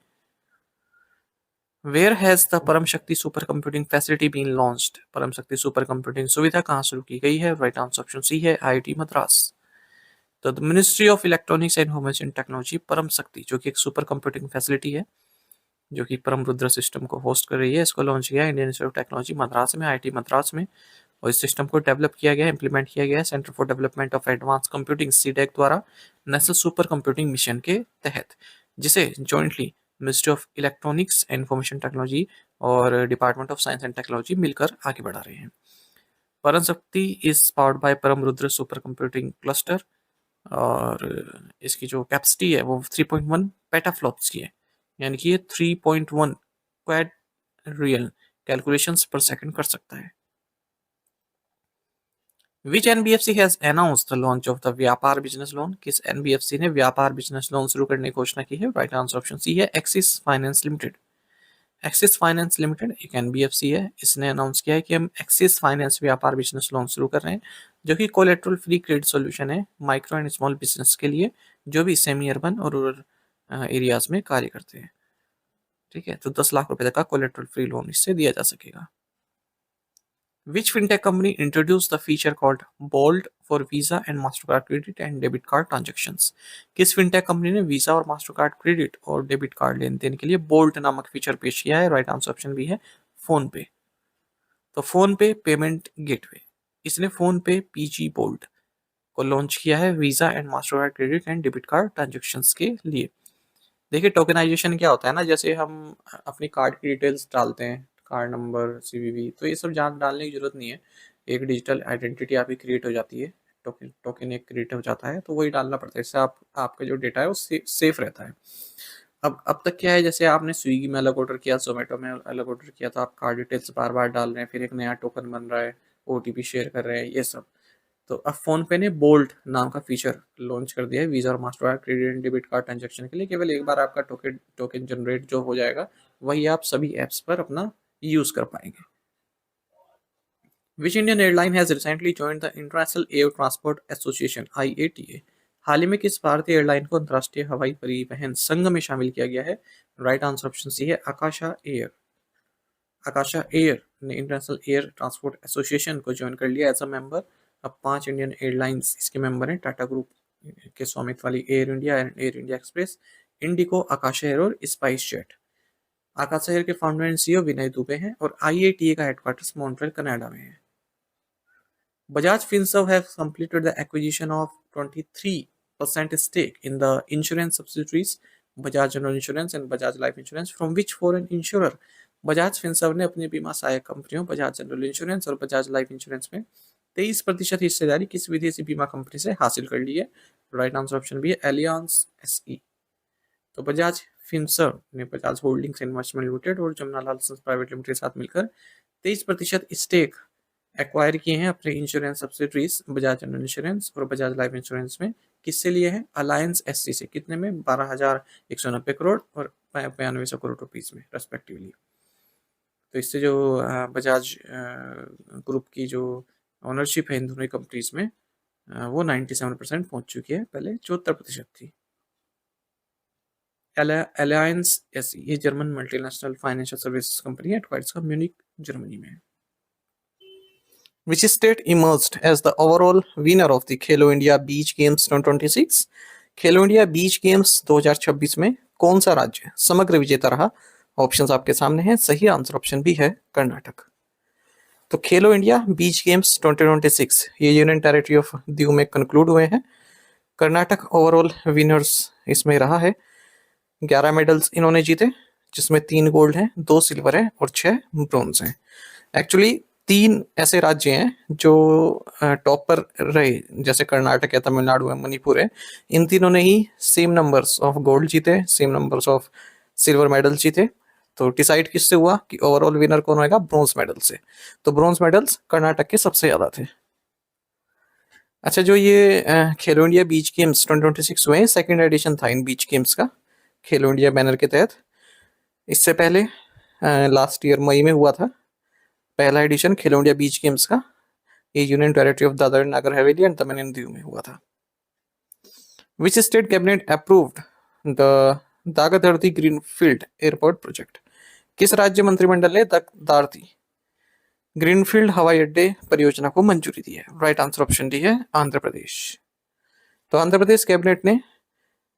Speaker 1: Where has the Param Shakti super computing facility been launched? Param Shakti super computing सुविधा कहाँ शुरू की गई है? राइट आंसर ऑप्शन सी है, IIT मद्रास। तो the ministry of electronics and information technology परम शक्ति, जो कि एक सुपर कंप्यूटिंग फैसिलिटी है, जो कि परम रुद्र सिस्टम को होस्ट कर रही है, इसको लॉन्च किया है Indian Institute of technology Madras में, IIT मद्रास में। और इस सिस्टम को डेवलप किया गया, इंप्लीमेंट किया गया है centre for development of advance computing CDEC द्वारा, नेशनल सुपर कंप्यूटिंग मिशन के तहत, जिसे jointly ministry of electronics and information technology और department of science and technology मिलकर आगे बढ़ा रहे हैं। परम शक्ति इज पावर्ड बाय परम रुद्र सुपर कंप्यूटिंग क्लस्टर, और इसकी जो कैपेसिटी है वो 3.1 पेटाफ्लॉप्स की है, यानी कि ये 3.1 क्वाड रियल कैलकुलेशंस पर सेकंड कर सकता है। Which NBFC has announced the launch of the व्यापार बिजनेस लोन? किस NBFC ने व्यापार बिजनेस लोन शुरू करने की घोषणा की है? राइट आंसर ऑप्शन सी है, axis finance limited. Axis finance limited एक NBFC है, इसने अनाउंस किया है कि हम एक्सिस फाइनेंस व्यापार बिजनेस लोन शुरू कर रहे हैं, जो कि कोलेट्रल फ्री क्रेडिट सॉल्यूशन है माइक्रो एंड स्मॉल बिजनेस के लिए, जो भी सेमी अर्बन और रूरल एरियाज में कार्य करते हैं, ठीक है। तो 10 लाख रुपए तक का कोलेट्रल फ्री लोन इससे दिया जा सकेगा। Which fintech company introduced the feature called Bolt for Visa and Mastercard credit and debit card transactions? किस fintech कंपनी ने वीजा और मास्टरकार्ड क्रेडिट और डेबिट कार्ड लेन देन के लिए बोल्ट नामक फीचर पेश किया है? राइट आंसर ऑप्शन भी है, फोन पे। तो फोन पे पेमेंट गेटवे, इसने फोन पे PG बोल्ट को लॉन्च किया है visa and Mastercard credit and debit card transactions के लिए। देखिए, टोकनाइजेशन क्या होता है ना, जैसे हम अपनी कार्ड की डिटेल्स डालते हैं, कार्ड नंबर, CVV, तो ये सब जान डालने की जरूरत नहीं है, एक डिजिटल आइडेंटिटी आपकी क्रिएट हो जाती है, टोकन टोकन एक क्रिएट हो जाता है, तो वही डालना पड़ता है, इससे आपका जो डेटा है वो सेफ रहता है। अब तक क्या है, जैसे आपने स्विगी में अलग ऑर्डर किया, जोमेटो में अलग ऑर्डर किया, तो आप कार्ड डिटेल्स बार बार डाल रहे हैं, फिर एक नया टोकन बन रहा है, OTP शेयर कर रहे हैं, ये सब। तो अब फोन पे ने बोल्ट नाम का फीचर लॉन्च कर दिया है वीजा और Mastercard credit and debit card transaction के लिए। केवल एक बार आपका टोकन टोकन जनरेट जो हो जाएगा, वही आप सभी एप्स पर अपना यूज कर पाएंगे। Which Indian airline has recently joined the international air transport association IATA? हाल ही में किस भारतीय एयरलाइन को अंतर्राष्ट्रीय हवाई परिवहन संघ में शामिल किया गया है? राइट आंसर ऑप्शन सी है, आकाशा एयर। आकाशा एयर ने इंटरनेशनल एयर ट्रांसपोर्ट एसोसिएशन को ज्वाइन कर लिया एज अ मेंबर। अब 5 इंडियन एयरलाइंस इसके मेंबर हैं, टाटा ग्रुप के स्वामित्व वाली air India and air India express, Indigo, Akash air और स्पाइस जेट। आकाश एयर के फाउंडर एंड सीईओ विनय दुबे हैं और IATA का हेडक्वार्टर्स मॉन्ट्रियल कनाडा में है। Bajaj Finserv has completed the acquisition of 23% stake in the insurance subsidiaries Bajaj General Insurance and Bajaj Life Insurance from which foreign insurer? Bajaj Finserv ने अपनी बीमा सहायक कंपनियों बजाज जनरल इंश्योरेंस और बजाज लाइफ इंश्योरेंस में 23% हिस्सेदारी किस विदेशी बीमा कंपनी से हासिल कर ली है? राइट आंसर ऑप्शन बी है एलियांस SE। तो बजाज फिनसर्व ने बजाज होल्डिंग्स इन्वेस्टमेंट लिमिटेड और जमुनालाल सन्स प्राइवेट लिमिटेड के साथ मिलकर 23% स्टेक एक्वायर किए हैं अपने insurance subsidiaries Bajaj general insurance और बजाज लाइफ इंश्योरेंस में। किससे लिए हैं? अलायंस SC से। कितने में? 12,190 करोड़ और 9,500 करोड़ रुपीज में रेस्पेक्टिवली। तो इससे जो बजाज ग्रुप की जो ओनरशिप है इन दोनों कंपनीज में वो 97% पहुंच चुकी है, पहले 74% थी। अलायंस SE ये German multinational financial services company है, हेडक्वार्टर्स का म्यूनिक जर्मनी में है। Which state emerged as the overall winner of the Khelo India Beach Games 2026? Khelo India beach games 2026 में कौन सा राज्य समग्र विजेता रहा? ऑप्शंस आपके सामने हैं, सही आंसर ऑप्शन बी है कर्नाटक। तो खेलो इंडिया बीच गेम्स 2026 ये यूनियन टेरिटरी ऑफ दीव में कंक्लूड हुए हैं। कर्नाटक ओवरऑल विनर्स इसमें रहा है। 11 मेडल्स इन्होंने जीते, जिसमें 3 गोल्ड हैं, 2 सिल्वर हैं और 6 ब्रॉन्ज हैं। एक्चुअली 3 ऐसे राज्य हैं जो टॉप पर रहे, जैसे कर्नाटक है, तमिलनाडु है, मणिपुर है। इन तीनों ने ही सेम नंबर्स ऑफ गोल्ड जीते, same numbers of silver medal जीते। तो डिसाइड किससे हुआ कि ओवरऑल विनर कौन होएगा? ब्रॉन्ज मेडल से। तो ब्रॉन्ज मेडल्स कर्नाटक के सबसे ज्यादा थे। अच्छा, जो ये खेलो इंडिया बीच गेम्स 2026 हुए, सेकेंड एडिशन था इन बीच गेम्स का खेलो इंडिया बैनर के तहत। इससे पहले लास्ट ईयर मई में हुआ था पहला एडिशन खेलो इंडिया बीच गेम्स का। ये union territory of Dadra Nagar Haveli and Daman and Diu में हुआ था। Which state cabinet approved the Dagdharti greenfield airport project? किस राज्य मंत्रिमंडल ने दागधरती ग्रीनफील्ड हवाई अड्डे परियोजना को मंजूरी दी है? राइट आंसर ऑप्शन डी है आंध्र प्रदेश। तो आंध्र प्रदेश कैबिनेट ने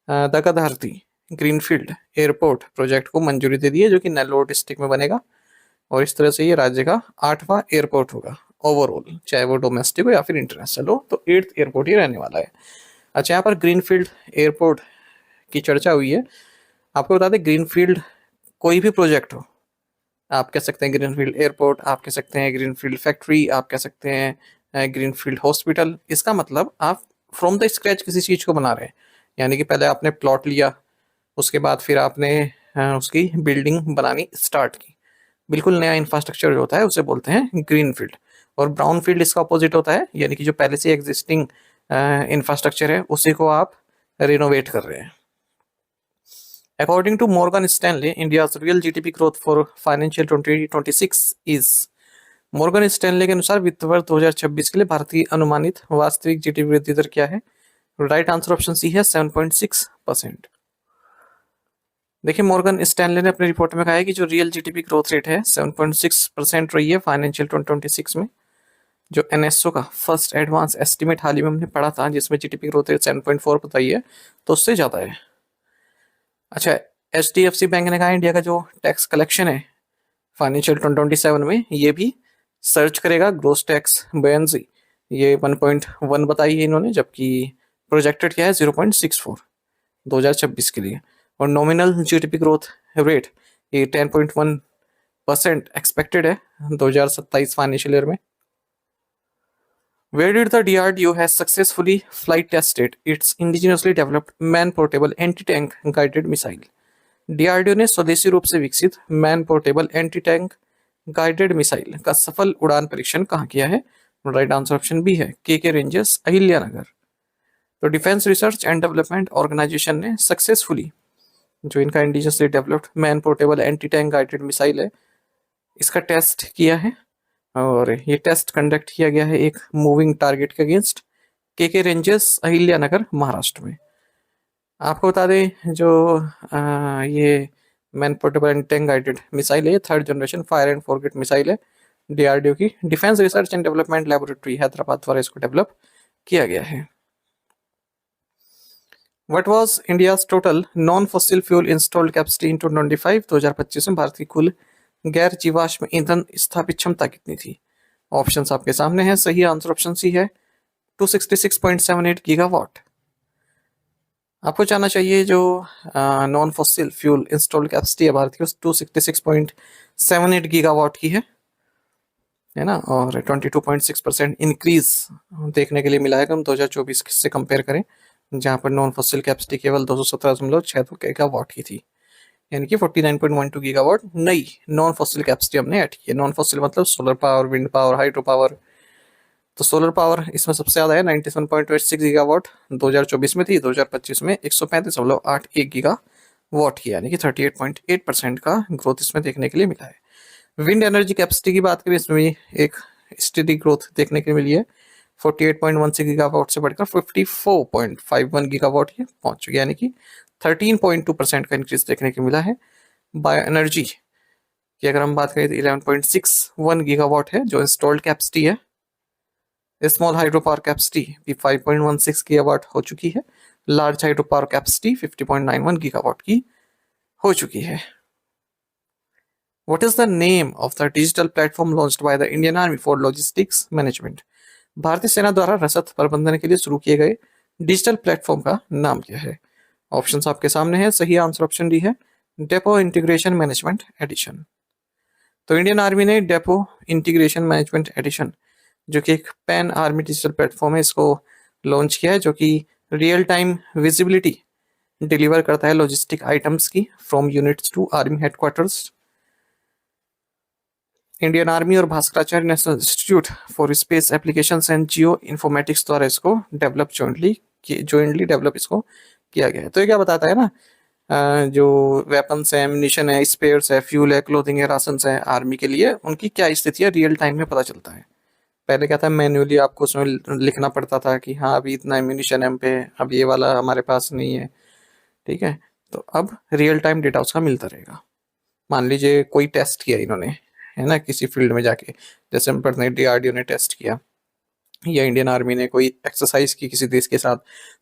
Speaker 1: दागधरती ग्रीनफील्ड एयरपोर्ट प्रोजेक्ट को मंजूरी दे दी है, जो कि नेल्लोर डिस्ट्रिक्ट में बनेगा। और इस तरह से ये राज्य का 8वां एयरपोर्ट होगा ओवरऑल, चाहे वो डोमेस्टिक हो या फिर इंटरनेशनल हो। तो 8th एयरपोर्ट ही रहने वाला है। अच्छा, यहाँ पर ग्रीनफील्ड एयरपोर्ट की चर्चा हुई है। आपको बता दें, ग्रीनफील्ड कोई भी प्रोजेक्ट हो, आप कह सकते हैं ग्रीनफील्ड एयरपोर्ट, आप कह सकते हैं ग्रीनफील्ड फैक्ट्री, आप कह सकते हैं ग्रीनफील्ड हॉस्पिटल। इसका मतलब आप फ्रॉम द स्क्रैच किसी चीज़ को बना रहे हैं, यानी कि पहले आपने प्लॉट लिया, उसके बाद फिर आपने उसकी बिल्डिंग बनानी स्टार्ट की। बिल्कुल नया इंफ्रास्ट्रक्चर जो होता है उसे बोलते हैं ग्रीन फील्ड। और ब्राउन फील्ड इसका अपोजिट होता है, यानी कि जो पहले से एग्जिस्टिंग इंफ्रास्ट्रक्चर है उसी को आप रिनोवेट कर रहे हैं। According to Morgan Stanley, India's real GDP growth for financial 2026 is. Morgan Stanley के अनुसार वित्त वर्ष 2026 के लिए भारतीय अनुमानित वास्तविक GDP वृद्धि दर क्या है? राइट आंसर ऑप्शन सी है 7.6%। देखिए, मॉर्गन स्टैनले ने अपनी रिपोर्ट में कहा है कि जो रियल GDP ग्रोथ रेट है 7.6% रही है फाइनेंशियल 2026 में। जो NSO का फर्स्ट एडवांस एस्टिमेट हाल ही में हमने पढ़ा था, जिसमें GDP ग्रोथ रेट 7.4 बताई है, तो उससे ज़्यादा है। अच्छा, HDFC बैंक ने कहा इंडिया का जो टैक्स कलेक्शन है फाइनेंशियल 2027 में, ये भी सर्च करेगा ग्रोस टैक्स बुयंसी। ये 1.1 बताई है इन्होंने, जबकि प्रोजेक्टेड क्या है 0.64 2026 के लिए। और नॉमिनल GDP ग्रोथ रेट ये 10.1% एक्सपेक्टेड है 2027 फाइनेंशियल ईयर में। Where did the DRDO has successfully flight tested its indigenously developed man portable anti-tank guided missile? DRDO ने स्वदेशी रूप से विकसित man portable anti tank guided missile का सफल उड़ान परीक्षण कहाँ किया है? राइट आंसर ऑप्शन बी है KK रेंजेस अहिल्यानगर। तो defence research and development organisation ने सक्सेसफुली जो इनका indigenously developed man portable anti tank guided missile है, इसका टेस्ट किया है। और ये टेस्ट कंडक्ट किया गया है एक मूविंग टारगेट के against KK ranges Ahilyanagar Maharashtra में। आपको बता दें, जो ये man portable anti tank guided missile है, 3rd generation fire and forget missile है DRDO की defence research and development laboratory Hyderabad द्वारा इसको डेवलप किया गया है। What was India's total non fossil fuel installed capacity in 2025 2025 में भारत की कुल गैर जीवाश्म ईंधन स्थापित क्षमता कितनी थी? ऑप्शंस आपके सामने हैं। सही आंसर ऑप्शन सी है 266.78 गीगावाट। आपको जानना चाहिए जो non fossil fuel installed capacity है भारत की 266.78 गीगावाट की है ना। और 22.6% इंक्रीज देखने के लिए मिला है हम 2024 से कंपेयर करें, जहां पर नॉन फॉसिल कैपेसिटी केवल 217.62 गीगावाट की थी, यानी कि 49.12 गीगावाट नई नॉन फॉसिल कैपेसिटी हमने ऐड की है। नॉन फॉसिल मतलब solar power, wind power, hydro power. तो सोलर पावर इसमें सबसे ज़्यादा है 97.86 गीगावाट 2024 में थी, 2025 में 135.81 गीगावाट की, यानी कि 38.8% का ग्रोथ इसमें देखने के लिए मिला है। विंड एनर्जी कैपेसिटी की बात करें, इसमें भी एक स्टेडी ग्रोथ देखने के लिए मिली है। 48.16 गीगावाट से बढ़कर 54.51 गीगावाट ये पहुंच चुकी है, यानी कि 13.2% का इंक्रीज देखने को मिला है। बायो एनर्जी की अगर हम बात करें तो 11.61 गीगावाट है जो इंस्टॉल्ड कैपेसिटी है। स्मॉल हाइड्रो पावर कैपेसिटी भी 5.16 गीगावाट हो चुकी है। Large hydro power capacity 50.91 gigawatt की हो चुकी है। What is the name of the digital platform launched by the Indian Army for Logistics Management? भारतीय सेना द्वारा रसद प्रबंधन के लिए शुरू किए गए डिजिटल प्लेटफॉर्म का नाम क्या है? ऑप्शंस आपके सामने है। सही आंसर ऑप्शन डी है डेपो इंटीग्रेशन मैनेजमेंट एडिशन। तो इंडियन आर्मी ने डेपो इंटीग्रेशन मैनेजमेंट एडिशन, जो कि एक पैन आर्मी डिजिटल प्लेटफॉर्म है, इसको लॉन्च किया है, जो कि रियल टाइम विजिबिलिटी डिलीवर करता है लॉजिस्टिक आइटम्स की from units to army headquarters. Indian army और Bhaskaracharya national institute for space applications and geo informatics द्वारा इसको जॉइंटली डेवलप इसको किया गया है। तो ये क्या बताता है ना, जो वेपन्स है, एम्यूनिशन है, स्पेयर्स है, फ्यूल है, क्लोथिंग है, राशन है, आर्मी के लिए उनकी क्या स्थिति है रियल टाइम में पता चलता है। पहले क्या था, मैन्युअली आपको उसमें लिखना पड़ता था कि हाँ अभी इतना एम्यूनिशन हम पे, अब ये वाला हमारे पास नहीं है, ठीक है। तो अब रियल टाइम डेटा उसका मिलता रहेगा। मान लीजिए कोई टेस्ट किया इन्होंने, है ना, किसी फील्ड में जाके, जैसे हम पढ़ते हैं DRDO ने टेस्ट किया या इंडियन आर्मी ने कोई एक्सरसाइज की किसी देश के साथ,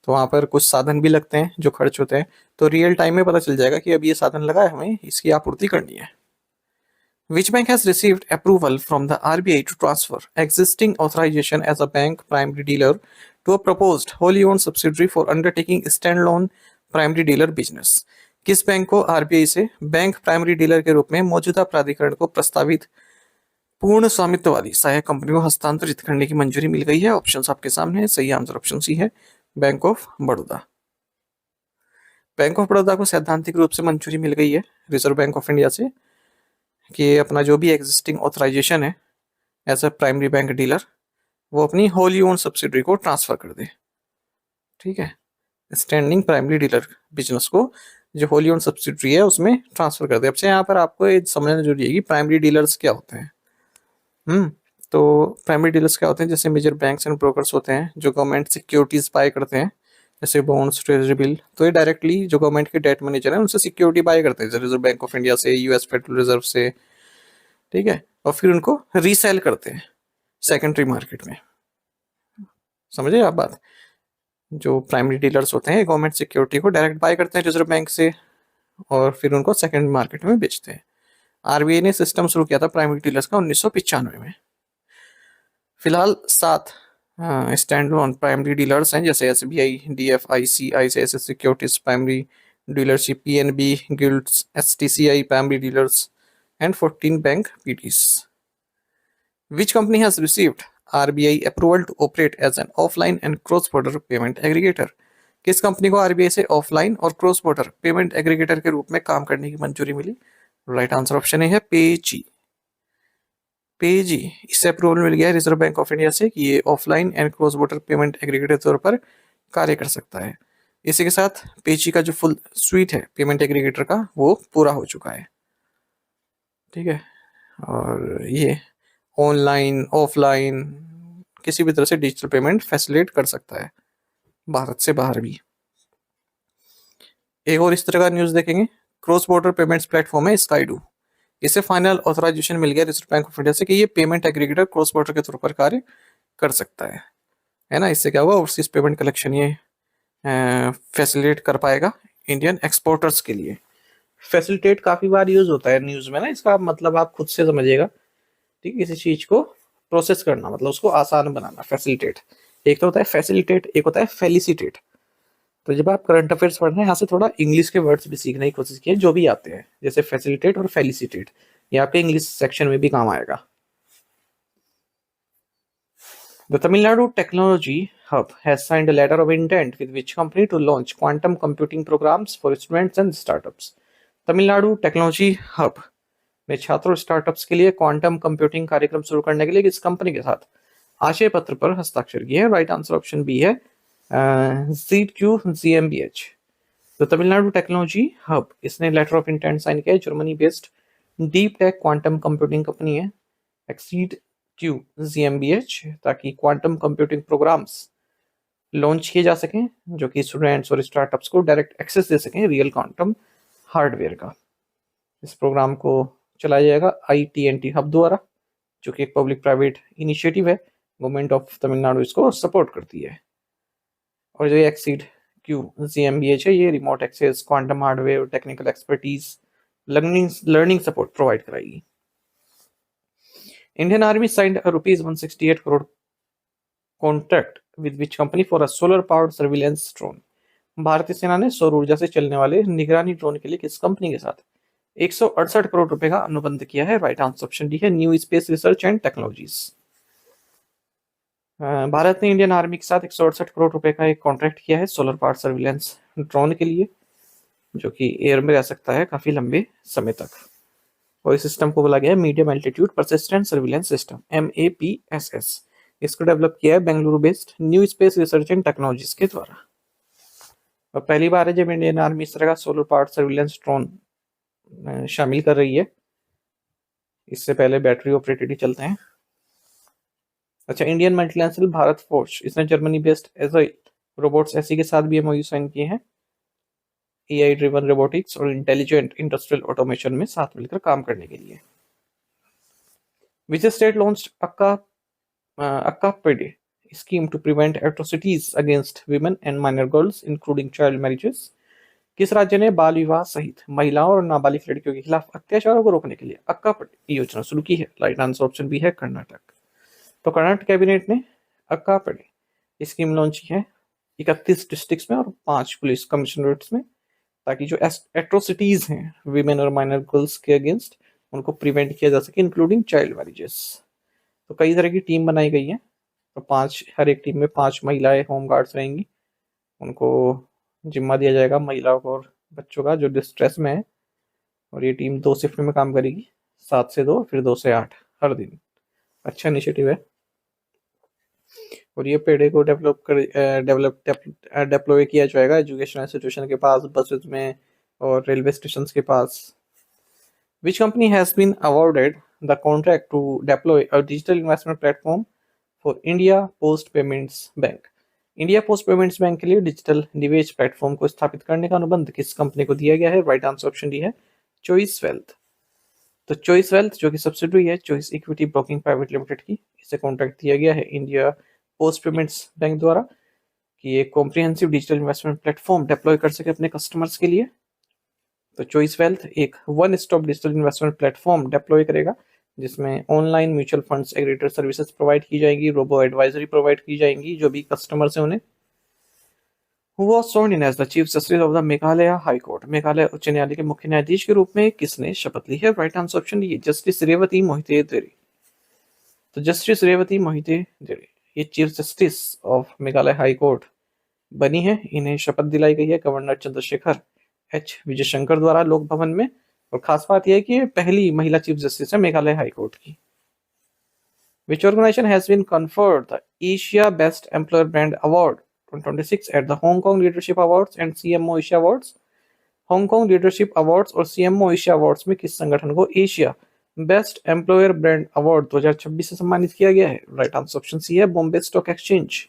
Speaker 1: तो वहाँ पर कुछ साधन भी लगते हैं जो खर्च होते हैं, तो रियल टाइम में पता चल जाएगा कि अब ये साधन लगा है, हमें इसकी आपूर्ति करनी है। Which bank has received approval from the RBI to transfer existing authorization as a bank primary dealer to a proposed wholly owned subsidiary for undertaking standalone primary dealer business? किस बैंक को RBI से bank primary dealer के रूप में मौजूदा प्राधिकरण को प्रस्तावित पूर्ण स्वामित्व वाली सहायक कंपनी को हस्तांतरित करने की मंजूरी मिल गई है? ऑप्शंस आपके सामने है। सही आंसर ऑप्शन सी है Bank of Baroda. Bank of Baroda को सैद्धांतिक रूप से मंजूरी मिल गई है रिजर्व बैंक ऑफ इंडिया से कि अपना जो भी एग्जिस्टिंग ऑथराइजेशन है as a primary bank dealer, वो अपनी होली ओन सब्सिडरी को ट्रांसफर कर दे, ठीक है। स्टैंडिंग प्राइमरी डीलर बिजनेस को जो होली ओन सब्सिडरी है उसमें ट्रांसफर कर दे। अब से यहाँ पर आपको ये समझना जरूरी है कि प्राइमरी डीलर्स क्या होते हैं। तो प्राइमरी डीलर्स क्या होते हैं, जैसे मेजर बैंक्स एंड ब्रोकर्स होते हैं जो गवर्नमेंट सिक्योरिटीज बाय करते हैं, जैसे बॉन्ड्स, ट्रेजरी बिल, तो ये डायरेक्टली जो गवर्नमेंट के डेट मैनेजर है उनसे सिक्योरिटी बाय करते हैं, रिजर्व बैंक ऑफ इंडिया से, US फेडरल रिजर्व से, ठीक है, और फिर उनको रीसेल करते हैं सेकेंडरी मार्केट में। समझे आप बात? जो प्राइमरी डीलर्स होते हैं गवर्नमेंट सिक्योरिटी को डायरेक्ट बाय करते हैं रिजर्व बैंक से और फिर उनको सेकेंड मार्केट में बेचते हैं। RBI ने सिस्टम शुरू किया था प्राइमरी डीलर्स का 1995 में। फिलहाल 7 स्टैंड लोन प्राइमरी डीलर्स हैं, जैसे SBI, DFIC, ICICI securities primary dealership, PNB, guilds, STCI primary dealers and 14 bank PTs. Which company has received RBI approval to operate as an offline and cross-border payment aggregator? किस company को RBI से offline और cross border payment aggregator के रूप में काम करने की मंजूरी मिली? राइट आंसर ऑप्शन है पेजी। इससे अप्रूवल मिल गया रिजर्व बैंक ऑफ इंडिया से कि ये offline and cross border payment aggregator तौर पर कार्य कर सकता है। इसी के साथ पेजी का जो फुल स्वीट है पेमेंट एग्रीगेटर का वो पूरा हो चुका है, ठीक है। और ये ऑनलाइन ऑफलाइन किसी भी तरह से डिजिटल पेमेंट फैसिलिटेट कर सकता है भारत से बाहर भी। एक और इस तरह का न्यूज़ देखेंगे, क्रॉस बॉर्डर पेमेंट्स प्लेटफॉर्म है स्काईडू, इसे फाइनल ऑथराइजेशन मिल गया रिजर्व बैंक ऑफ इंडिया से कि ये पेमेंट एग्रीगेटर क्रॉस बॉर्डर के तौर पर कार्य कर सकता है ना। इससे क्या हुआ, ओवरसीज पेमेंट कलेक्शन ये फैसिलिटेट कर पाएगा इंडियन एक्सपोर्टर्स के लिए। फैसिलिटेट काफी बार यूज होता है न्यूज में ना, इसका मतलब आप खुद से समझिएगा। ठीक है, किसी चीज को प्रोसेस करना मतलब उसको आसान बनाना, फैसिलिटेट। एक तो होता है फैसिलिटेट, एक होता है फेलिसिटेट। तो जब आप करंट अफेयर्स पढ़ रहे हैं, यहाँ से थोड़ा इंग्लिश के वर्ड्स भी सीखने की कोशिश कीजिए जो भी आते हैं, जैसे फैसिलिटेट और फेलिसिटेट। ये आपके इंग्लिश सेक्शन में भी काम आएगा। The Tamil Nadu Technology Hub has signed a letter of intent with which company to launch quantum computing programs for students and startups. Tamil Nadu technology hub में छात्रों स्टार्टअप्स के लिए क्वांटम कंप्यूटिंग कार्यक्रम शुरू करने के लिए किस कंपनी के साथ आशय पत्र पर हस्ताक्षर किए हैं? राइट आंसर ऑप्शन बी है ZQGmbH। तो तमिलनाडु टेक्नोलॉजी हब, इसने लेटर ऑफ इंटेंट साइन किया है। Germany based deep tech quantum computing company है एक्सीड GmbH, ताकि क्वांटम कंप्यूटिंग प्रोग्राम्स लॉन्च किए जा सकें जो कि स्टूडेंट्स और स्टार्टअप्स को डायरेक्ट एक्सेस दे सकें रियल क्वांटम हार्डवेयर का। इस प्रोग्राम को चलाया जाएगा ITNT हब द्वारा, जो कि एक पब्लिक प्राइवेट इनिशिएटिव है। गवर्नमेंट ऑफ तमिलनाडु इसको सपोर्ट करती है। और जो एक्सीड GmbH है, ये remote access, quantum hardware, technical expertise, learning support provide कराएगी। Indian Army signed a rupees 168 crore contract with which company for a solar powered surveillance drone। भारतीय सेना ने सौर ऊर्जा से चलने वाले निगरानी ड्रोन के लिए किस कंपनी के साथ 168 करोड़ रुपए का अनुबंध किया है? राइट आंसर ऑप्शन डी है new space research and technologies. Bharat ने इंडियन आर्मी के साथ 168 करोड़ रुपए का एक कॉन्ट्रैक्ट किया है सोलर पावर सर्विलेंस ड्रोन के लिए, जो कि एयर में रह सकता है काफी लंबे समय तक। और इस सिस्टम को बोला गया है medium altitude persistent surveillance system, MAPSS। इसको डेवलप किया है Bengaluru based new space research and technologies के द्वारा। और पहली बार है जब इंडियन आर्मी इस तरह का सोलर पावर सर्विलेंस ड्रोन शामिल कर रही है। इससे पहले बैटरी ऑपरेटेड ही चलते हैं। अच्छा, इंडियन मल्टीनेशनल भारत फोर्स, इसने Germany based agile robots SE के साथ भी MOU साइन किए हैं AI ड्रिवन रोबोटिक्स और इंटेलिजेंट इंडस्ट्रियल ऑटोमेशन में साथ मिलकर काम करने के लिए। Which state launched ACAPED scheme to prevent atrocities against women and minor girls, including child marriages? किस राज्य ने बाल विवाह सहित महिलाओं और नाबालिग लड़कियों के खिलाफ अत्याचारों को रोकने के लिए ACAPED योजना शुरू की है? राइट आंसर ऑप्शन बी है कर्नाटक। तो कर्नाटक कैबिनेट ने ACAPED स्कीम लॉन्च की है 31 डिस्ट्रिक्ट्स में और 5 पुलिस कमिश्नरेट्स में, ताकि जो एट्रोसिटीज हैं विमेन और माइनर गर्ल्स के अगेंस्ट, उनको प्रिवेंट किया जा सके, इंक्लूडिंग चाइल्ड मैरिजेस। तो कई तरह की टीम बनाई गई है। तो 5, हर एक टीम में 5 महिलाएं होम गार्ड्स रहेंगी। उनको जिम्मा दिया जाएगा महिलाओं को और बच्चों का जो डिस्ट्रेस में है। और ये टीम 2 शिफ्ट में काम करेगी, 7 से 2 फिर 2 से 8 हर दिन। अच्छा इनिशिएटिव है। और ये पेड़े को डेप्लॉय किया जाएगा एजुकेशन इंस्टीट्यूशन के पास, बसेस में और रेलवे स्टेशन के पास। Which company has been awarded the contract to deploy a digital investment platform for India Post Payments Bank? India post payments bank के लिए डिजिटल निवेश प्लेटफॉर्म को स्थापित करने का अनुबंध किस कंपनी को दिया गया है? राइट आंसर ऑप्शन डी है चॉइस वेल्थ। तो चॉइस वेल्थ जो कि सब्सिडरी है choice equity broking private limited की, इसे कॉन्ट्रैक्ट दिया गया है इंडिया पोस्ट पेमेंट्स बैंक द्वारा कि एक comprehensive digital investment platform deploy कर सके अपने कस्टमर्स के लिए। तो चॉइस वेल्थ एक one stop digital investment platform deploy करेगा जिसमें online mutual funds aggregator services provide की जाएंगी, रोबो एडवाइजरी प्रोवाइड की जाएंगी जो भी कस्टमर्स हैं उन्हें। Who was sworn in as the Chief Justice of the Meghalaya High Court? Meghalaya उच्च न्यायालय के मुख्य न्यायाधीश के रूप में किसने शपथ ली है? Right answer option D justice Revati Mohite Dere. तो जस्टिस रेवती मोहिते देरी ये chief justice of Meghalaya high court बनी है। इन्हें शपथ दिलाई गई है गवर्नर चंद्रशेखर विजय शंकर द्वारा लोक भवन में। और खास बात यह है कि ये पहली महिला चीफ जस्टिस है मेघालय हाई कोर्ट की। Which organization has been conferred the Asia Best Employer Brand Award 2026 at the Hong Kong Leadership Awards and CMO Asia Awards? Hong Kong leadership awards और CMO एशिया अवार्ड्स में किस संगठन को Asia best employer brand award 2026 से सम्मानित किया गया है? राइट आंसर ऑप्शन सी है बॉम्बे स्टॉक एक्सचेंज।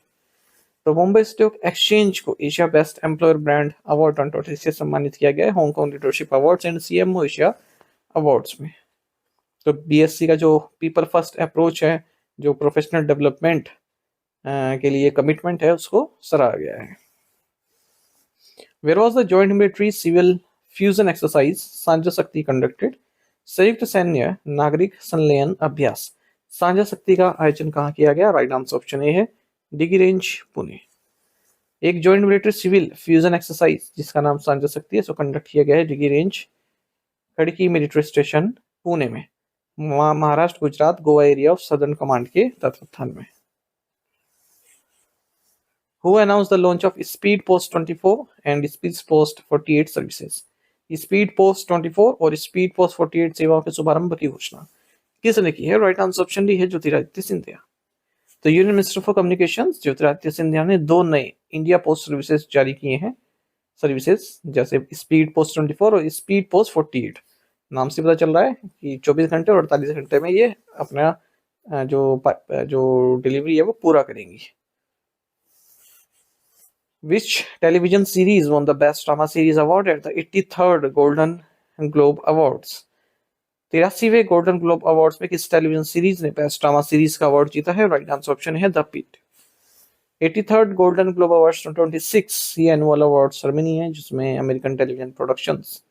Speaker 1: तो बॉम्बे स्टॉक एक्सचेंज को Asia best employer brand award 2026 से सम्मानित किया गया है Hong Kong leadership awards and CMO Asia awards में। तो BSC का जो पीपल फर्स्ट अप्रोच है, जो प्रोफेशनल डेवलपमेंट के लिए कमिटमेंट है, उसको सराहा गया है। Where was the joint military civil fusion exercise Sanjha Shakti conducted? संयुक्त सैन्य नागरिक संलयन अभ्यास सांझा शक्ति का आयोजन कहाँ किया गया? राइट आंसर ऑप्शन ए है डिगी रेंज पुणे। एक joint military civil fusion exercise जिसका नाम सांझा शक्ति है, सो कंडक्ट किया गया है डिगी रेंज खड़की मिलिट्री स्टेशन पुणे में, Maharashtra, Gujarat, Goa area of southern command के तत्वावधान में। Who announced the launch of Speed Post 24 and Speed Post 48 services? Speed post 24 और स्पीड पोस्ट 48 सेवाओं के शुभारंभ की घोषणा किसने की है? राइट आंसर ऑप्शन डी है ज्योतिरादित्य सिंधिया। तो union minister for communications Jyotiraditya Scindia ने 2 नए इंडिया पोस्ट सर्विसेज जारी किए हैं, सर्विसेज जैसे स्पीड पोस्ट 24 और स्पीड पोस्ट 48। नाम से पता चल रहा है कि 24 घंटे और 48 घंटे में ये अपना जो डिलीवरी है वो पूरा करेंगी। Which television series won the Best Drama Series Award at the 83rd Golden Globe Awards? 83वें गोल्डन ग्लोब अवार्ड्स में किस टेलीविजन सीरीज ने बेस्ट ड्रामा सीरीज का अवार्ड जीता है? राइट आंसर ऑप्शन है the pit. 83rd golden globe awards 26 ये annual award ceremony है जिसमें अमेरिकन टेलीविजन प्रोडक्शंस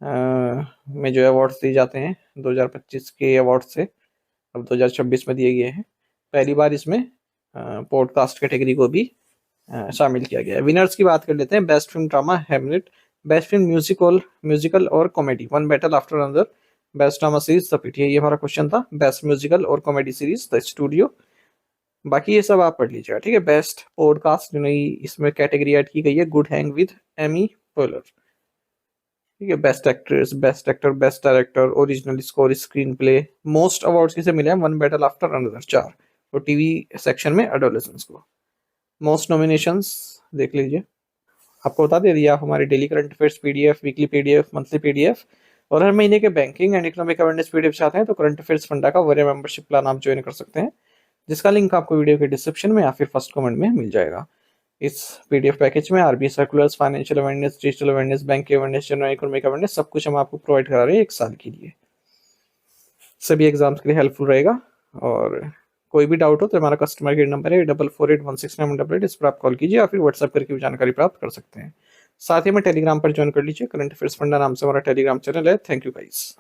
Speaker 1: में जो अवार्ड्स दिए जाते हैं 2025 के अवार्ड से अब 2026 में दिए गए हैं। पहली बार इसमें पॉडकास्ट कैटेगरी को भी शामिल किया गया है। विनर्स की बात कर लेते हैं। Best film drama Hamlet, best film musical और comedy one battle after another, best drama series the pit, ये हमारा क्वेश्चन था। बेस्ट म्यूजिकल और कॉमेडी सीरीज द स्टूडियो। बाकी ये सब आप पढ़ लीजिएगा, ठीक है। बेस्ट पॉडकास्ट जो नई इसमें कैटेगरी ऐड की गई है Good Hang with Amy Poehler, ठीक है। Best actress, best actor, best director, original score, screenplay. Most awards किसे मिले हैं? वन बैटल आफ्टर अनदर 4, और टीवी सेक्शन में एडोलेसेंस को। मोस्ट नॉमिनेशंस देख लीजिए। आपको बता दें, यदि आप हमारे daily current affairs PDF, weekly PDF, monthly PDF और हर महीने के banking and economic awareness PDF चाहते हैं तो करंट अफेयर्स फंडा का वरीय मेंबरशिप प्लान आप ज्वाइन कर सकते हैं, जिसका लिंक आपको वीडियो के डिस्क्रिप्शन में या फिर फर्स्ट कमेंट में मिल जाएगा। इस पीडीएफ पैकेज में RBI circulars, financial awareness, digital awareness, bank की अवेयरनेस, जनरल इकोनॉमिक अवेयरनेस, सब कुछ हम आपको प्रोवाइड करा रहे हैं 1 साल के लिए। सभी एग्जाम्स के लिए हेल्पफुल रहेगा। और कोई भी डाउट हो तो हमारा कस्टमर केयर नंबर है 44816988, इस पर आप कॉल कीजिए या फिर व्हाट्सएप करके भी जानकारी प्राप्त कर सकते हैं। साथ ही में टेलीग्राम पर ज्वाइन कर लीजिए। करंट अफेयर्स फंडा नाम से हमारा टेलीग्राम चैनल है। Thank you guys.